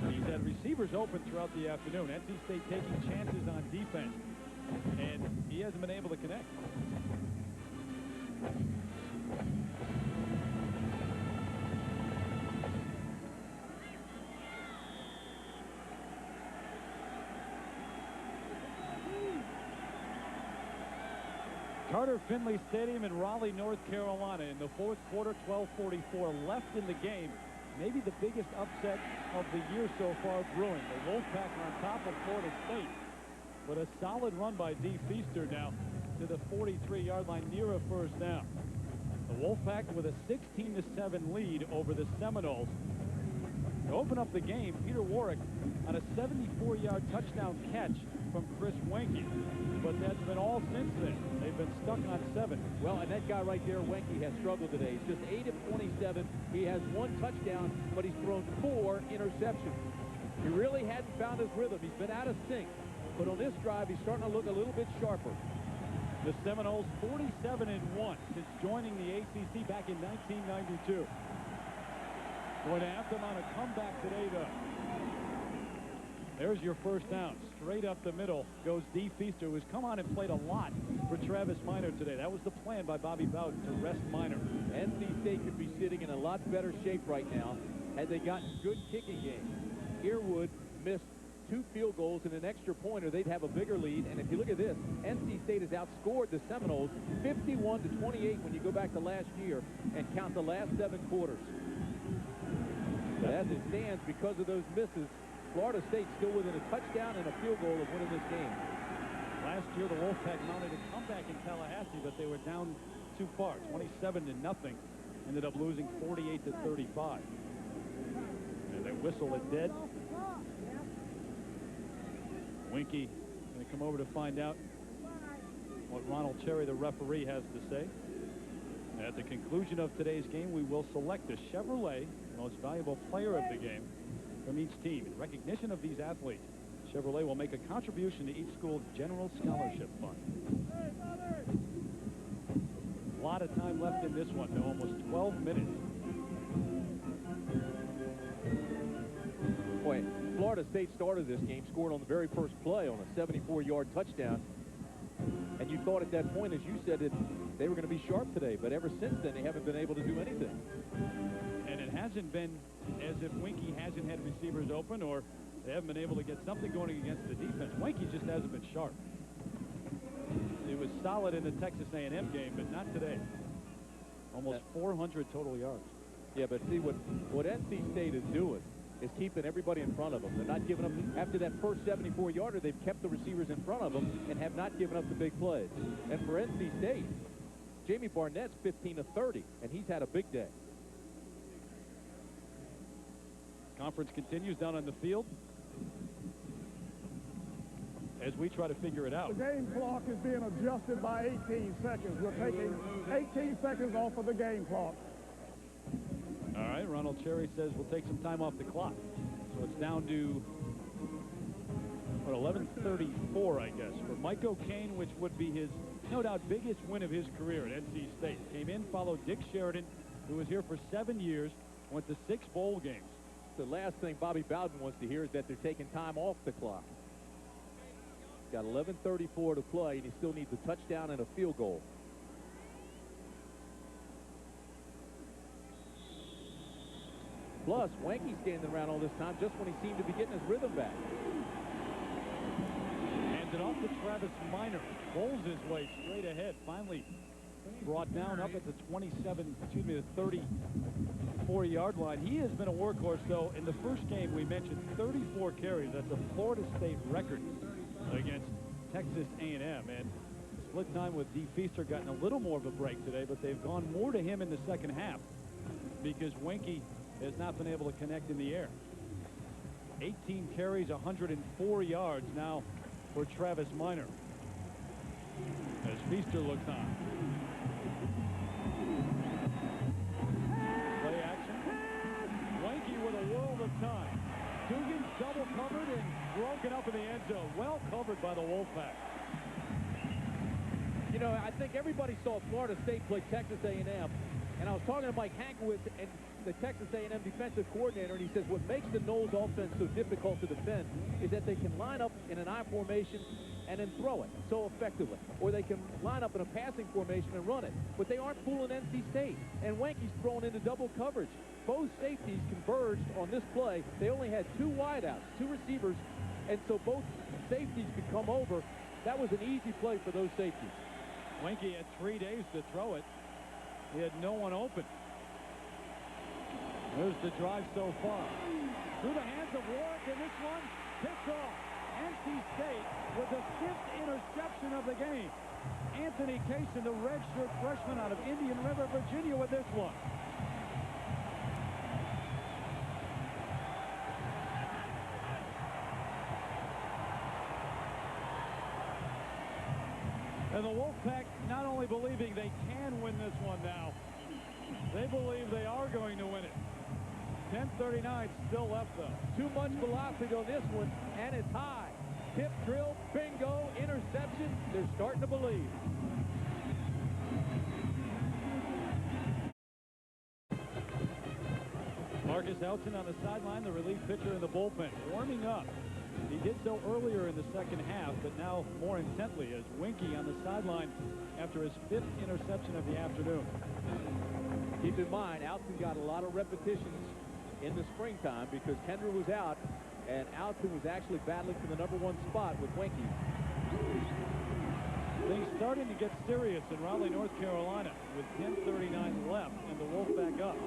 He's had receivers open throughout the afternoon. NC State taking chances on defense, and he hasn't been able to connect. Carter Finley Stadium in Raleigh, North Carolina. In the fourth quarter, 12:44 left in the game. Maybe the biggest upset of the year so far brewing. The Wolfpack on top of Florida State. But a solid run by D. Feaster now to the 43-yard line near a first down. The Wolfpack with a 16-7 lead over the Seminoles. To open up the game, Peter Warwick on a 74-yard touchdown catch from Chris Wenke. But that's been all since then. They've been stuck on 7. Well, and that guy right there, Wenke, has struggled today. He's just 8 of 27. He has 1 touchdown, but he's thrown 4 interceptions. He really hadn't found his rhythm. He's been out of sync. But on this drive, he's starting to look a little bit sharper. The Seminoles 47-1 since joining the ACC back in 1992. Going to have them on a comeback today, though. There's your first down. Straight up the middle goes D. Feaster, who's come on and played a lot for Travis Minor today. That was the plan by Bobby Bowden to rest Minor. NC State could be sitting in a lot better shape right now had they gotten good kicking game. Earwood missed 2 field goals and an extra pointer. They'd have a bigger lead. And if you look at this, NC State has outscored the Seminoles 51-28 when you go back to last year and count the last 7 quarters. But as it stands, because of those misses, Florida State still within a touchdown and a field goal of winning this game. Last year, the Wolfpack mounted a comeback in Tallahassee, but they were down too far, 27-0. Ended up losing 48-35. And they whistle it dead. Wenke going to come over to find out what Ronald Cherry, the referee, has to say. At the conclusion of today's game, we will select the Chevrolet most valuable player of the game from each team. In recognition of these athletes, Chevrolet will make a contribution to each school's general scholarship fund. A lot of time left in this one, though, almost 12 minutes. Boy, Florida State started this game, scored on the very first play on a 74-yard touchdown. And you thought at that point, as you said, that they were going to be sharp today. But ever since then, they haven't been able to do anything. And it hasn't been as if Winky hasn't had receivers open or they haven't been able to get something going against the defense. Winky just hasn't been sharp. It was solid in the Texas A&M game, but not today. Almost 400 total yards. Yeah, but see what NC State is doing is keeping everybody in front of them. They're not giving up. After that first 74-yarder, they've kept the receivers in front of them and have not given up the big plays. And for NC State, Jamie Barnett's 15 of 30, and he's had a big day. Conference continues down on the field as we try to figure it out. The game clock is being adjusted by 18 seconds. We're taking 18 seconds off of the game clock. All right, Ronald Cherry says we'll take some time off the clock. So it's down to, what, 11:34, I guess, for Mike O'Kane, which would be his, no doubt, biggest win of his career at NC State. Came in, followed Dick Sheridan, who was here for 7 years, went to 6 bowl games. The last thing Bobby Bowden wants to hear is that they're taking time off the clock. Got 11:34 to play, and he still needs a touchdown and a field goal. Plus, Wanky standing around all this time just when he seemed to be getting his rhythm back. Hands it off to Travis Minor. Rolls his way straight ahead. Finally brought down up at the 34-yard line. He has been a workhorse, though. In the first game, we mentioned 34 carries. That's a Florida State record against Texas A&M. And split time with D. Feaster gotten a little more of a break today, but they've gone more to him in the second half because Winky has not been able to connect in the air. 18 carries, 104 yards now for Travis Minor as Feaster looks on. Play action. Winky with a world of time. Dugan double covered and broken up in the end zone. Well covered by the Wolfpack. You know, I think everybody saw Florida State play Texas A&M, and I was talking to Mike Hankowitz and the Texas A&M defensive coordinator, and he says what makes the Noles offense so difficult to defend is that they can line up in an I formation and then throw it so effectively, or they can line up in a passing formation and run it, but they aren't fooling NC State, and Wanky's thrown into double coverage. Both safeties converged on this play. They only had 2 wideouts, 2 receivers, and so both safeties could come over. That was an easy play for those safeties. Winky had 3 days to throw it. He had no one open. There's the drive so far. Through the hands of Warwick, and this one picked off. NC State with the 5th interception of the game. Anthony Cason, the redshirt freshman out of Indian River, Virginia, with this one. And the Wolfpack not only believing they can win this one now, they believe they are going to win it. 10:39 still left, though. Too much velocity on this one, and it's high. Tip drill, bingo, interception. They're starting to believe. Marcus Elton on the sideline, the relief pitcher in the bullpen, warming up. He did so earlier in the second half, but now more intently as Winky on the sideline after his 5th interception of the afternoon. Keep in mind, Alton got a lot of repetitions in the springtime because Kendra was out, and Alton was actually battling for the #1 spot with Winky. Things starting to get serious in Raleigh, North Carolina, with 10:39 left and the Wolfpack up.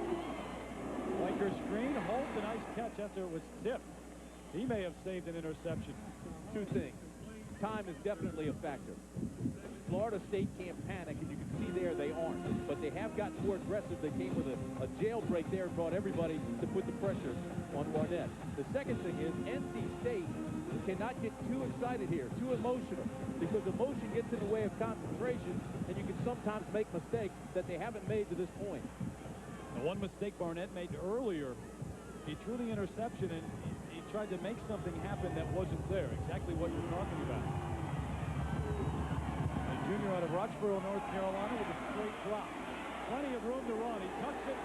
Riker screen, holds a nice catch after it was tipped. He may have saved an interception. 2 things. Time is definitely a factor. Florida State can't panic, and you can see there they aren't. But they have gotten more aggressive. They came with a jailbreak there and brought everybody to put the pressure on Barnett. The second thing is NC State cannot get too excited here, too emotional, because emotion gets in the way of concentration, and you can sometimes make mistakes that they haven't made to this point. The one mistake Barnett made earlier, he threw the interception and he tried to make something happen that wasn't there. Exactly what you're talking about. A junior out of Roxborough, North Carolina, with a straight drop. Plenty of room to run. He tucks it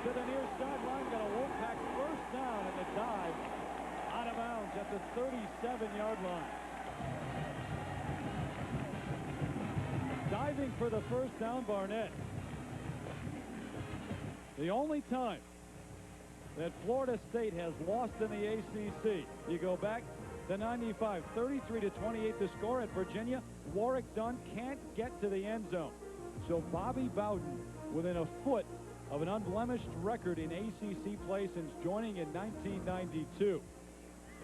to the near sideline. Got a Wolfpack first down in the dive. Out of bounds at the 37-yard line. Diving for the first down, Barnett. The only time that Florida State has lost in the ACC. You go back to 95, 33-28 the score at Virginia. Warwick Dunn can't get to the end zone. So Bobby Bowden within a foot of an unblemished record in ACC play since joining in 1992.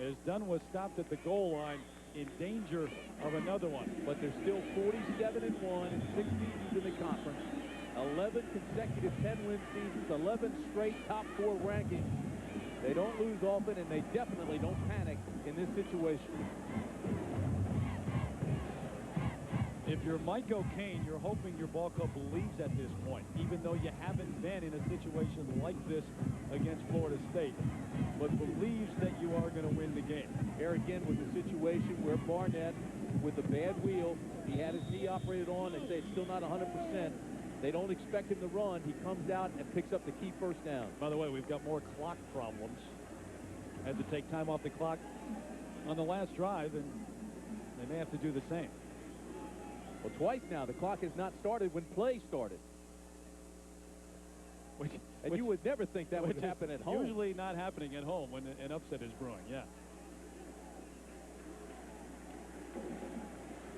As Dunn was stopped at the goal line in danger of another one. But they're still 47-1 and 6 seasons in the conference. 11 consecutive 10-win seasons, 11 straight top 4 rankings. They don't lose often, and they definitely don't panic in this situation. If you're Mike O'Kane, you're hoping your ball club believes at this point, even though you haven't been in a situation like this against Florida State, but believes that you are going to win the game. Here again with the situation where Barnett, with a bad wheel, he had his knee operated on. They say it's still not 100%. They don't expect him to run. He comes out and picks up the key first down. By the way, we've got more clock problems. Had to take time off the clock on the last drive, and they may have to do the same. Well, twice now, the clock has not started when play started. Which you would never think that would happen at home. Usually not happening at home when an upset is brewing, yeah.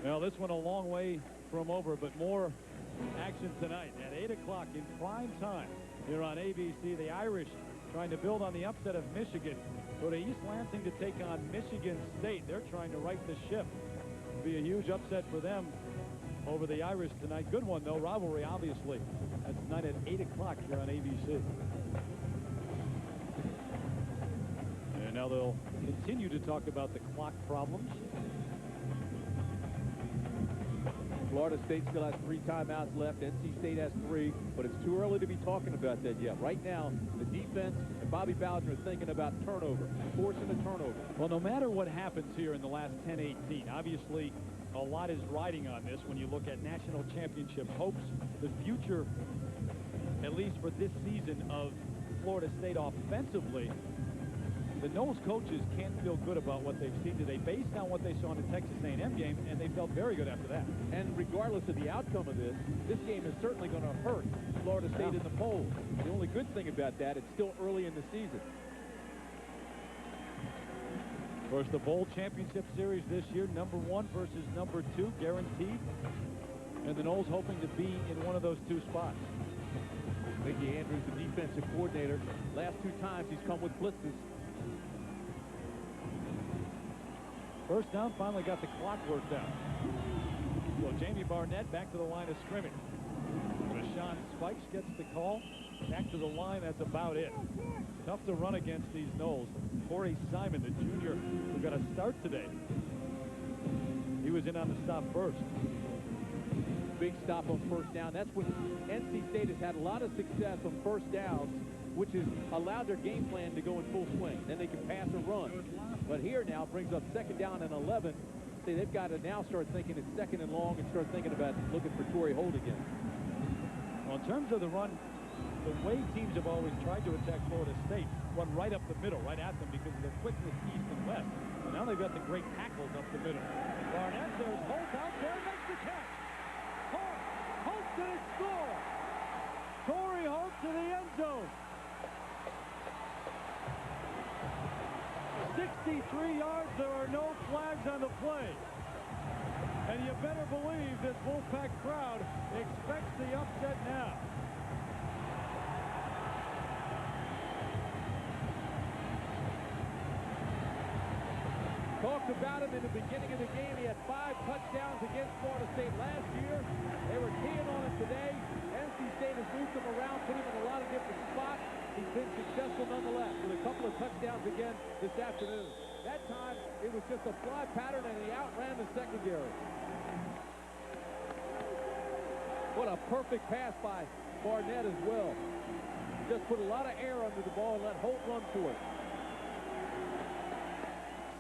Well, this one a long way from over, but more action tonight at 8 o'clock in prime time here on ABC. The Irish trying to build on the upset of Michigan. Go to East Lansing to take on Michigan State. They're trying to right the ship. It'll be a huge upset for them over the Irish tonight. Good one, though. Rivalry, obviously. That's tonight at 8 o'clock here on ABC. And now they'll continue to talk about the clock problems. Florida State still has 3 timeouts left. NC State has 3, but it's too early to be talking about that yet. Right now, the defense and Bobby Bowden are thinking about turnover, forcing a turnover. Well, no matter what happens here in the last 10-18, obviously a lot is riding on this when you look at national championship hopes, the future, at least for this season, of Florida State offensively. The Noles coaches can't feel good about what they've seen today based on what they saw in the Texas A&M game, and they felt very good after that. And regardless of the outcome of this game is certainly going to hurt Florida State in the polls. The only good thing about that, it's still early in the season. Of course, the Bowl Championship Series this year, number 1 versus number 2, guaranteed. And the Noles hoping to be in one of those 2 spots. Mickey Andrews, the defensive coordinator. Last 2 times he's come with blitzes. First down, finally got the clock worked out. So Jamie Barnett back to the line of scrimmage. Rashawn Spikes gets the call. Back to the line, that's about it. Tough to run against these Noles. Corey Simon, the junior, who got a start today. He was in on the stop first. Big stop on first down. That's when NC State has had a lot of success on first downs, which has allowed their game plan to go in full swing. Then they can pass or run. But here now brings up 2nd down and 11. See, they've got to now start thinking it's 2nd and long and start thinking about looking for Torrey Holt again. Well, in terms of the run, the way teams have always tried to attack Florida State, run right up the middle, right at them because of their quickness east and west. And now they've got the great tackles up the middle. Barnett, there's Holt out there, makes the catch. Holt did it score. Torrey Holt to the end zone. 63 yards, there are no flags on the play. And you better believe this Wolfpack crowd expects the upset now. Talked about him in the beginning of the game. He had 5 touchdowns against Florida State last year. They were keying on him today. NC State has moved him around, put him in a lot of different spots. He's been successful nonetheless with a couple of touchdowns again this afternoon. That time, it was just a fly pattern, and he outran the secondary. What a perfect pass by Barnett as well. Just put a lot of air under the ball and let Holt run to it.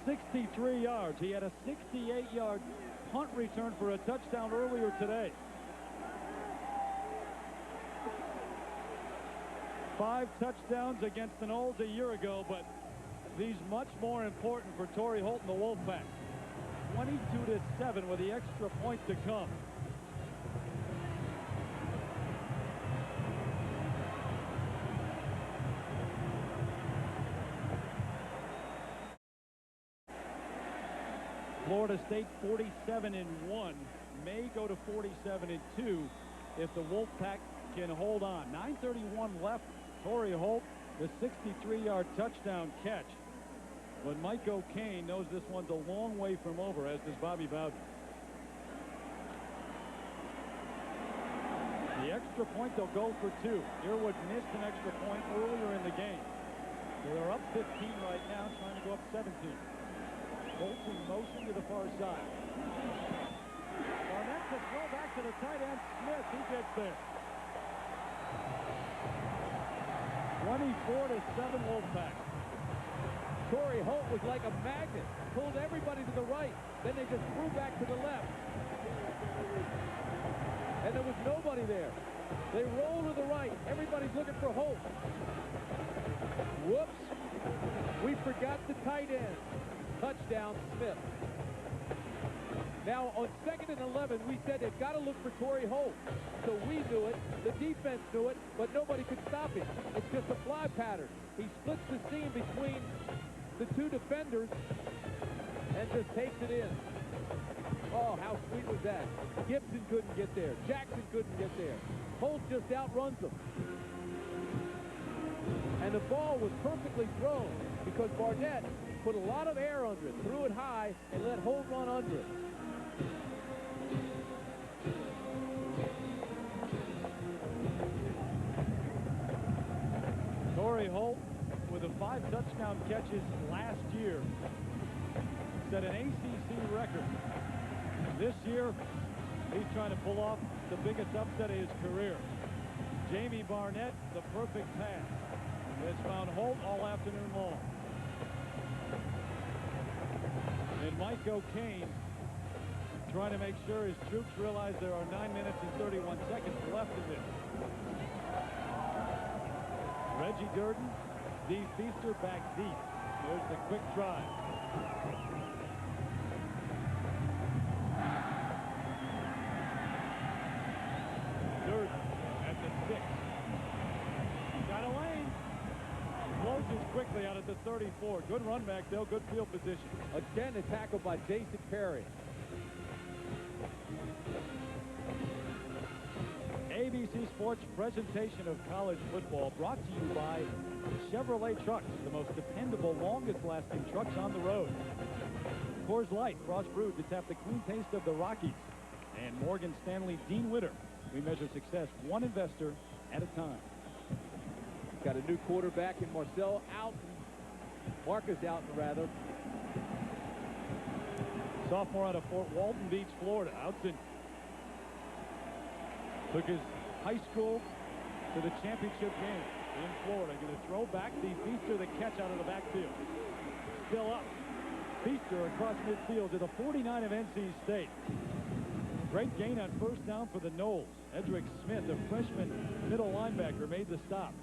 63 yards. He had a 68-yard punt return for a touchdown earlier today. 5 touchdowns against the Noles a year ago, but these much more important for Torrey Holt and the Wolfpack. 22-7 with the extra point to come. Florida State 47-1, may go to 47-2 if the Wolfpack can hold on. 9:31 left. Torrey Holt, the 63-yard touchdown catch. But Mike O'Kane knows this one's a long way from over, as does Bobby Bowden. The extra point, they'll go for 2. Earwood missed an extra point earlier in the game. So they're up 15 right now, trying to go up 17. Holt in motion to the far side. Barnett to throw back to the tight end. Smith, he gets there. 24-7 Wolfpack. Torrey Holt was like a magnet. Pulled everybody to the right. Then they just threw back to the left. And there was nobody there. They roll to the right. Everybody's looking for Holt. Whoops. We forgot the tight end. Touchdown, Smith. Now, on 2nd and 11, we said they've got to look for Torrey Holt. So we knew it. The defense knew it, but nobody could stop him. It's just a fly pattern. He splits the seam between the 2 defenders and just takes it in. Oh, how sweet was that? Gibson couldn't get there. Jackson couldn't get there. Holt just outruns them. And the ball was perfectly thrown because Barnett put a lot of air under it, threw it high, and let Holt run under it. Torrey Holt, with the 5 touchdown catches last year, set an ACC record. This year, he's trying to pull off the biggest upset of his career. Jamie Barnett, the perfect pass, has found Holt all afternoon long. And Mike O'Kane trying to make sure his troops realize there are 9 minutes and 31 seconds left in this. Reggie Durden, Steve Feaster back deep. There's the quick drive. Durden at the 6. Got a lane. Closes quickly out at the 34. Good run back, though. Good field position. Again, a tackle by Jason Perry. ABC Sports presentation of college football brought to you by Chevrolet Trucks, the most dependable, longest-lasting trucks on the road. Coors Light, frost brewed to tap the clean taste of the Rockies. And Morgan Stanley Dean Witter. We measure success one investor at a time. Got a new quarterback in Marcel Alton. Marcus Alton, rather. Sophomore out of Fort Walton Beach, Florida. Alton took his high school to the championship game in Florida. Going to throw back. The Feaster, the catch out of the backfield. Still up. Feaster across midfield to the 49 of NC State. Great gain on first down for the Noles. Edric Smith, the freshman middle linebacker, made the stop.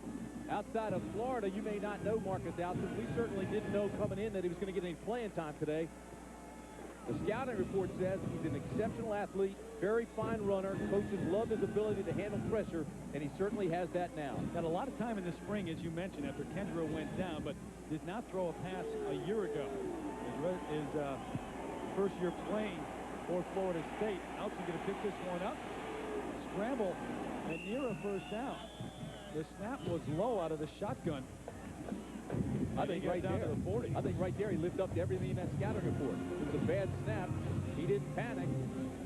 Outside of Florida, you may not know Marcus Alton. We certainly didn't know coming in that he was going to get any playing time today. The scouting report says he's an exceptional athlete, very fine runner. Coaches love his ability to handle pressure, and he certainly has that now. Got a lot of time in the spring, as you mentioned, after Kendra went down, but did not throw a pass a year ago. His first year playing for Florida State. Alton going to pick this one up. Scramble and near a first down. The snap was low out of the shotgun. I think right there, to the 40. I think right there he lived up to everything in that scouting report. It was a bad snap. He didn't panic,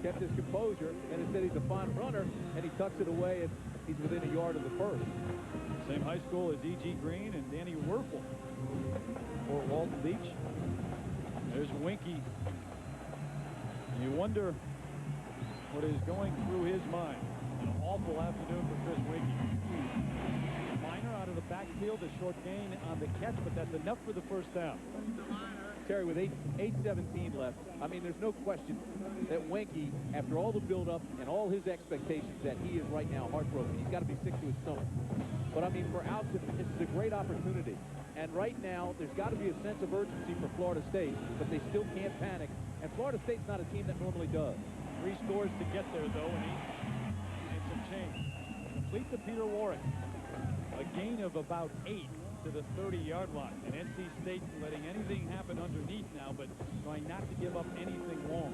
kept his composure, and instead he's a fine runner, and he tucks it away, and he's within a yard of the first. Same high school as E.G. Green and Danny Werfel. Fort Walton Beach. There's Winky. You wonder what is going through his mind. An awful afternoon for Chris Winky. Minor out of the backfield, a short gain on the catch, but that's enough for the first down. Terry, with 8:17 left, I mean, there's no question that Winky, after all the build-up and all his expectations, that he is right now heartbroken. He's got to be sick to his stomach. But, I mean, for Alton, this is a great opportunity. And right now, there's got to be a sense of urgency for Florida State, but they still can't panic. And Florida State's not a team that normally does. 3 scores to get there, though, and some change. Complete to Peter Warrick. A gain of about 8. to the 30-yard line. And NC State letting anything happen underneath now, but trying not to give up anything long.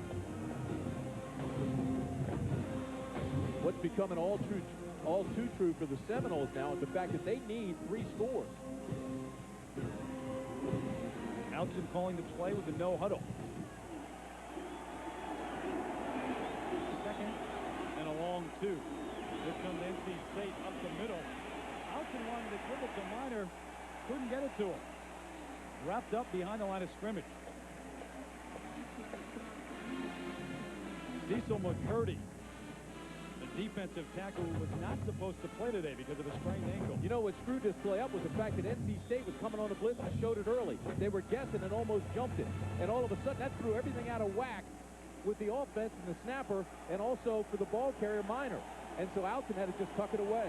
What's becoming all too true for the Seminoles now is the fact that they need 3 scores. Alton calling the play with the no huddle. Second and a long 2. Here comes NC State up the middle. Alton wanted to dribble to Minor. Couldn't get it to him. Wrapped up behind the line of scrimmage. Cecil McCurdy, the defensive tackle who was not supposed to play today because of a sprained ankle. You know what screwed this play up was the fact that NC State was coming on the blitz and showed it early. They were guessing and almost jumped it. And all of a sudden, that threw everything out of whack with the offense and the snapper, and also for the ball carrier, Minor. And so Alton had to just tuck it away.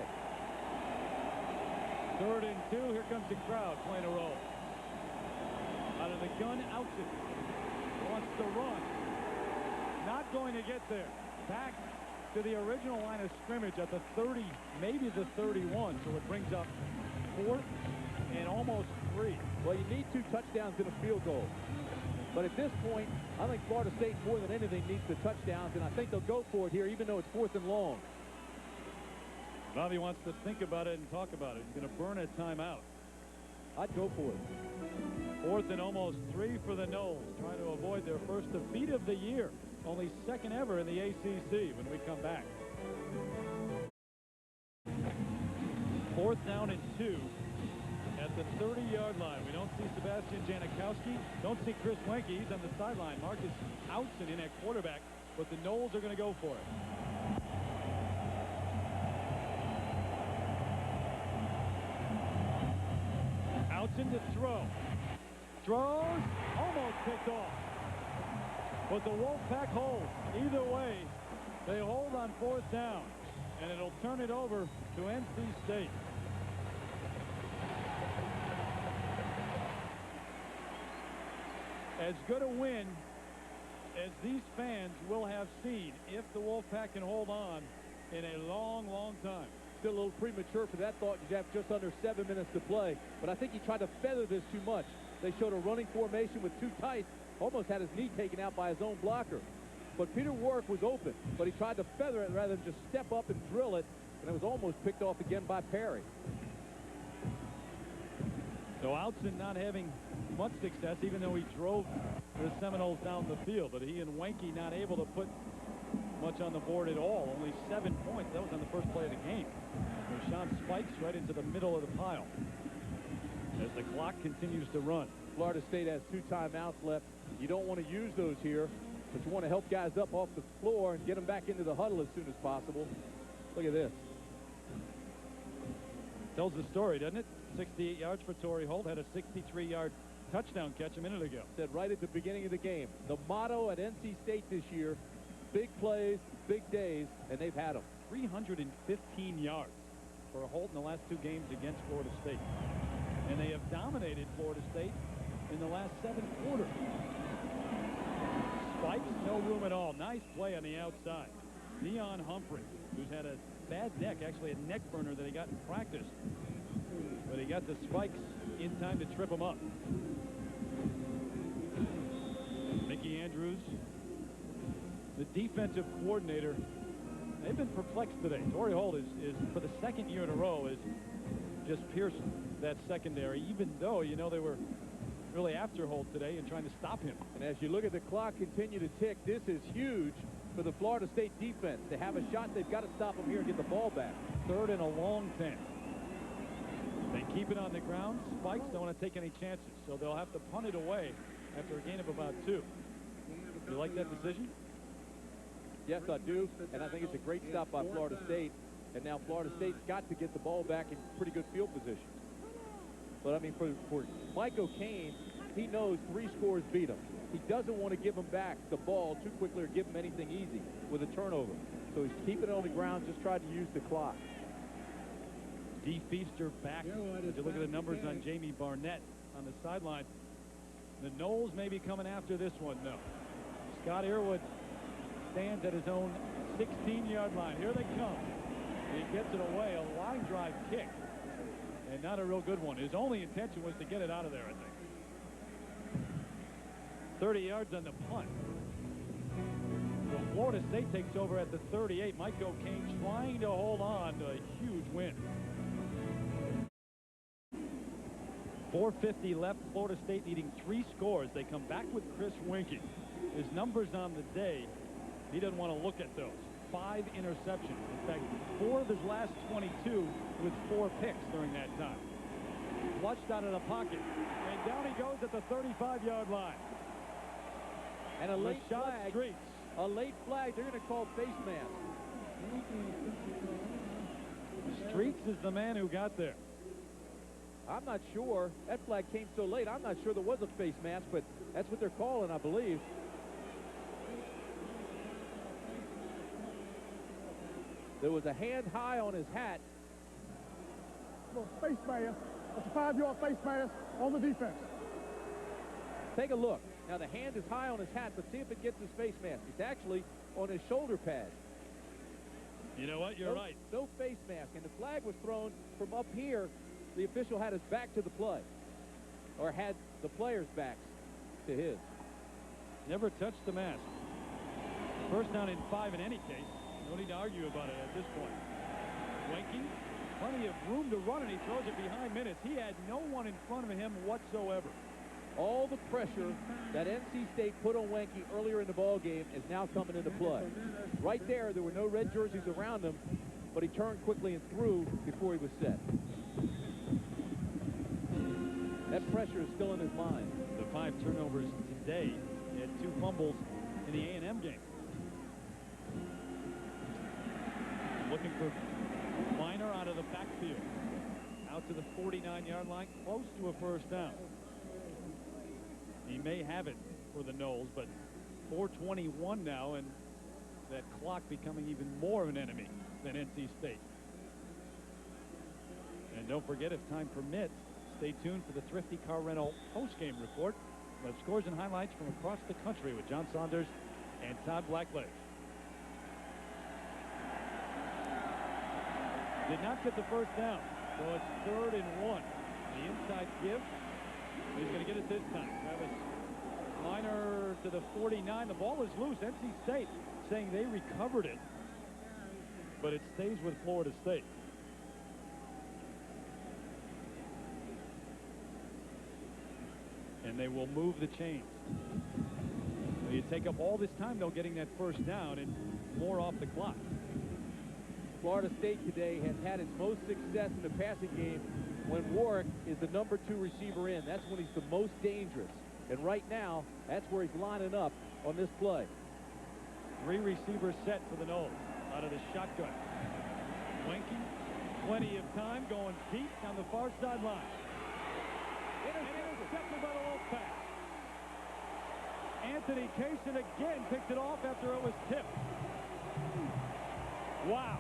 3rd and 2. Here comes the crowd playing a role. Out of the gun, Alton wants to run. Not going to get there. Back to the original line of scrimmage at the 30, maybe the 31. So it brings up 4th and almost 3. Well, you need 2 touchdowns and a field goal. But at this point, I think Florida State more than anything needs the touchdowns, and I think they'll go for it here, even though it's 4th and long. Bobby wants to think about it and talk about it. He's going to burn a timeout. I'd go for it. 4th and almost 3 for the Noles, trying to avoid their first defeat of the year. Only 2nd ever in the ACC when we come back. 4th down and 2 at the 30-yard line. We don't see Sebastian Janikowski. Don't see Chris Wenke. He's on the sideline. Marcus Outson in at quarterback, but the Noles are going to go for it. Outson to throw. Throws. Almost picked off. But the Wolfpack holds. Either way, they hold on 4th down. And it'll turn it over to NC State. As good a win as these fans will have seen if the Wolfpack can hold on in a long, long time. Still a little premature for that thought. You have just under 7 minutes to play. But I think he tried to feather this too much. They showed a running formation with 2 tights. Almost had his knee taken out by his own blocker. But Peter Warwick was open. But he tried to feather it rather than just step up and drill it. And it was almost picked off again by Perry. So Outson not having much success, even though he drove the Seminoles down the field. But he and Wenke not able to put much on the board at all. Only 7 points. That was on the first play of the game. Rashawn spikes right into the middle of the pile as the clock continues to run. Florida State has 2 timeouts left. You don't want to use those here, but you want to help guys up off the floor and get them back into the huddle as soon as possible. Look at this. Tells the story, doesn't it? 68 yards for Torrey Holt. Had a 63-yard touchdown catch a minute ago. Said right at the beginning of the game, the motto at NC State this year, big plays, big days, and they've had them. 315 yards for Holt in the last 2 games against Florida State. And they have dominated Florida State in the last 7 quarters. Spikes, no room at all. Nice play on the outside. Neon Humphrey, who's had a bad neck, actually a neck burner that he got in practice. But he got the spikes in time to trip him up. Mickey Andrews, the defensive coordinator. They've been perplexed today. Torrey Holt is for the 2nd year in a row, is just pierced that secondary, even though, you know, they were really after Holt today and trying to stop him. And as you look at the clock continue to tick, this is huge for the Florida State defense. To have a shot, they've got to stop him here and get the ball back. 3rd and a long 10. They keep it on the ground. Spikes don't want to take any chances, so they'll have to punt it away after a gain of about 2. You like that decision? Yes, I do, and I think it's a great stop by Florida State. And now Florida State's got to get the ball back in pretty good field position. But, I mean, for Mike O'Kane, he knows 3 scores beat him. He doesn't want to give him back the ball too quickly or give him anything easy with a turnover. So he's keeping it on the ground, just trying to use the clock. Dee Feaster back. As you look at the numbers on Jamie Barnett on the sideline, the Noles may be coming after this one, no. Scott Earwood stands at his own 16-yard line. Here they come. He gets it away, a line drive kick. and not a real good one. His only intention was to get it out of there, I think. 30 yards on the punt. So Florida State takes over at the 38. Mike O'Kane trying to hold on to a huge win. 4:50 left. Florida State needing 3 scores. They come back with Chris Weinke. His numbers on the day, he doesn't want to look at those. 5 interceptions. In fact, 4 of his last 22 with 4 picks during that time. Flushed out of the pocket. And down he goes at the 35-yard line. And a late flag. Streets. A late flag. They're going to call face mask. Streets is the man who got there. I'm not sure. That flag came so late. I'm not sure there was a face mask, but that's what they're calling, I believe. There was a hand high on his hat. Well, face mask. That's a 5-yard face mask on the defense. Take a look. Now, the hand is high on his hat, but see if it gets his face mask. It's actually on his shoulder pad. You know what? You're right. No face mask. And the flag was thrown from up here. The official had his back to the play, or had the players' backs to his. Never touched the mask. First down and 5 in any case. No need to argue about it at this point. Weinke, plenty of room to run, and he throws it behind minutes. He had no one in front of him whatsoever. All the pressure that NC State put on Weinke earlier in the ball game is now coming into play. Right there were no red jerseys around him, but he turned quickly and threw before he was set. That pressure is still in his mind. The 5 turnovers today. He had 2 fumbles in the A&M game. Looking for Minor out of the backfield. Out to the 49-yard line, close to a first down. He may have it for the Noles, but 4:21 now, and that clock becoming even more of an enemy than NC State. And don't forget, if time permits, stay tuned for the Thrifty Car Rental post-game report. The scores and highlights from across the country with John Saunders and Todd Blackledge. Did not get the first down, so it's 3rd and 1. The inside give. He's going to get it this time. Travis Minor to the 49. The ball is loose. NC State saying they recovered it, but it stays with Florida State. And they will move the chains. So you take up all this time, though, getting that first down and more off the clock. Florida State today has had its most success in the passing game when Warwick is the #2 receiver in. That's when he's the most dangerous. And right now, that's where he's lining up on this play. 3 receivers set for the Noles out of the shotgun. Weinke, plenty of time, going deep on the far sideline. Intercepted by the Wolfpack. Anthony Cason again picked it off after it was tipped. Wow.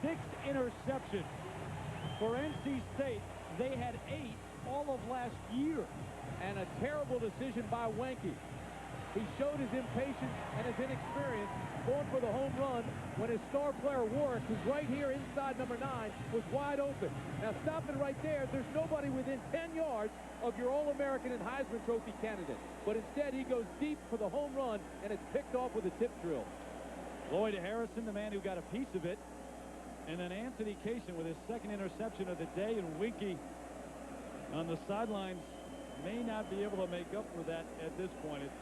6 interceptions for NC State. They had 8 all of last year. And a terrible decision by Weinke. He showed his impatience and his inexperience going for the home run when his star player Warwick, who's right here inside number 9, was wide open. Now stop it right there. There's nobody within 10 yards of your All-American and Heisman Trophy candidate. But instead he goes deep for the home run, and it's picked off with a tip drill. Lloyd Harrison, the man who got a piece of it. And then Anthony Cason with his 2nd interception of the day, and Weinke on the sidelines may not be able to make up for that at this point. It's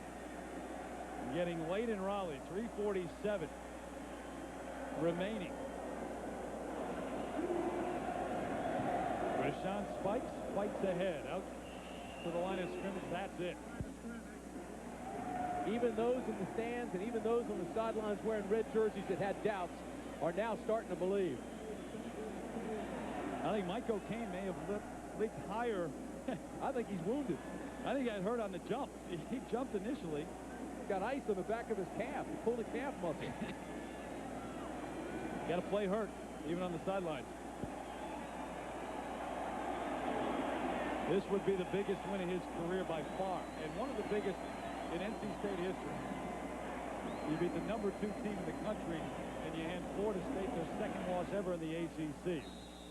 getting late in Raleigh. 3:47 remaining. Rashawn Spikes fights ahead. Out to the line of scrimmage. That's it. Even those in the stands and even those on the sidelines wearing red jerseys that had doubts are now starting to believe. I think Mike O'Kane may have leaped higher. I think he's wounded. I think he got hurt on the jump. He jumped initially. Got ice on the back of his calf. He pulled a calf muscle. Got to play hurt, even on the sidelines. This would be the biggest win in his career by far, and one of the biggest in NC State history. You beat the #2 team in the country, and you hand Florida State their 2nd loss ever in the ACC.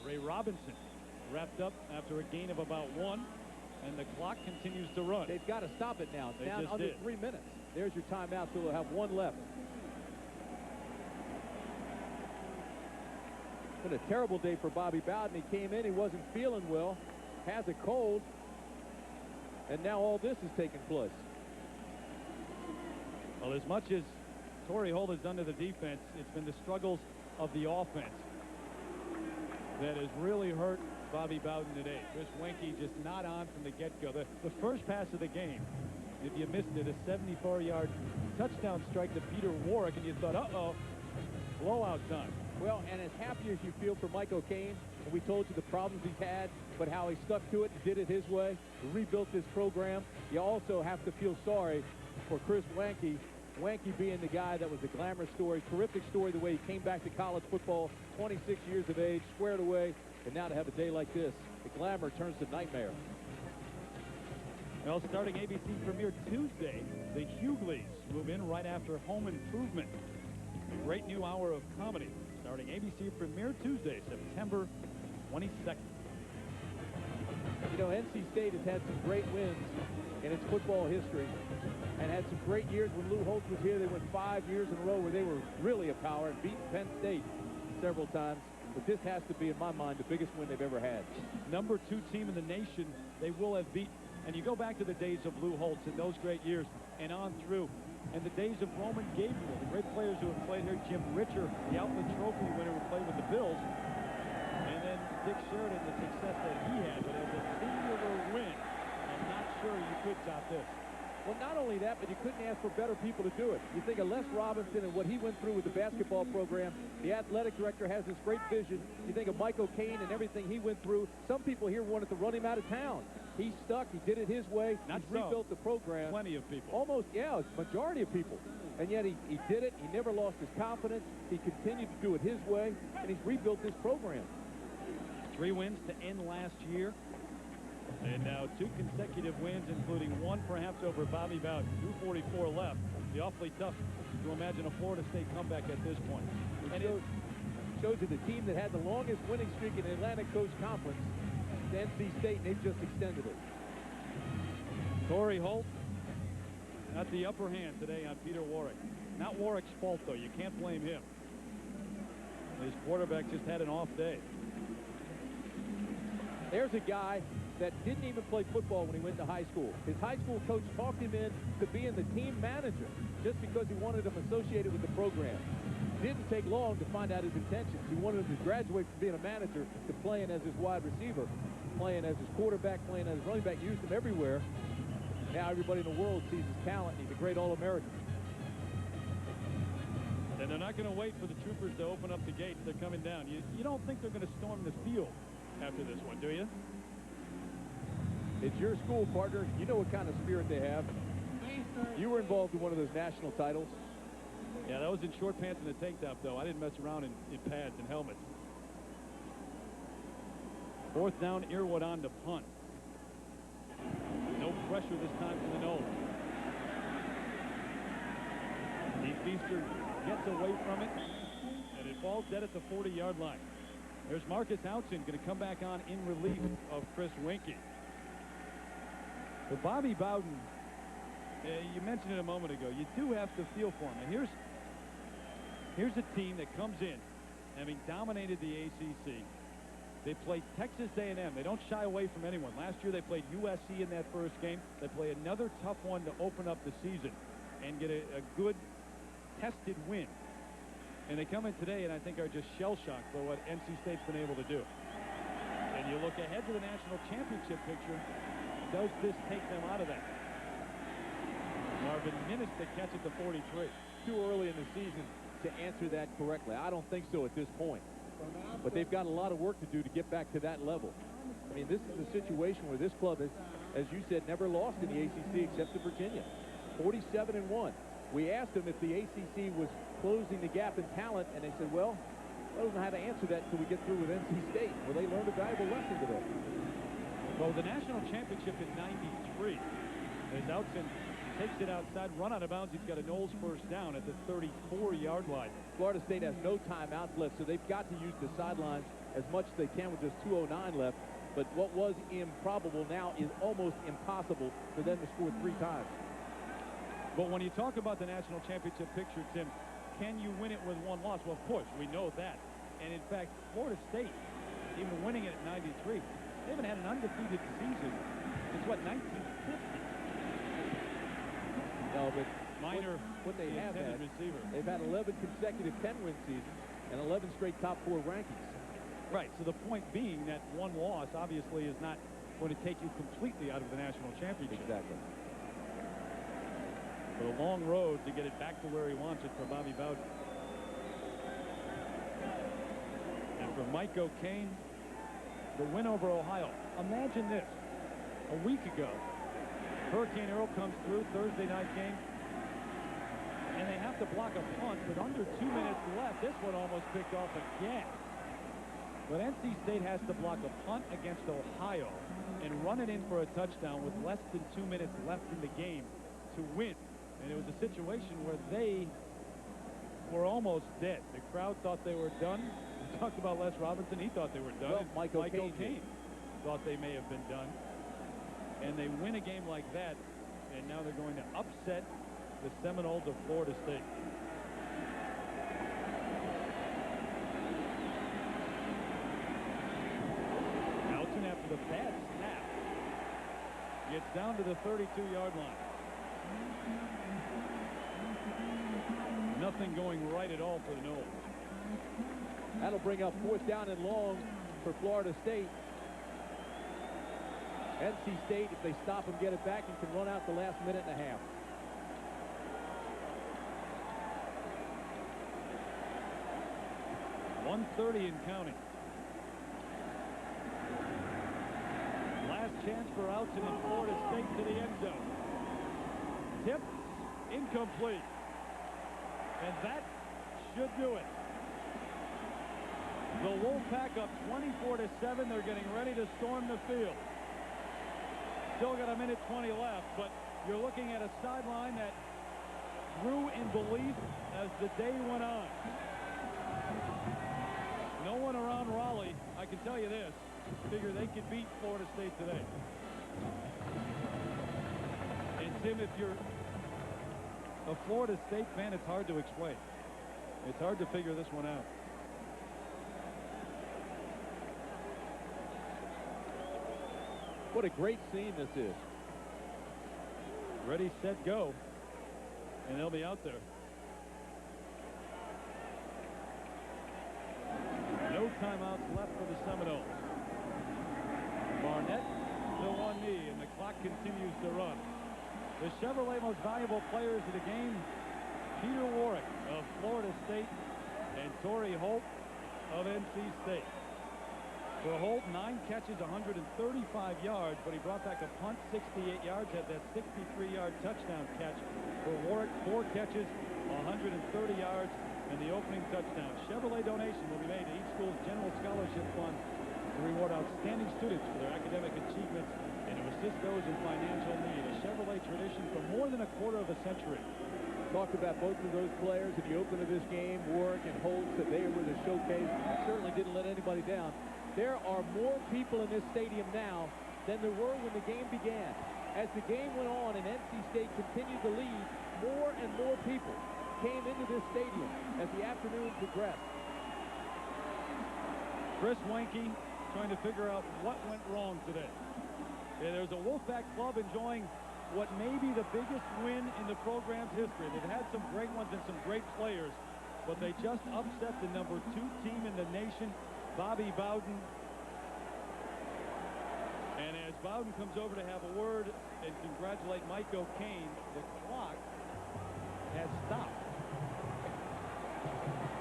Ray Robinson wrapped up after a gain of about 1, and the clock continues to run. They've got to stop it now. It's They down just under did. 3 minutes. There's your timeout, so we'll have 1 left. It's been a terrible day for Bobby Bowden. He came in, he wasn't feeling well, has a cold, and now all this is taking place. Well, as much as Torrey Holt has done to the defense, it's been the struggles of the offense that has really hurt Bobby Bowden today. Chris Wenke just not on from the get-go. The first pass of the game, if you missed it, a 74-yard touchdown strike to Peter Warrick, and you thought, uh-oh, blowout time. Well, and as happy as you feel for Mike O'Kane, and we told you the problems he's had, but how he stuck to it and did it his way, rebuilt this program, you also have to feel sorry for Chris Wenke. Wenke being the guy that was a glamour story, terrific story, the way he came back to college football, 26 years of age, squared away, and now to have a day like this, the glamour turns to nightmare. Well, starting ABC Premiere Tuesday, the Hughleys move in right after Home Improvement. A great new hour of comedy starting ABC Premiere Tuesday, September 22nd. You know, NC State has had some great wins in its football history and had some great years. When Lou Holtz was here, they went 5 years in a row where they were really a power and beat Penn State several times. But this has to be, in my mind, the biggest win they've ever had. Number 2 team in the nation they will have beaten. And you go back to the days of Lou Holtz and those great years and on through. And the days of Roman Gabriel, the great players who have played here, Jim Richer, the Outland Trophy winner who played with the Bills. And then Dick Sheridan, the success that he had. But as a singular win, I'm not sure you could top this. Well, not only that, but you couldn't ask for better people to do it. You think of Les Robinson and what he went through with the basketball program. The athletic director has this great vision. You think of Mike O'Kane and everything he went through. Some people here wanted to run him out of town. He stuck. He did it his way. Not He's rebuilt the program. Plenty of people. Almost, yeah, it's majority of people. And yet he did it. He never lost his confidence. He continued to do it his way, and he's rebuilt this program. 3 wins to end last year. And now 2 consecutive wins, including 1 perhaps over Bobby Bowden. 2:44 left. Be awfully tough to imagine a Florida State comeback at this point. And it shows you the team that had the longest winning streak in the Atlantic Coast Conference, NC State, and they've just extended it. Torrey Holt at the upper hand today on Peter Warrick. Not Warrick's fault, though. You can't blame him. His quarterback just had an off day. There's a guy that didn't even play football when he went to high school. His high school coach talked him in to being the team manager just because he wanted him associated with the program. It didn't take long to find out his intentions. He wanted him to graduate from being a manager to playing as his wide receiver, playing as his quarterback, playing as his running back, used him everywhere. Now everybody in the world sees his talent. He's a great All-American. And they're not going to wait for the troopers to open up the gates. They're coming down. You don't think they're going to storm the field after this one, do you? It's your school, partner. You know what kind of spirit they have. You were involved in one of those national titles. Yeah, that was in short pants and a tank top, though. I didn't mess around in pads and helmets. 4th down, Earwood on to punt. No pressure this time from the nose. Steve Feaster gets away from it, and it falls dead at the 40-yard line. There's Marcus Outzen going to come back on in relief of Chris Wenke. But Bobby Bowden, you mentioned it a moment ago, you do have to feel for him. And here's a team that comes in, having dominated the ACC. They play Texas A&M. They don't shy away from anyone. Last year they played USC in that first game. They play another tough one to open up the season and get a good tested win. And they come in today and I think are just shell-shocked by what NC State's been able to do. And you look ahead to the national championship picture. Does this take them out of that? Marvin Minnis to catch at the 43. Too early in the season to answer that correctly. I don't think so at this point. But they've got a lot of work to do to get back to that level. I mean, this is a situation where this club has, as you said, never lost in the ACC except to Virginia. 47-1. We asked them if the ACC was closing the gap in talent, and they said, well, I don't know how to answer that until we get through with NC State. Well, they learned a valuable lesson today. Well, the national championship in '93. As Outzen takes it outside, run out of bounds. He's got a Knowles first down at the 34-yard line. Florida State has no timeouts left, so they've got to use the sidelines as much as they can with just 2:09 left. But what was improbable now is almost impossible for them to score 3 times. But when you talk about the national championship picture, Tim, can you win it with 1 loss? Well, of course, we know that. And in fact, Florida State, even winning it at 93, they haven't had an undefeated season since, what, 1950? No, but Minor, what they have had, receiver. they've had 11 consecutive 10-win seasons and 11 straight top 4 rankings. Right, so the point being that 1 loss obviously is not going to take you completely out of the national championship. Exactly. But a long road to get it back to where he wants it for Bobby Bowden. And for Mike O'Kane, the win over Ohio. Imagine this. A week ago, Hurricane Earl comes through, Thursday night game, and they have to block a punt with under 2 minutes left. This one almost picked off again. But NC State has to block a punt against Ohio and run it in for a touchdown with less than 2 minutes left in the game to win. And it was a situation where they were almost dead. The crowd thought they were done. We talked about Les Robinson. He thought they were done. Well, Mike O'Kane thought they may have been done. And they win a game like that, and now they're going to upset the Seminoles of Florida State. Nelson, after the bad snap, gets down to the 32-yard line. Nothing going right at all for the Noles. That'll bring up 4th down and long for Florida State. NC State, if they stop and get it back, and can run out the last minute and a half. .130 and counting. Last chance for Outzen in Florida State to the end zone. Tip, incomplete. And that should do it. The Wolfpack up 24-7. They're getting ready to storm the field. Still got 1:20 left, but you're looking at a sideline that grew in belief as the day went on. No one around Raleigh, I can tell you this, figure they could beat Florida State today. And Tim, if you're a Florida State fan, it's hard to explain. It's hard to figure this one out. What a great scene this is. Ready, set, go. And they'll be out there. No timeouts left for the Seminoles. Barnett to one knee, and the clock continues to run. The Chevrolet most valuable players of the game, Peter Warrick of Florida State and Torrey Holt of NC State. For Holt, 9 catches, 135 yards, but he brought back a punt, 68 yards, had that 63-yard touchdown catch. For Warrick, 4 catches, 130 yards, and the opening touchdown. Chevrolet donation will be made to each school's general scholarship fund to reward outstanding students for their academic achievements and to assist those in financial need. A Chevrolet tradition for more than a quarter of a century. Talked about both of those players at the open of this game. Warrick and Holt said they were the showcase. Certainly didn't let anybody down. There are more people in this stadium now than there were when the game began. As the game went on and NC State continued to lead, more and more people came into this stadium as the afternoon progressed. Chris Weinke trying to figure out what went wrong today. Yeah, there's a Wolfpack club enjoying what may be the biggest win in the program's history. They've had some great ones and some great players, but they just upset the #2 team in the nation, Bobby Bowden. And as Bowden comes over to have a word and congratulate Mike O'Kane, the clock has stopped.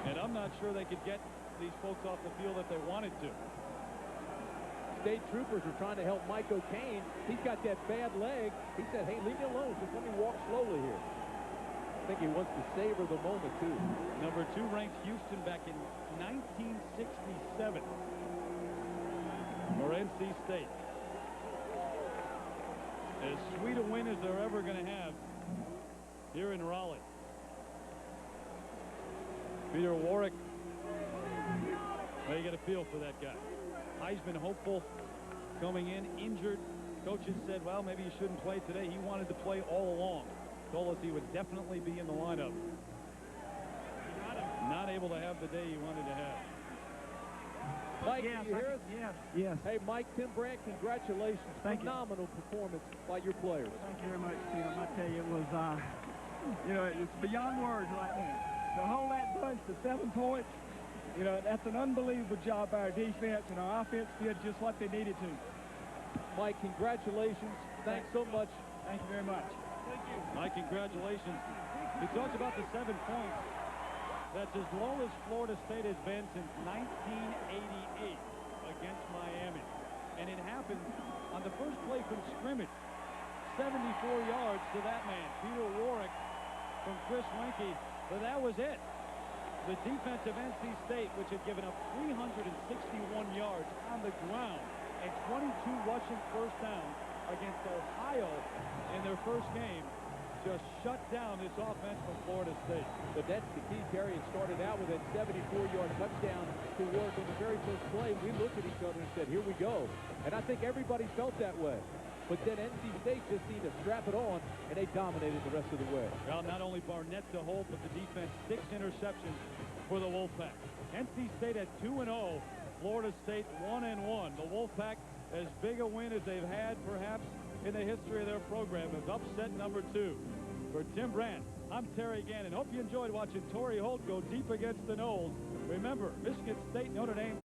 And I'm not sure they could get these folks off the field if they wanted to. State troopers are trying to help Mike O'Kane. He's got that bad leg. He said, hey, leave me alone. Just let me walk slowly here. I think he wants to savor the moment, too. #2 ranked Houston back in 1967 for NC State. As sweet a win as they're ever going to have here in Raleigh. Peter Warrick, well, you got a feel for that guy. Heisman hopeful, coming in injured. Coaches said, well, maybe he shouldn't play today. He wanted to play all along. Told us he would definitely be in the lineup. Not able to have the day he wanted to have. Mike, yes, you hear us? Yes. Yes. Hey, Mike, Tim Brandt, congratulations. Phenomenal performance by your players. Thank you very much, Tim. I tell you, it was, it's beyond words right now. To hold that bunch to 7 points, that's an unbelievable job by our defense, and our offense did just what they needed to. Mike, congratulations. Thanks so much. Thank you very much. Thank you. Mike, congratulations. He talked about the 7 points. That's as low as Florida State has been since 1988 against Miami. And it happened on the first play from scrimmage. 74 yards to that man, Peter Warrick, from Chris Weinke. But that was it. The defense of NC State, which had given up 361 yards on the ground and 22 rushing first downs against Ohio in their first game, just shut down this offense from Florida State. But that's the key, Terry. It started out with that 74-yard touchdown to Warrick on the very first play. We looked at each other and said, here we go. And I think everybody felt that way. But then NC State just needed to strap it on, and they dominated the rest of the way. Well, not only Barnett to hold, but the defense 6 interceptions for the Wolfpack. NC State at 2-0, Florida State 1-1. The Wolfpack, as big a win as they've had, perhaps, in the history of their program, is upset number 2. For Tim Brandt, I'm Terry Gannon. Hope you enjoyed watching Torrey Holt go deep against the Noles. Remember, Michigan State, Notre Dame,